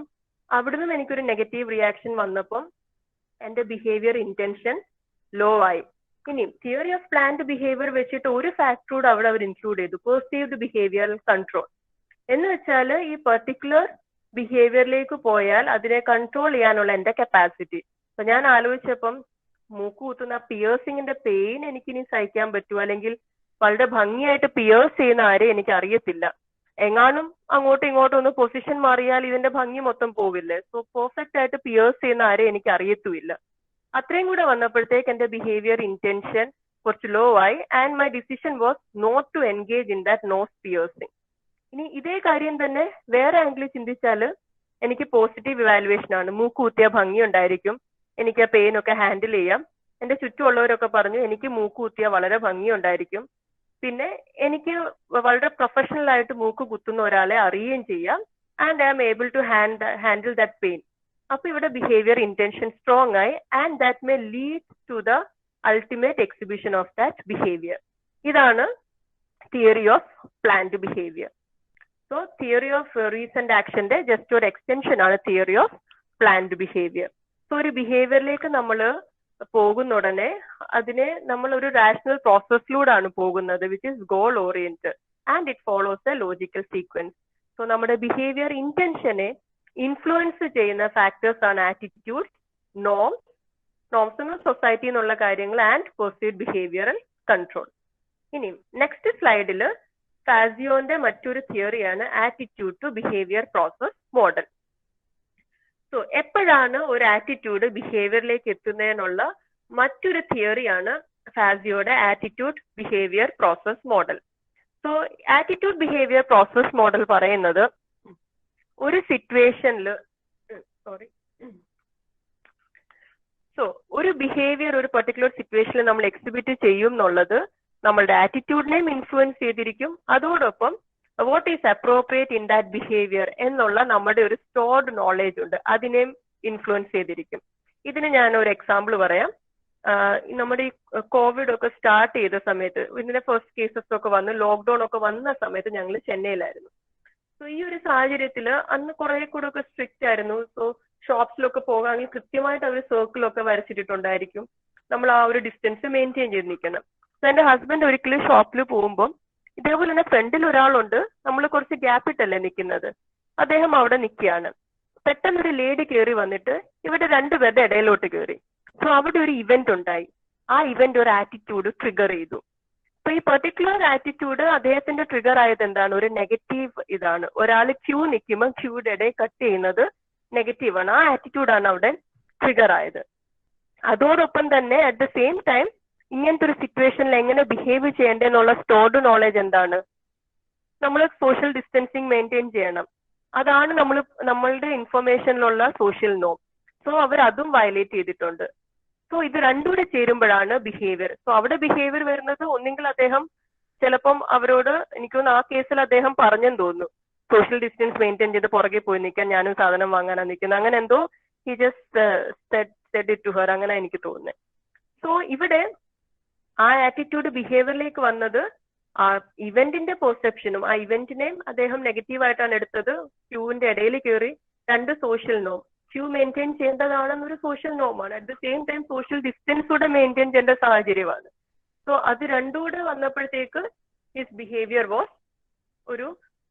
അവിടുന്ന് എനിക്കൊരു നെഗറ്റീവ് റിയാക്ഷൻ വന്നപ്പം എന്റെ ബിഹേവിയർ ഇന്റൻഷൻ ലോ ആയി. ഇനി തിയറി ഓഫ് പ്ലാൻഡ് ബിഹേവിയർ വെച്ചിട്ട് ഒരു ഫാക്ടർ കൂടെ അവിടെ അവർ ഇൻക്ലൂഡ് ചെയ്തു, പെർസീവ്ഡ് ബിഹേവിയറൽ കൺട്രോൾ. എന്ന് വെച്ചാൽ ഈ പെർട്ടിക്കുലർ ബിഹേവിയറിലേക്ക് പോയാൽ അതിനെ കൺട്രോൾ ചെയ്യാനുള്ള എന്റെ കപ്പാസിറ്റി. അപ്പൊ ഞാൻ ആലോചിച്ചപ്പം മൂക്ക് കുത്തുന്ന പിയേഴ്സിങ്ങിന്റെ പെയിൻ എനിക്കിനി സഹിക്കാൻ പറ്റുമോ, അല്ലെങ്കിൽ വളരെ ഭംഗിയായിട്ട് പിയേഴ്സ് ചെയ്യുന്ന ആരെ എനിക്ക് അറിയത്തില്ല, എങ്ങാനും അങ്ങോട്ടും ഇങ്ങോട്ടും ഒന്ന് പൊസിഷൻ മാറിയാൽ ഇതിന്റെ ഭംഗി മൊത്തം പോവില്ലേ. സോ പെർഫെക്റ്റ് ആയിട്ട് പിയേഴ്സ് ചെയ്യുന്ന ആരെ എനിക്ക് അറിയത്തുമില്ല. അത്രയും കൂടെ വന്നപ്പോഴത്തേക്ക് എന്റെ ബിഹേവിയർ ഇന്റൻഷൻ കുറച്ച് ലോ ആയി, and my decision was not to engage in that nose piercing. ഇനി ഇതേ കാര്യം തന്നെ വേറെ ആംഗിളിൽ ചിന്തിച്ചാൽ എനിക്ക് പോസിറ്റീവ് ഇവാലുവേഷൻ ആണ്. മൂക്ക് കുത്തിയ ഭംഗി ഉണ്ടായിരിക്കും, എനിക്ക് ആ പെയിൻ ഒക്കെ ഹാൻഡിൽ ചെയ്യാം. എന്റെ ചുറ്റുമുള്ളവരൊക്കെ പറഞ്ഞു എനിക്ക് മൂക്ക് കുത്തിയ വളരെ ഭംഗി ഉണ്ടായിരിക്കും, പിന്നെ എനിക്ക് വളരെ പ്രൊഫഷണൽ ആയിട്ട് മൂക്ക് കുത്തുന്ന ഒരാളെ അറിയുകയും ചെയ്യാം, and I am able to handle that pain. അപ്പൊ ഇവിടെ ബിഹേവിയർ ഇന്റൻഷൻ സ്ട്രോങ് ആയി, and that may lead to the ultimate exhibition of that behaviour. ഇതാണ് theory of planned behaviour. So theory of reasoned ആക്ഷന്റെ ജസ്റ്റ് ഒരു extension ആണ് theory of planned behaviour. So ഒരു ബിഹേവിയറിലേക്ക് നമ്മൾ പോകുന്ന ഉടനെ അതിനെ നമ്മൾ ഒരു റാഷണൽ പ്രോസസ്സിലൂടെയാണ് പോകുന്നത്, which is goal oriented, and it follows a logical sequence. So നമ്മുടെ ബിഹേവിയർ ഇന്റൻഷനെ ഇൻഫ്ലുവൻസ് ചെയ്യുന്ന ഫാക്ടേഴ്സ് ആണ് ആറ്റിറ്റ്യൂഡ്, നോംസ് എന്ന സൊസൈറ്റി എന്നുള്ള കാര്യങ്ങൾ, ആൻഡ് പെർസീവ്ഡ് ബിഹേവിയറൽ കൺട്രോൾ. ഇനി നെക്സ്റ്റ് സ്ലൈഡിൽ ഫാസിയോന്റെ മറ്റൊരു തിയറിയാണ് attitude to behaviour process model. So എപ്പോഴാണ് ഒരു ആറ്റിറ്റ്യൂഡ് ബിഹേവിയറിലേക്ക് എത്തുന്നതിനുള്ള മറ്റൊരു തിയറിയാണ് ഫാസിയോയുടെ attitude behaviour process model. So attitude behaviour process model പറയുന്നത് ഒരു സിറ്റുവേഷനിൽ ഒരു ബിഹേവിയർ ഒരു പെർട്ടിക്കുലർ സിറ്റുവേഷനിൽ നമ്മൾ എക്സിബിറ്റ് ചെയ്യും എന്നുള്ളത് നമ്മളുടെ ആറ്റിറ്റ്യൂഡിനെയും ഇൻഫ്ലുവൻസ് ചെയ്തിരിക്കും, അതോടൊപ്പം what is appropriate in that behaviour എന്നുള്ള നമ്മുടെ ഒരു സ്റ്റോർഡ് നോളേജ് ഉണ്ട്, അതിനെയും ഇൻഫ്ലുവൻസ് ചെയ്തിരിക്കും. ഇതിന് ഞാൻ ഒരു എക്സാമ്പിൾ പറയാം. നമ്മുടെ ഈ കോവിഡ് ഒക്കെ സ്റ്റാർട്ട് ചെയ്ത സമയത്ത്, ഇതിന്റെ ഫസ്റ്റ് കേസസ് ഒക്കെ വന്ന് ലോക്ക്ഡൌൺ ഒക്കെ വന്ന സമയത്ത് ഞങ്ങൾ ചെന്നൈയിലായിരുന്നു. സോ ഈ ഒരു സാഹചര്യത്തിൽ അന്ന് കുറെ കൂടെ ഒക്കെ സ്ട്രിക്റ്റ് ആയിരുന്നു. സോ ഷോപ്സിലൊക്കെ പോകാമെങ്കിൽ കൃത്യമായിട്ട് അവർ സർക്കിളൊക്കെ വരച്ചിട്ടുണ്ടായിരിക്കും, നമ്മൾ ആ ഒരു ഡിസ്റ്റൻസ് മെയിൻറ്റെയിൻ ചെയ്ത് നിൽക്കണം. സോ എന്റെ ഹസ്ബൻഡ് ഒരിക്കലും ഷോപ്പിൽ പോകുമ്പോൾ ഇതേപോലെ തന്നെ ഫ്രണ്ടിൽ ഒരാളുണ്ട്, നമ്മൾ കുറച്ച് ഗ്യാപ്പ് ഇട്ടല്ലേ നിൽക്കുന്നത്, അദ്ദേഹം അവിടെ നിൽക്കുകയാണ്. പെട്ടെന്ന് ഒരു ലേഡി കയറി വന്നിട്ട് ഇവിടെ രണ്ടുപേരുടെ ഇടയിലോട്ട് കയറി. സോ അവിടെ ഒരു ഇവന്റ് ഉണ്ടായി, ആ ഇവന്റ് ഒരു ആറ്റിറ്റ്യൂഡ് ട്രിഗർ ചെയ്തു. അപ്പൊ ഈ പെർട്ടിക്കുലർ ആറ്റിറ്റ്യൂഡ് അദ്ദേഹത്തിന്റെ ട്രിഗർ ആയത് എന്താണ്, ഒരു നെഗറ്റീവ് ഇതാണ്. ഒരാൾ ക്യൂ നിൽക്കുമ്പോൾ ക്യൂയുടെ ഇടയിൽ കട്ട് ചെയ്യുന്നത് നെഗറ്റീവാണ്, ആ ആറ്റിറ്റ്യൂഡാണ് അവിടെ ട്രിഗർ ആയത്. അതോടൊപ്പം തന്നെ അറ്റ് ദ സെയിം ടൈം ഇങ്ങനത്തെ ഒരു സിറ്റുവേഷനിൽ എങ്ങനെ ബിഹേവ് ചെയ്യേണ്ടതെന്നുള്ള സ്റ്റോർഡ് നോളേജ് എന്താണ്, നമ്മൾ സോഷ്യൽ ഡിസ്റ്റൻസിങ് മെയിൻറ്റെയിൻ ചെയ്യണം, അതാണ് നമ്മളുടെ ഇൻഫർമേഷനിലുള്ള സോഷ്യൽ നോം. സോ അവർ അതും വയലേറ്റ് ചെയ്തിട്ടുണ്ട്. സോ ഇത് രണ്ടും കൂടെ ചേരുമ്പോഴാണ് ബിഹേവിയർ. സോ അവിടെ ബിഹേവിയർ വരുന്നത് ഒന്നെങ്കിൽ അദ്ദേഹം ചിലപ്പം അവരോട്, എനിക്ക് തോന്നുന്നു ആ കേസിൽ അദ്ദേഹം പറഞ്ഞെന്ന് തോന്നുന്നു, സോഷ്യൽ ഡിസ്റ്റൻസ് മെയിൻറ്റെയിൻ ചെയ്ത് പുറകെ പോയി നിൽക്കാൻ, ഞാനും സാധനം വാങ്ങാനാണ് നിൽക്കുന്നത്, അങ്ങനെ എന്തോ he just said it to her, അങ്ങനെ എനിക്ക് തോന്നുന്നത്. സോ ഇവിടെ ആ ആറ്റിറ്റ്യൂഡ് ബിഹേവിയറിലേക്ക് വന്നത് ആ ഇവന്റിന്റെ പെർസെപ്ഷനും, ആ ഇവന്റിനെയും അദ്ദേഹം നെഗറ്റീവായിട്ടാണ് എടുത്തത്. ക്യൂവിന്റെ ഇടയിൽ കയറി, രണ്ട് സോഷ്യൽ നോം, ക്യൂ മെയിൻറ്റെയിൻ ചെയ്യേണ്ടതാണെന്നൊരു സോഷ്യൽ നോമാണ്, at the same time social distance കൂടെ മെയിൻറ്റെയിൻ ചെയ്യേണ്ട സാഹചര്യമാണ്. സോ അത് രണ്ടും കൂടെ വന്നപ്പോഴത്തേക്ക് ഹിസ് ബിഹേവിയർ വാസ് ഒരു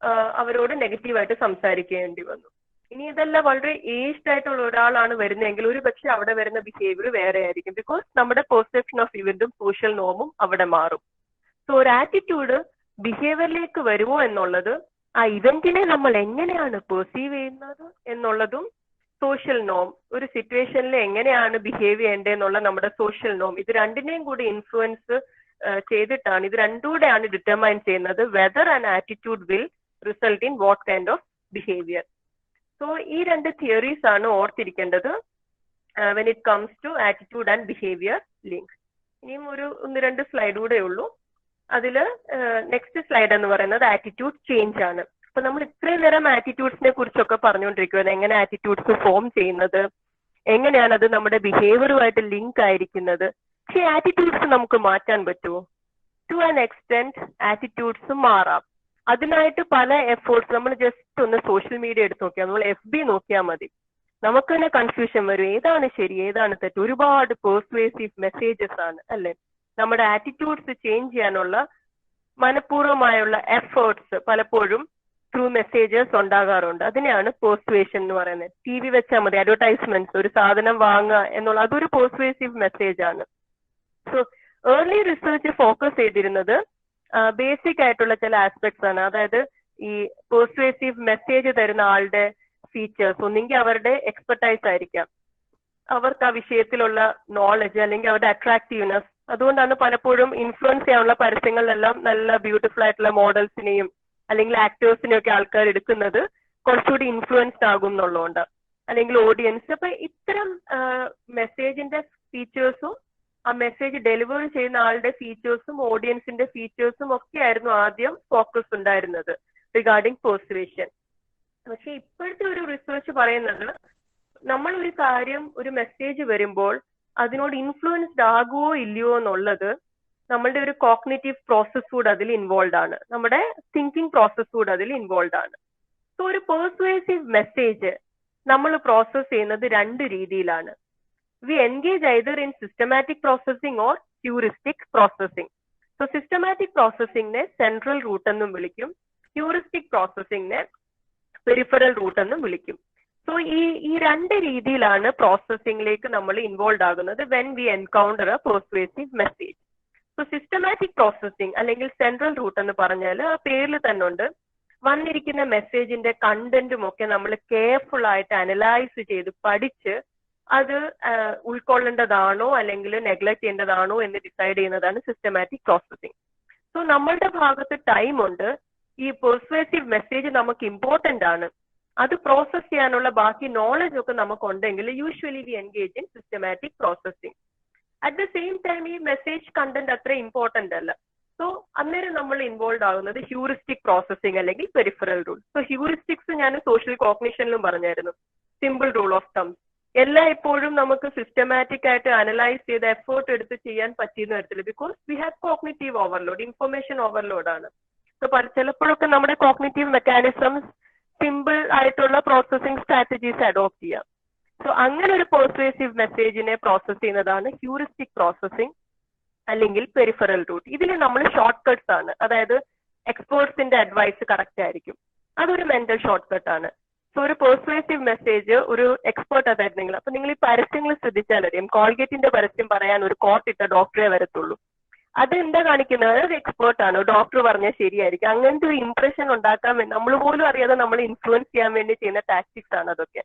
അവരോട് നെഗറ്റീവായിട്ട് സംസാരിക്കേണ്ടി വന്നു. ഇനി ഇതെല്ലാം വളരെ ഏജ്ഡ് ആയിട്ടുള്ള ഒരാളാണ് വരുന്നതെങ്കിൽ ഒരു പക്ഷെ അവിടെ വരുന്ന ബിഹേവിയർ വേറെ ആയിരിക്കും, ബിക്കോസ് നമ്മുടെ പെർസെപ്ഷൻ ഓഫ് ഇവന്റും സോഷ്യൽ നോമും അവിടെ മാറും. സോ ഒരു ആറ്റിറ്റ്യൂഡ് ബിഹേവിയറിലേക്ക് വരുമോ എന്നുള്ളത് ആ ഇവന്റിനെ നമ്മൾ എങ്ങനെയാണ് പെർസീവ് ചെയ്യുന്നത് എന്നുള്ളതും സോഷ്യൽ നോം, ഒരു സിറ്റുവേഷനിൽ എങ്ങനെയാണ് ബിഹേവ് ചെയ്യേണ്ടതെന്നുള്ള നമ്മുടെ സോഷ്യൽ നോം, ഇത് രണ്ടിനെയും കൂടി ഇൻഫ്ലുവൻസ് ചെയ്തിട്ടാണ്, ഇത് രണ്ടുകൂടെയാണ് ഡിറ്റർമൈൻ ചെയ്യുന്നത് whether an attitude will result in what kind of behaviour. So ഈ രണ്ട് തിയറീസ് ആണ് ഓർത്തിരിക്കേണ്ടത് when it comes to attitude and behaviour link. ഇനിയും ഒന്ന് രണ്ട് സ്ലൈഡ് കൂടെ ഉള്ളൂ. അതിൽ നെക്സ്റ്റ് സ്ലൈഡ് എന്ന് പറയുന്നത് ആറ്റിറ്റ്യൂഡ് ചേഞ്ച് ആണ്. അപ്പൊ നമ്മൾ ഇത്രയും നേരം ആറ്റിറ്റ്യൂഡ്സിനെ കുറിച്ചൊക്കെ പറഞ്ഞുകൊണ്ടിരിക്കുന്നത്, എങ്ങനെ ആറ്റിറ്റ്യൂഡ്സ് ഫോം ചെയ്യുന്നത്, എങ്ങനെയാണ് അത് നമ്മുടെ ബിഹേവിയറുമായിട്ട് ലിങ്ക് ആയിരിക്കുന്നത്. പക്ഷെ ആറ്റിറ്റ്യൂഡ്സ് നമുക്ക് മാറ്റാൻ പറ്റുമോ? ടു ആൻ എക്സ്റ്റെന്റ് ആറ്റിറ്റ്യൂഡ്സ് മാറാം. അതിനായിട്ട് പല എഫേർട്സ്, നമ്മൾ ജസ്റ്റ് ഒന്ന് സോഷ്യൽ മീഡിയ എടുത്ത് നോക്കിയാൽ, നമ്മൾ FB നോക്കിയാൽ മതി, നമുക്ക് തന്നെ കൺഫ്യൂഷൻ വരും, ഏതാണ് ശരി ഏതാണ് തെറ്റ്. ഒരുപാട് പെർസ്വേസീവ് മെസ്സേജസ് ആണ് അല്ലെ. നമ്മുടെ ആറ്റിറ്റ്യൂഡ്സ് ചേഞ്ച് ചെയ്യാനുള്ള മനഃപൂർവ്വമായുള്ള എഫേർട്സ് പലപ്പോഴും ത്രൂ മെസ്സേജസ് ഉണ്ടാകാറുണ്ട്. അതിനെയാണ് പെർസ്വേഷൻ എന്ന് പറയുന്നത്. TV വെച്ചാൽ മതി, അഡ്വർടൈസ്മെന്റ്സ്, ഒരു സാധനം വാങ്ങുക എന്നുള്ള അതൊരു പെർസ്വേസീവ് മെസ്സേജ് ആണ്. സോ ഏർലി റിസർച്ച് ഫോക്കസ് ചെയ്തിരുന്നത് ബേസിക് ആയിട്ടുള്ള ചില ആസ്പെക്ട്സ് ആണ്. അതായത് ഈ പെർസ്വേസീവ് മെസ്സേജ് തരുന്ന ആളുടെ ഫീച്ചേഴ്സ്, ഒന്നെങ്കിൽ അവരുടെ എക്സ്പെർട്ടൈസ് ആയിരിക്കാം, അവർക്ക് ആ വിഷയത്തിലുള്ള നോളജ്, അല്ലെങ്കിൽ അവരുടെ അട്രാക്റ്റീവ്നെസ്. അതുകൊണ്ടാണ് പലപ്പോഴും ഇൻഫ്ലുവൻസ് ചെയ്യാനുള്ള പരസ്യങ്ങളിലെല്ലാം നല്ല ബ്യൂട്ടിഫുൾ ആയിട്ടുള്ള മോഡൽസിനെയും അല്ലെങ്കിൽ ആക്ടേഴ്സിനെയും ഒക്കെ ആൾക്കാർ എടുക്കുന്നത് കുറച്ചുകൂടി ഇൻഫ്ലുവൻസ്ഡ് ആകും എന്നുള്ളതുകൊണ്ട്, അല്ലെങ്കിൽ ഓഡിയൻസ്. അപ്പൊ ഇത്തരം മെസ്സേജിന്റെ ഫീച്ചേഴ്സും ആ മെസ്സേജ് ഡെലിവർ ചെയ്യുന്ന ആളുടെ ഫീച്ചേഴ്സും ഓഡിയൻസിന്റെ ഫീച്ചേഴ്സും ഒക്കെ ആയിരുന്നു ആദ്യം ഫോക്കസ് ഉണ്ടായിരുന്നത് റിഗാർഡിങ് പെർസ്വേഷൻ. പക്ഷെ ഇപ്പോഴത്തെ ഒരു റിസർച്ച് പറയുന്നത്, നമ്മൾ ഒരു കാര്യം, ഒരു മെസ്സേജ് വരുമ്പോൾ അതിനോട് ഇൻഫ്ലുവൻസ്ഡ് ആകുമോ ഇല്ലയോ എന്നുള്ളത് നമ്മളുടെ ഒരു കോഗ്നിറ്റീവ് പ്രോസസ് കൂടെ അതിൽ ഇൻവോൾവ് ആണ്, നമ്മുടെ തിങ്കിങ് പ്രോസസ് കൂടെ അതിൽ ഇൻവോൾവ് ആണ്. സോ ഒരു പെർസ്വേസീവ് മെസ്സേജ് നമ്മൾ പ്രോസസ് ചെയ്യുന്നത് രണ്ട് രീതിയിലാണ്. We engage either in systematic processing or heuristic processing. So systematic പ്രോസസിംഗിനെ സെൻട്രൽ റൂട്ട് എന്നും വിളിക്കും, ഹ്യൂറിസ്റ്റിക് പ്രോസസിംഗിനെ പെരിഫറൽ റൂട്ട് എന്നും വിളിക്കും. സോ ഈ രണ്ട് രീതിയിലാണ് പ്രോസസ്സിംഗിലേക്ക് നമ്മൾ ഇൻവോൾവ് ആകുന്നത് when we encounter A persuasive message. So systematic processing അല്ലെങ്കിൽ സെൻട്രൽ റൂട്ട് എന്ന് പറഞ്ഞാൽ ആ പേരിൽ തന്നെ ഉണ്ട്, വന്നിരിക്കുന്ന മെസ്സേജിന്റെ കണ്ടന്റും ഒക്കെ നമ്മൾ കെയർഫുൾ ആയിട്ട് അനലൈസ് ചെയ്ത് പഠിച്ച് അത് ഉൾക്കൊള്ളേണ്ടതാണോ അല്ലെങ്കിൽ നെഗ്ലക്ട് ചെയ്യേണ്ടതാണോ എന്ന് ഡിസൈഡ് ചെയ്യുന്നതാണ് സിസ്റ്റമാറ്റിക് പ്രോസസിംഗ്. സോ നമ്മളുടെ ഭാഗത്ത് ടൈം ഉണ്ട്, ഈ പെർസ്വേസീവ് മെസ്സേജ് നമുക്ക് ഇമ്പോർട്ടന്റ് ആണ്, അത് പ്രോസസ് ചെയ്യാനുള്ള ബാക്കി നോളജ് ഒക്കെ നമുക്കുണ്ടെങ്കിൽ usually we engage in systematic processing. At the same time ഈ മെസ്സേജ് കണ്ടന്റ് അത്ര ഇമ്പോർട്ടന്റ് അല്ല. സോ അന്നേരം നമ്മൾ ഇൻവോൾവ് ആകുന്നത് ഹ്യൂറിസ്റ്റിക് പ്രോസസിംഗ് അല്ലെങ്കിൽ പെരിഫറൽ റൂൾ. സോ ഹ്യൂറിസ്റ്റിക്സ് ഞാൻ സോഷ്യൽ കോഗ്നിഷനിലും പറഞ്ഞായിരുന്നു, സിമ്പിൾ റൂൾ ഓഫ് തംസ്. എല്ലാം എപ്പോഴും നമുക്ക് സിസ്റ്റമാറ്റിക് ആയിട്ട് അനലൈസ് ചെയ്ത് എഫേർട്ട് എടുത്ത് ചെയ്യാൻ പറ്റിയെന്ന് വരത്തില്ല, because we have cognitive overload, information overload ആണ്. സോ ചിലപ്പോഴൊക്കെ നമ്മുടെ കോഗ്നിറ്റീവ് മെക്കാനിസംസ് സിമ്പിൾ ആയിട്ടുള്ള പ്രോസസിംഗ് സ്ട്രാറ്റജീസ് അഡോപ്റ്റ് ചെയ്യാം. സോ അങ്ങനെ ഒരു പെർസ്വേസീവ് മെസ്സേജിനെ പ്രോസസ് ചെയ്യുന്നതാണ് ഹ്യൂറിസ്റ്റിക് പ്രോസസിംഗ് അല്ലെങ്കിൽ പെരിഫറൽ റൂട്ട്. ഇതിൽ നമ്മൾ ഷോർട്ട് കട്ട്സ് ആണ്, അതായത് എക്സ്പേർട്സിന്റെ അഡ്വൈസ് കറക്റ്റ് ആയിരിക്കും, അതൊരു മെന്റൽ ഷോർട്ട് കട്ട് ആണ്. സോ ഒരു പെർസ്വേസീവ് മെസ്സേജ് ഒരു എക്സ്പേർട്ട് അതായത് നിങ്ങൾ, അപ്പൊ നിങ്ങൾ ഈ പരസ്യങ്ങൾ ശ്രദ്ധിച്ചാലറിയാം, കോൾഗേറ്റിന്റെ പരസ്യം പറയാൻ ഒരു കോട്ട് ഇട്ട ഡോക്ടറെ വരത്തുള്ളൂ. അത് എന്താ കാണിക്കുന്നത്, ഒരു എക്സ്പേർട്ട് ആണ്, ഡോക്ടർ പറഞ്ഞാൽ ശരിയായിരിക്കും, അങ്ങനത്തെ ഒരു ഇംപ്രഷൻ ഉണ്ടാക്കാൻ വേണ്ടി നമ്മൾ പോലും അറിയാതെ നമ്മൾ ഇൻഫ്ലുവൻസ് ചെയ്യാൻ വേണ്ടി ചെയ്യുന്ന ടാക്ടിക്സ് ആണ് അതൊക്കെ.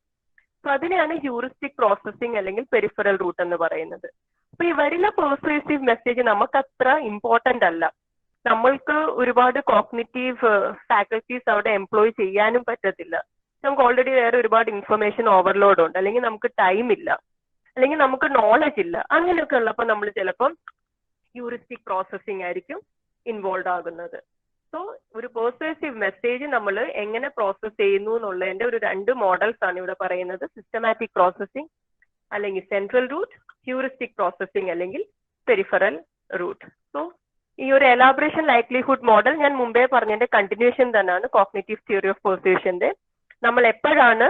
സോ അതിനെയാണ് ഹ്യൂറിസ്റ്റിക് പ്രോസസിംഗ് അല്ലെങ്കിൽ പെരിഫറൽ റൂട്ട് എന്ന് പറയുന്നത്. അപ്പൊ ഈ വരുന്ന പെർസ്വേസീവ് മെസ്സേജ് നമുക്ക് അത്ര ഇമ്പോർട്ടന്റ് അല്ല, നമ്മൾക്ക് ഒരുപാട് കോഗ്നിറ്റീവ് ഫാക്കൽറ്റീസ് അവിടെ എംപ്ലോയ് ചെയ്യാനും പറ്റത്തില്ല, നമുക്ക് ഓൾറെഡി വേറെ ഒരുപാട് ഇൻഫർമേഷൻ ഓവർലോഡ് ഉണ്ട്, അല്ലെങ്കിൽ നമുക്ക് ടൈം ഇല്ല, അല്ലെങ്കിൽ നമുക്ക് നോളജ് ഇല്ല, അങ്ങനെയൊക്കെ ഉള്ളപ്പോൾ നമ്മൾ ചിലപ്പം ഹ്യൂറിസ്റ്റിക് പ്രോസസിംഗ് ആയിരിക്കും ഇൻവോൾവ് ആകുന്നത്. സോ ഒരു പെർസ്വേസീവ് മെസ്സേജ് നമ്മൾ എങ്ങനെ പ്രോസസ് ചെയ്യുന്നു എന്നുള്ളതിന്റെ ഒരു രണ്ട് മോഡൽസ് ആണ് ഇവിടെ പറയുന്നത്, സിസ്റ്റമാറ്റിക് പ്രോസസിംഗ് അല്ലെങ്കിൽ സെൻട്രൽ റൂട്ട്, ഹ്യൂറിസ്റ്റിക് പ്രോസസിംഗ് അല്ലെങ്കിൽ പെരിഫറൽ റൂട്ട്. സോ ഈ ഒരു എലാബറേഷൻ ലൈക്ലിഹുഡ് മോഡൽ ഞാൻ മുമ്പേ പറഞ്ഞതിന്റെ കണ്ടിന്യൂഷൻ തന്നെയാണ് കോഗ്നിറ്റീവ് തിയറി ഓഫ് പെർസ്വേഷന്റെ. നമ്മൾ എപ്പോഴാണ്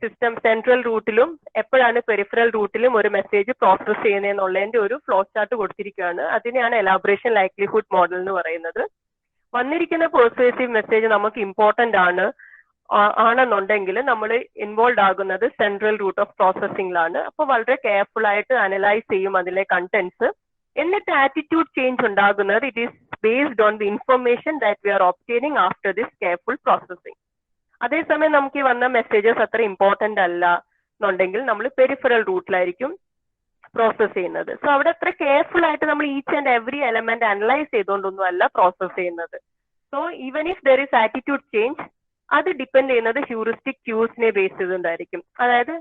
സിസ്റ്റം സെൻട്രൽ റൂട്ടിലും എപ്പോഴാണ് പെരിഫറൽ റൂട്ടിലും ഒരു മെസ്സേജ് പ്രോസസ് ചെയ്യുന്നതെന്നുള്ളതിന്റെ ഒരു ഫ്ലോ ചാർട്ട് കൊടുത്തിരിക്കുകയാണ്. അതിനെയാണ് എലാബറേഷൻ ലൈക്ലിഹുഡ് മോഡൽ എന്ന് പറയുന്നത്. വന്നിരിക്കുന്ന പെർസ്വേസീവ് മെസ്സേജ് നമുക്ക് ഇമ്പോർട്ടന്റ് ആണെന്നുണ്ടെങ്കിൽ നമ്മൾ ഇൻവോൾവ് ആകുന്നത് സെൻട്രൽ റൂട്ട് ഓഫ് പ്രോസസിംഗിലാണ്. അപ്പോൾ വളരെ കെയർഫുൾ ആയിട്ട് അനലൈസ് ചെയ്യും അതിലെ കണ്ടന്റ്സ്, എന്നിട്ട് ആറ്റിറ്റ്യൂഡ് ചേഞ്ച് ഉണ്ടാകുന്നത് it is based on the information that we are obtaining after this careful processing. അതേസമയം നമുക്ക് ഈ വന്ന മെസ്സേജസ് അത്ര ഇമ്പോർട്ടന്റ് അല്ല എന്നുണ്ടെങ്കിൽ നമ്മൾ പെരിഫറൽ റൂട്ടിലായിരിക്കും പ്രോസസ് ചെയ്യുന്നത്. സോ അവിടെ അത്ര കെയർഫുൾ ആയിട്ട് നമ്മൾ each and every element analyse ചെയ്തുകൊണ്ടൊന്നും അല്ല പ്രോസസ് ചെയ്യുന്നത്. So even if there is attitude change, അത് ഡിപ്പെൻഡ് ചെയ്യുന്നത് ഹ്യൂറിസ്റ്റിക് ക്യൂസിനെ ബേസ് ചെയ്തുകൊണ്ടായിരിക്കും. അതായത്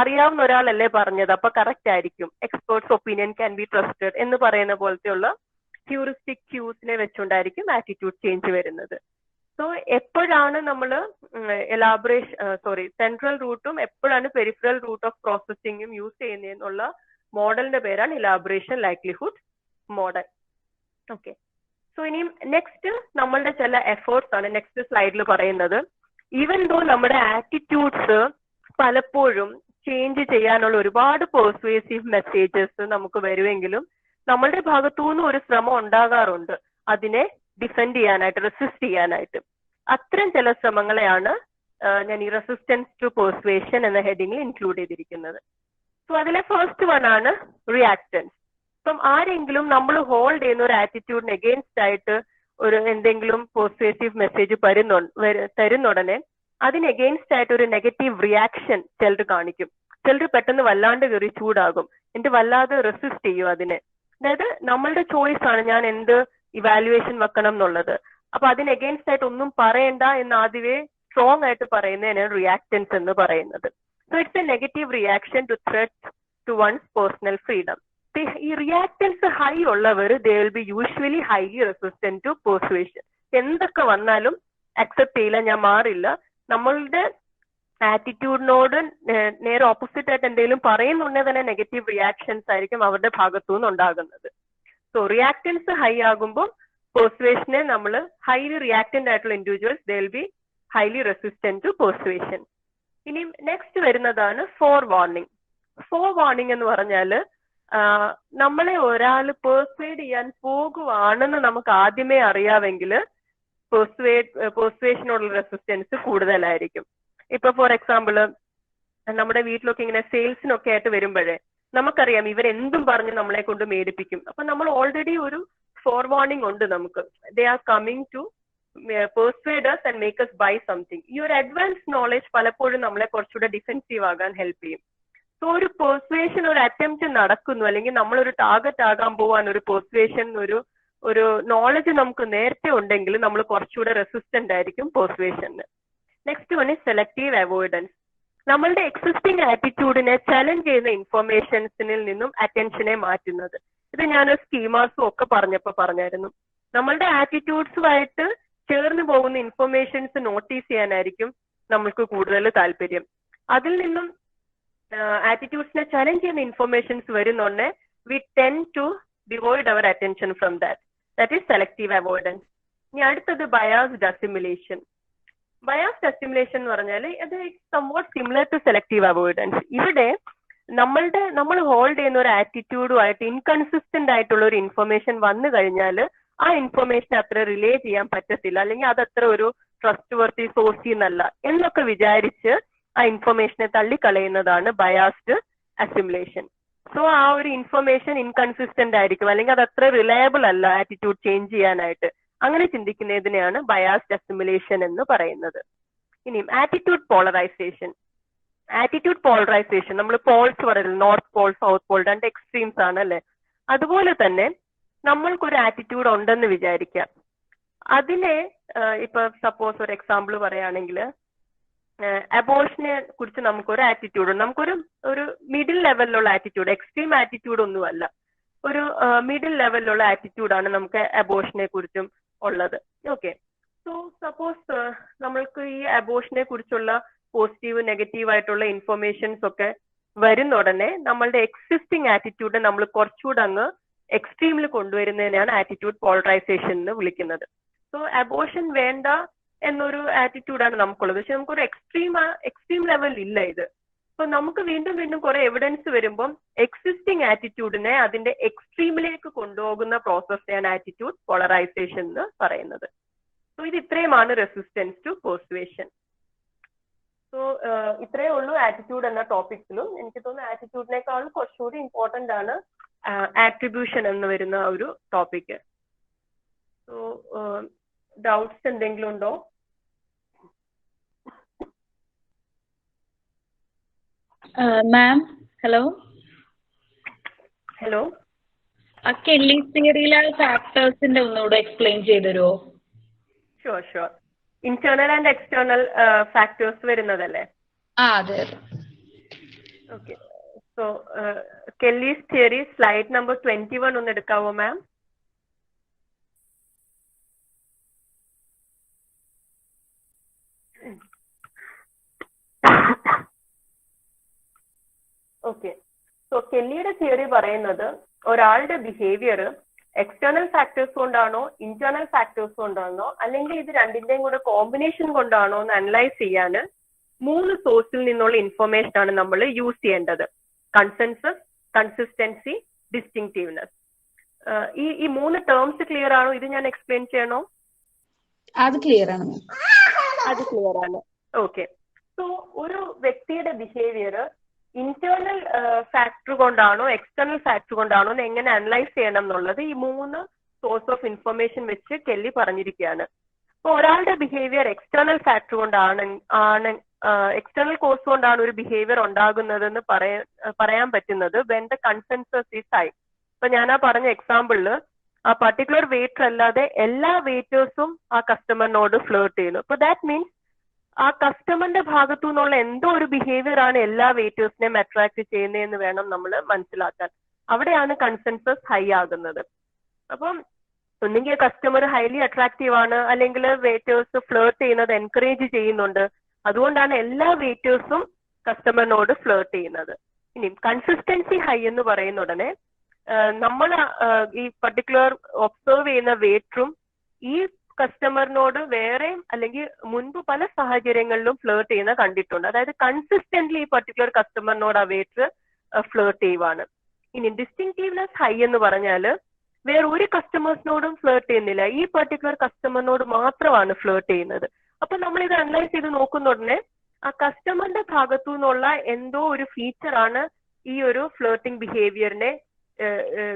അറിയാവുന്ന ഒരാളല്ലേ പറഞ്ഞത് അപ്പൊ കറക്റ്റ് ആയിരിക്കും, experts opinion can be trusted എന്ന് പറയുന്ന പോലത്തെയുള്ള ഹ്യൂറിസ്റ്റിക് ക്യൂസിനെ വെച്ചുകൊണ്ടായിരിക്കും ആറ്റിറ്റ്യൂഡ് ചേഞ്ച് വരുന്നത്. സോ എപ്പോഴാണ് നമ്മൾ സെൻട്രൽ റൂട്ടും എപ്പോഴാണ് പെരിഫറൽ റൂട്ട് ഓഫ് പ്രോസസിംഗും യൂസ് ചെയ്യുന്നതെന്നുള്ള മോഡലിന്റെ പേരാണ് elaboration likelihood model. Okay, so ഇനിയും നെക്സ്റ്റ് നമ്മളുടെ ചില എഫേർട്സ് ആണ് നെക്സ്റ്റ് സ്ലൈഡിൽ പറയുന്നത്. ഈവൻ ദോ നമ്മുടെ ആറ്റിറ്റ്യൂഡ്സ് പലപ്പോഴും ചേഞ്ച് ചെയ്യാനുള്ള ഒരുപാട് പെർസ്വേസീവ് മെസ്സേജസ് നമുക്ക് വരുമെങ്കിലും നമ്മളുടെ ഭാഗത്തുനിന്ന് ഒരു ശ്രമം ഉണ്ടാകാറുണ്ട് അതിനെ ഡിഫെൻഡ് ചെയ്യാനായിട്ട്, റെസിസ്റ്റ് ചെയ്യാനായിട്ട്. അത്തരം ചില ശ്രമങ്ങളെയാണ് ഞാൻ ഈ റെസിസ്റ്റൻസ് ടു പെർസ്വേഷൻ എന്ന ഹെഡിങ്ങിൽ ഇൻക്ലൂഡ് ചെയ്തിരിക്കുന്നത്. സോ അതിലെ ഫസ്റ്റ് വൺ ആണ് റിയാക്ടൻസ്. ഇപ്പം ആരെങ്കിലും നമ്മൾ ഹോൾഡ് ചെയ്യുന്ന ഒരു ആറ്റിറ്റ്യൂഡിന് എഗെയിൻസ്റ്റ് ആയിട്ട് ഒരു എന്തെങ്കിലും പെർസ്വേസീവ് മെസ്സേജ് തരുന്ന ഉടനെ അതിന് എഗെയിൻസ്റ്റ് ആയിട്ട് ഒരു നെഗറ്റീവ് റിയാക്ഷൻ ചിലർ കാണിക്കും. ചിലർ പെട്ടെന്ന് വല്ലാണ്ട് കയറി ചൂടാകും, എന്നിട്ട് വല്ലാതെ റെസിസ്റ്റ് ചെയ്യും അതിനെ. അതായത് നമ്മളുടെ ചോയ്സ് ആണ് ഞാൻ എന്ത് ഇവാലുവേഷൻ വെക്കണം എന്നുള്ളത്. അപ്പൊ അതിന് എഗെയിൻസ്റ്റ് ആയിട്ട് ഒന്നും പറയണ്ട എന്ന് ആദ്യമേ സ്ട്രോങ് ആയിട്ട് പറയുന്നതിനാണ് റിയാക്ടൻസ് എന്ന് പറയുന്നത്. So it's a negative reaction to threat to one's personal freedom. ഈ റിയാക്ടൻസ് ഹൈ ഉള്ളവർ they will be usually highly resistant to persuasion. എന്തൊക്കെ വന്നാലും അക്സെപ്റ്റ് ചെയ്യില്ല, ഞാൻ മാറില്ല. നമ്മളുടെ ആറ്റിറ്റ്യൂഡിനോട് നേരെ ഓപ്പോസിറ്റ് ആയിട്ട് എന്തെങ്കിലും പറയുന്നുണ്ടെങ്കിൽ തന്നെ നെഗറ്റീവ് റിയാക്ഷൻസ് ആയിരിക്കും അവരുടെ ഭാഗത്തുനിന്ന് ഉണ്ടാകുന്നത്. സോ റിയാക്ടൻസ് ഹൈ ആകുമ്പോൾ പെർസ്വേഷനെ നമ്മൾ ഹൈലി റിയാക്റ്റന്റ് ആയിട്ടുള്ള individuals they will be highly resistant to persuasion. ഇനി നെക്സ്റ്റ് വരുന്നതാണ് ഫോർ വാർണിംഗ്. ഫോർ വാർണിംഗ് എന്ന് പറഞ്ഞാൽ നമ്മളെ ഒരാൾ പെർസ്വേഡ് ചെയ്യാൻ പോകുവാണെന്ന് നമുക്ക് ആദ്യമേ അറിയാമെങ്കിൽ പെർസ്വേഷനോടുള്ള റെസിസ്റ്റൻസ് കൂടുതലായിരിക്കും. ഇപ്പൊ ഫോർ എക്സാമ്പിൾ നമ്മുടെ വീട്ടിലൊക്കെ ഇങ്ങനെ സെയിൽസിനൊക്കെ ആയിട്ട് വരുമ്പോഴേ നമുക്കറിയാം ഇവരെന്തും പറഞ്ഞ് നമ്മളെ കൊണ്ട് മേടിപ്പിക്കും. അപ്പൊ നമ്മൾ ഓൾറെഡി ഒരു ഫോർ വാർണിംഗ് ഉണ്ട് നമുക്ക്. They are coming to persuade us and make us buy something. ഈ ഒരു അഡ്വാൻസ് നോളജ് പലപ്പോഴും നമ്മളെ കുറച്ചുകൂടെ ഡിഫെൻസീവ് ആകാൻ ഹെൽപ്പ് ചെയ്യും. സോ ഒരു പെർസ്വേഷൻ ഒരു അറ്റംപ്റ്റ് നടക്കുന്നു, അല്ലെങ്കിൽ നമ്മളൊരു ടാർഗറ്റ് ആകാൻ പോവാൻ ഒരു പെർസ്വേഷൻ ഒരു നോളജ് നമുക്ക് നേരത്തെ ഉണ്ടെങ്കിൽ നമ്മൾ കുറച്ചുകൂടെ റെസിസ്റ്റന്റ് ആയിരിക്കും പെർസ്വേഷന്. Next one is selective avoidance. നമ്മളുടെ എക്സിസ്റ്റിംഗ് ആറ്റിറ്റ്യൂഡിനെ ചലഞ്ച് ചെയ്യുന്ന ഇൻഫർമേഷൻസിനിൽ നിന്നും അറ്റൻഷനെ മാറ്റുന്നത്. ഇത് ഞാൻ സ്കീമാസും ഒക്കെ പറഞ്ഞായിരുന്നു. നമ്മളുടെ ആറ്റിറ്റ്യൂഡ്സുമായിട്ട് ചേർന്ന് പോകുന്ന ഇൻഫർമേഷൻസ് നോട്ടീസ് ചെയ്യാനായിരിക്കും നമ്മൾക്ക് കൂടുതൽ താല്പര്യം. അതിൽ നിന്നും ആറ്റിറ്റ്യൂഡ്സിനെ ചലഞ്ച് ചെയ്യുന്ന ഇൻഫർമേഷൻസ് വരുന്നുണ്ടെ we tend to devoid our attention from that is selective avoidance. ഇനി അടുത്തത് ബയാസ്ഡ് അസിമുലേഷൻ. ബയാസ്ഡ് അസിമുലേഷൻ എന്ന് പറഞ്ഞാൽ അത് somewhat similar to selective avoidance. ഇവിടെ നമ്മൾ ഹോൾഡ് ചെയ്യുന്ന ഒരു ആറ്റിറ്റ്യൂഡുമായിട്ട് ഇൻകൺസിസ്റ്റന്റ് ആയിട്ടുള്ള ഒരു ഇൻഫർമേഷൻ വന്നു കഴിഞ്ഞാൽ ആ ഇൻഫർമേഷൻ അത്ര റിലേ ചെയ്യാൻ പറ്റത്തില്ല, അല്ലെങ്കിൽ അതത്ര ഒരു ട്രസ്റ്റ് വർത്തി സോഴ്സ് എന്നല്ല എന്നൊക്കെ വിചാരിച്ച് ആ ഇൻഫർമേഷനെ തള്ളിക്കളയുന്നതാണ് ബയാസ്ഡ് അസിമുലേഷൻ. സോ ആ ഒരു ഇൻഫർമേഷൻ ഇൻകൺസിസ്റ്റന്റ് ആയിരിക്കും, അല്ലെങ്കിൽ അത് അത്ര റിലയബിൾ അല്ല ആറ്റിറ്റ്യൂഡ് ചേഞ്ച് ചെയ്യാനായിട്ട്. അങ്ങനെ ചിന്തിക്കുന്നതിനെയാണ് ബയാസ്ഡ് അസിമുലേഷൻ എന്ന് പറയുന്നത്. ഇനിയും ആറ്റിറ്റ്യൂഡ് പോളറൈസേഷൻ. ആറ്റിറ്റ്യൂഡ് പോളറൈസേഷൻ നമ്മൾ പോൾസ് പറയുന്നത് നോർത്ത് പോൾ സൗത്ത് പോൾ രണ്ട് എക്സ്ട്രീംസ് ആണ് അല്ലെ. അതുപോലെ തന്നെ നമ്മൾക്കൊരു ആറ്റിറ്റ്യൂഡ് ഉണ്ടെന്ന് വിചാരിക്കാം. അതിനെ ഇപ്പൊ സപ്പോസ് ഒരു എക്സാമ്പിൾ പറയുകയാണെങ്കിൽ അബോർഷനെ കുറിച്ച് നമുക്കൊരു ആറ്റിറ്റ്യൂഡ് ഉണ്ട്. നമുക്കൊരു മിഡിൽ ലെവലിലുള്ള ആറ്റിറ്റ്യൂഡ്, എക്സ്ട്രീം ആറ്റിറ്റ്യൂഡ് ഒന്നുമല്ല, ഒരു മിഡിൽ ലെവലിലുള്ള ആറ്റിറ്റ്യൂഡാണ് നമുക്ക് അബോർഷനെ കുറിച്ചും ഉള്ളത്. ഓക്കെ, സോ സപ്പോസ് നമ്മൾക്ക് ഈ അബോർഷനെ കുറിച്ചുള്ള പോസിറ്റീവ് നെഗറ്റീവ് ആയിട്ടുള്ള ഇൻഫർമേഷൻസ് ഒക്കെ വരുന്ന ഉടനെ നമ്മളുടെ എക്സിസ്റ്റിംഗ് ആറ്റിറ്റ്യൂഡ് നമ്മൾ കുറച്ചുകൂടെ അങ്ങ് എക്സ്ട്രീമിൽ കൊണ്ടുവരുന്നതിനാണ് ആറ്റിറ്റ്യൂഡ് പോളറൈസേഷൻ എന്ന് വിളിക്കുന്നത്. സോ അബോർഷൻ വേണ്ട എന്നൊരു ആറ്റിറ്റ്യൂഡാണ് നമുക്കുള്ളത്, പക്ഷെ നമുക്കൊരു എക്സ്ട്രീം ലെവൽ ഇല്ല ഇത്. അപ്പൊ നമുക്ക് വീണ്ടും കുറെ എവിഡൻസ് വരുമ്പം എക്സിസ്റ്റിംഗ് ആറ്റിറ്റ്യൂഡിനെ അതിന്റെ എക്സ്ട്രീമിലേക്ക് കൊണ്ടുപോകുന്ന പ്രോസസ്സാണ് ആറ്റിറ്റ്യൂഡ് പോളറൈസേഷൻ എന്ന് പറയുന്നത്. സോ ഇത് ഇത്രയുമാണ് റെസിസ്റ്റൻസ് ടു പെർസ്വേഷൻ. സോ ഇത്രയേ ഉള്ളൂ ആറ്റിറ്റ്യൂഡ് എന്ന ടോപ്പിക്സിലും. എനിക്ക് തോന്നുന്നു ആറ്റിറ്റ്യൂഡിനേക്കാളും കുറച്ചുകൂടി ഇമ്പോർട്ടന്റ് ആണ് ആട്രിബ്യൂഷൻ എന്ന് വരുന്ന ഒരു ടോപ്പിക്. സോ ഡൗട്ട്സ് എന്തെങ്കിലും ഉണ്ടോ? Ma'am hello. കെല്ലീസ് തിയറിയിലെ ഫാക്ടേഴ്സിന്റെ ഒന്നുകൂടെ എക്സ്പ്ലെയിൻ ചെയ്തു തരുമോ? Sure. Internal and external factors വരുന്നതല്ലേ? അതെ. Okay, so Kelly's theory slide number 21 ഒന്ന് എടുക്കാവോ മാം? ഓക്കെ, സോ കെല്ലിയുടെ തിയറി പറയുന്നത് ഒരാളുടെ ബിഹേവിയർ എക്സ്റ്റേണൽ ഫാക്ടേഴ്സ് കൊണ്ടാണോ ഇന്റേണൽ ഫാക്ടേഴ്സ് കൊണ്ടാണോ അല്ലെങ്കിൽ ഇത് രണ്ടിന്റെയും കൂടെ കോമ്പിനേഷൻ കൊണ്ടാണോ എന്ന് അനലൈസ് ചെയ്യാൻ മൂന്ന് സോഴ്സിൽ നിന്നുള്ള ഇൻഫർമേഷൻ ആണ് നമ്മൾ യൂസ് ചെയ്യേണ്ടത്. Consensus, consistency, distinctiveness. ഈ മൂന്ന് ടേംസ് ക്ലിയർ ആണോ? ഇത് ഞാൻ എക്സ്പ്ലെയിൻ ചെയ്യണോ? അത് ക്ലിയർ ആണ്. അത് ക്ലിയർ ആണ്. ഓക്കെ. സോ ഒരു വ്യക്തിയുടെ ബിഹേവിയർ ഇന്റേണൽ ഫാക്ടർ കൊണ്ടാണോ എക്സ്റ്റേണൽ ഫാക്ടർ കൊണ്ടാണോ എന്ന് എങ്ങനെ അനലൈസ് ചെയ്യണം എന്നുള്ളത് ഈ മൂന്ന് സോഴ്സ് ഓഫ് ഇൻഫർമേഷൻ വെച്ച് കെല്ലി പറഞ്ഞിരിക്കുകയാണ്. അപ്പൊ ഒരാളുടെ ബിഹേവിയർ എക്സ്റ്റേണൽ ഫാക്ടർ കൊണ്ടാണ് എക്സ്റ്റേണൽ കോസ് കൊണ്ടാണ് ഒരു ബിഹേവിയർ ഉണ്ടാകുന്നതെന്ന് പറയാൻ പറ്റുന്നത് when the consensus is high. ഇപ്പൊ ഞാൻ ആ പറഞ്ഞ എക്സാമ്പിളില് ആ പർട്ടിക്കുലർ വെയിറ്റർ അല്ലാതെ എല്ലാ വെയിറ്റേഴ്സും ആ കസ്റ്റമറിനോട് ഫ്ലേർട്ട് ചെയ്യുന്നു. അപ്പൊ ദാറ്റ് മീൻസ് ആ കസ്റ്റമറിന്റെ ഭാഗത്തു നിന്നുള്ള എന്തോ ഒരു ബിഹേവിയർ ആണ് എല്ലാ വെയിറ്റേഴ്സിനെയും അട്രാക്ട് ചെയ്യുന്നതെന്ന് വേണം നമ്മൾ മനസ്സിലാക്കാൻ. അവിടെയാണ് കൺസെൻസസ് ഹൈ ആകുന്നത്. അപ്പം ഒന്നെങ്കിൽ കസ്റ്റമർ ഹൈലി അട്രാക്റ്റീവ് ആണ്, അല്ലെങ്കിൽ വെയിറ്റേഴ്സ് ഫ്ലേർട്ട് ചെയ്യുന്നത് എൻകറേജ് ചെയ്യുന്നുണ്ട്. അതുകൊണ്ടാണ് എല്ലാ വെയിറ്റേഴ്സും കസ്റ്റമറിനോട് ഫ്ലേർട്ട് ചെയ്യുന്നത്. ഇനി കൺസിസ്റ്റൻസി ഹൈ എന്ന് പറയുന്ന ഉടനെ നമ്മൾ ഈ പർട്ടിക്കുലർ ഒബ്സർവ് ചെയ്യുന്ന വെയിറ്ററും ഈ കസ്റ്റമറിനോട് വേറെ അല്ലെങ്കിൽ മുൻപ് പല സാഹചര്യങ്ങളിലും ഫ്ലേർട്ട് ചെയ്യുന്ന കണ്ടിട്ടുണ്ട്. അതായത് കൺസിസ്റ്റന്റ്ലി ഈ പർട്ടിക്കുലർ കസ്റ്റമറിനോട് ആ വെയിറ്റർ ഫ്ലേർട്ട് ചെയ്യുവാണ്. ഇനി ഡിസ്റ്റിങ്റ്റീവ്നെസ് ഹൈ എന്ന് പറഞ്ഞാൽ വേറെ ഒരു കസ്റ്റമേഴ്സിനോടും ഫ്ലേർട്ട് ചെയ്യുന്നില്ല, ഈ പർട്ടിക്കുലർ കസ്റ്റമറിനോട് മാത്രമാണ് ഫ്ലേർട്ട് ചെയ്യുന്നത്. അപ്പൊ നമ്മൾ ഇത് അനലൈസ് ചെയ്ത് നോക്കുന്ന ഉടനെ ആ കസ്റ്റമറിന്റെ ഭാഗത്തു നിന്നുള്ള എന്തോ ഒരു ഫീച്ചർ ആണ് ഈ ഒരു ഫ്ലേർട്ടിംഗ് ബിഹേവിയറിനെ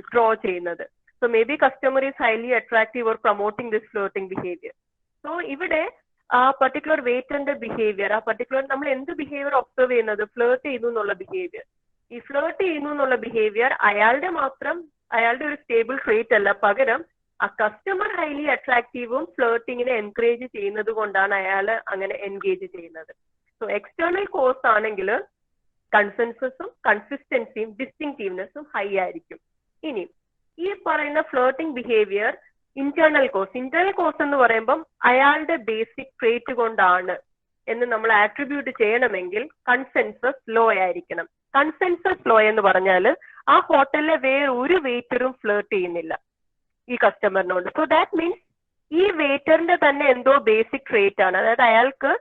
ഡ്രോ ചെയ്യുന്നത്. So may be customer is highly attractive or promoting this flirting behaviour. So ഇവിടെ ആ പർട്ടിക്കുലർ വെയിറ്ററിന്റെ ബിഹേവിയർ, ആ പർട്ടിക്കുലർ നമ്മൾ എന്ത് ബിഹേവിയർ ഒബ്സർവ് ചെയ്യുന്നത്, ഫ്ലേർട്ട് ചെയ്യുന്നു എന്നുള്ള ബിഹേവിയർ. ഈ ഫ്ലേർട്ട് ചെയ്യുന്നു എന്നുള്ള ബിഹേവിയർ അയാളുടെ ഒരു സ്റ്റേബിൾ ട്രേറ്റ് അല്ല, പകരം ആ കസ്റ്റമർ ഹൈലി അട്രാക്റ്റീവും ഫ്ലേർട്ടിങ്ങിനെ എൻകറേജ് ചെയ്യുന്നത് കൊണ്ടാണ് അയാൾ അങ്ങനെ എൻഗേജ് ചെയ്യുന്നത്. സോ എക്സ്റ്റേണൽ കോസ് ആണെങ്കിൽ കൺസെൻസസും കൺസിസ്റ്റൻസിയും ഡിസ്റ്റിങ്റ്റീവ്നെസ്സും ഹൈ ആയിരിക്കും. ഇനി ഈ പറയുന്ന ഫ്ലേർട്ടിംഗ് ബിഹേവിയർ ഇന്റേണൽ കോസ് എന്ന് പറയുമ്പം അയാളുടെ ബേസിക് ട്രേറ്റ് കൊണ്ടാണ് എന്ന് നമ്മൾ ആട്രിബ്യൂട്ട് ചെയ്യണമെങ്കിൽ കൺസെൻസസ് ലോ ആയിരിക്കണം. കൺസെൻസസ് ലോ എന്ന് പറഞ്ഞാൽ ആ ഹോട്ടലിലെ വേറെ ഒരു വെയിറ്ററും ഫ്ലേർട്ട് ചെയ്യുന്നില്ല ഈ കസ്റ്റമറിനോട്. സോ ദാറ്റ് മീൻസ് ഈ വെയിറ്ററിന്റെ തന്നെ എന്തോ ബേസിക് ട്രേറ്റ് ആണ്, അതായത് അയാൾക്ക്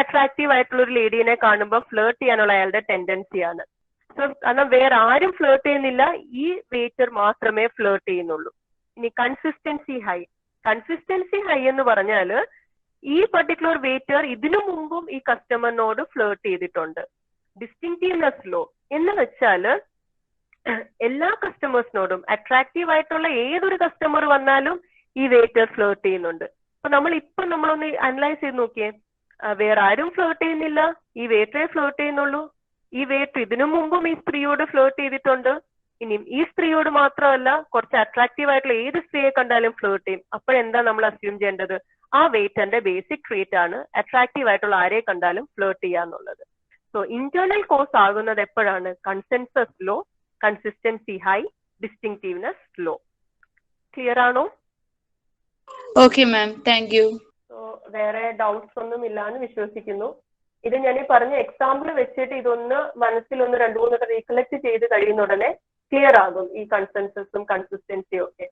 അട്രാക്റ്റീവ് ആയിട്ടുള്ള ഒരു ലേഡീനെ കാണുമ്പോൾ ഫ്ലേർട്ട് ചെയ്യാനുള്ള അയാളുടെ ടെൻഡൻസിയാണ്. സോ കാരണം വേറെ ആരും ഫ്ലേർട്ട് ചെയ്യുന്നില്ല, ഈ വെയിറ്റർ മാത്രമേ ഫ്ലേർട്ട് ചെയ്യുന്നുള്ളൂ. ഇനി കൺസിസ്റ്റൻസി ഹൈ എന്ന് പറഞ്ഞാൽ ഈ പർട്ടിക്കുലർ വെയിറ്റർ ഇതിനു മുമ്പും ഈ കസ്റ്റമറിനോട് ഫ്ലേർട്ട് ചെയ്തിട്ടുണ്ട്. ഡിസ്റ്റിങ്റ്റീവ്നെസ് ലോ എന്ന് വെച്ചാൽ എല്ലാ കസ്റ്റമേഴ്സിനോടും അട്രാക്റ്റീവ് ആയിട്ടുള്ള ഏതൊരു കസ്റ്റമർ വന്നാലും ഈ വെയിറ്റർ ഫ്ലേർട്ട് ചെയ്യുന്നുണ്ട്. അപ്പൊ നമ്മളൊന്ന് അനലൈസ് ചെയ്ത് നോക്കിയേ, വേറെ ആരും ഫ്ലേർട്ട് ചെയ്യുന്നില്ല, ഈ വെയിറ്ററെ ഫ്ലേർട്ട് ചെയ്യുന്നുള്ളൂ. ഈ വെയിറ്റർ ഇതിനു മുമ്പും ഈ സ്ത്രീയോട് ഫ്ലേർട്ട് ചെയ്തിട്ടുണ്ട്. ഇനിയും ഈ സ്ത്രീയോട് മാത്രമല്ല, കുറച്ച് അട്രാക്റ്റീവ് ആയിട്ടുള്ള ഏത് സ്ത്രീയെ കണ്ടാലും ഫ്ലേർട്ട് ചെയ്യും. അപ്പോഴെന്താ നമ്മൾ അസ്യൂം ചെയ്യേണ്ടത്? ആ വെയിറ്ററിന്റെ ബേസിക് ട്രേറ്റ് ആണ് അട്രാക്റ്റീവ് ആയിട്ടുള്ള ആരെ കണ്ടാലും ഫ്ലേർട്ട് ചെയ്യാന്നുള്ളത്. സോ ഇന്റേണൽ കോസ് ആകുന്നത് എപ്പോഴാണ്? Consensus low, consistency high, distinctiveness low. Clear ആണോ? Okay ma'am, thank you. So വേറെ ഡൗട്ട്സ് ഒന്നും ഇല്ലാന്ന് വിശ്വസിക്കുന്നു. ഇത് ഞാൻ ഈ പറഞ്ഞ എക്സാമ്പിൾ വെച്ചിട്ട് ഇതൊന്ന് മനസ്സിലൊന്ന് 2-3 റീകളക്ട് ചെയ്ത് കഴിയുന്ന ഉടനെ ക്ലിയർ ആകും ഈ കൺസെൻസസും കൺസിസ്റ്റൻസിയും ഒക്കെ.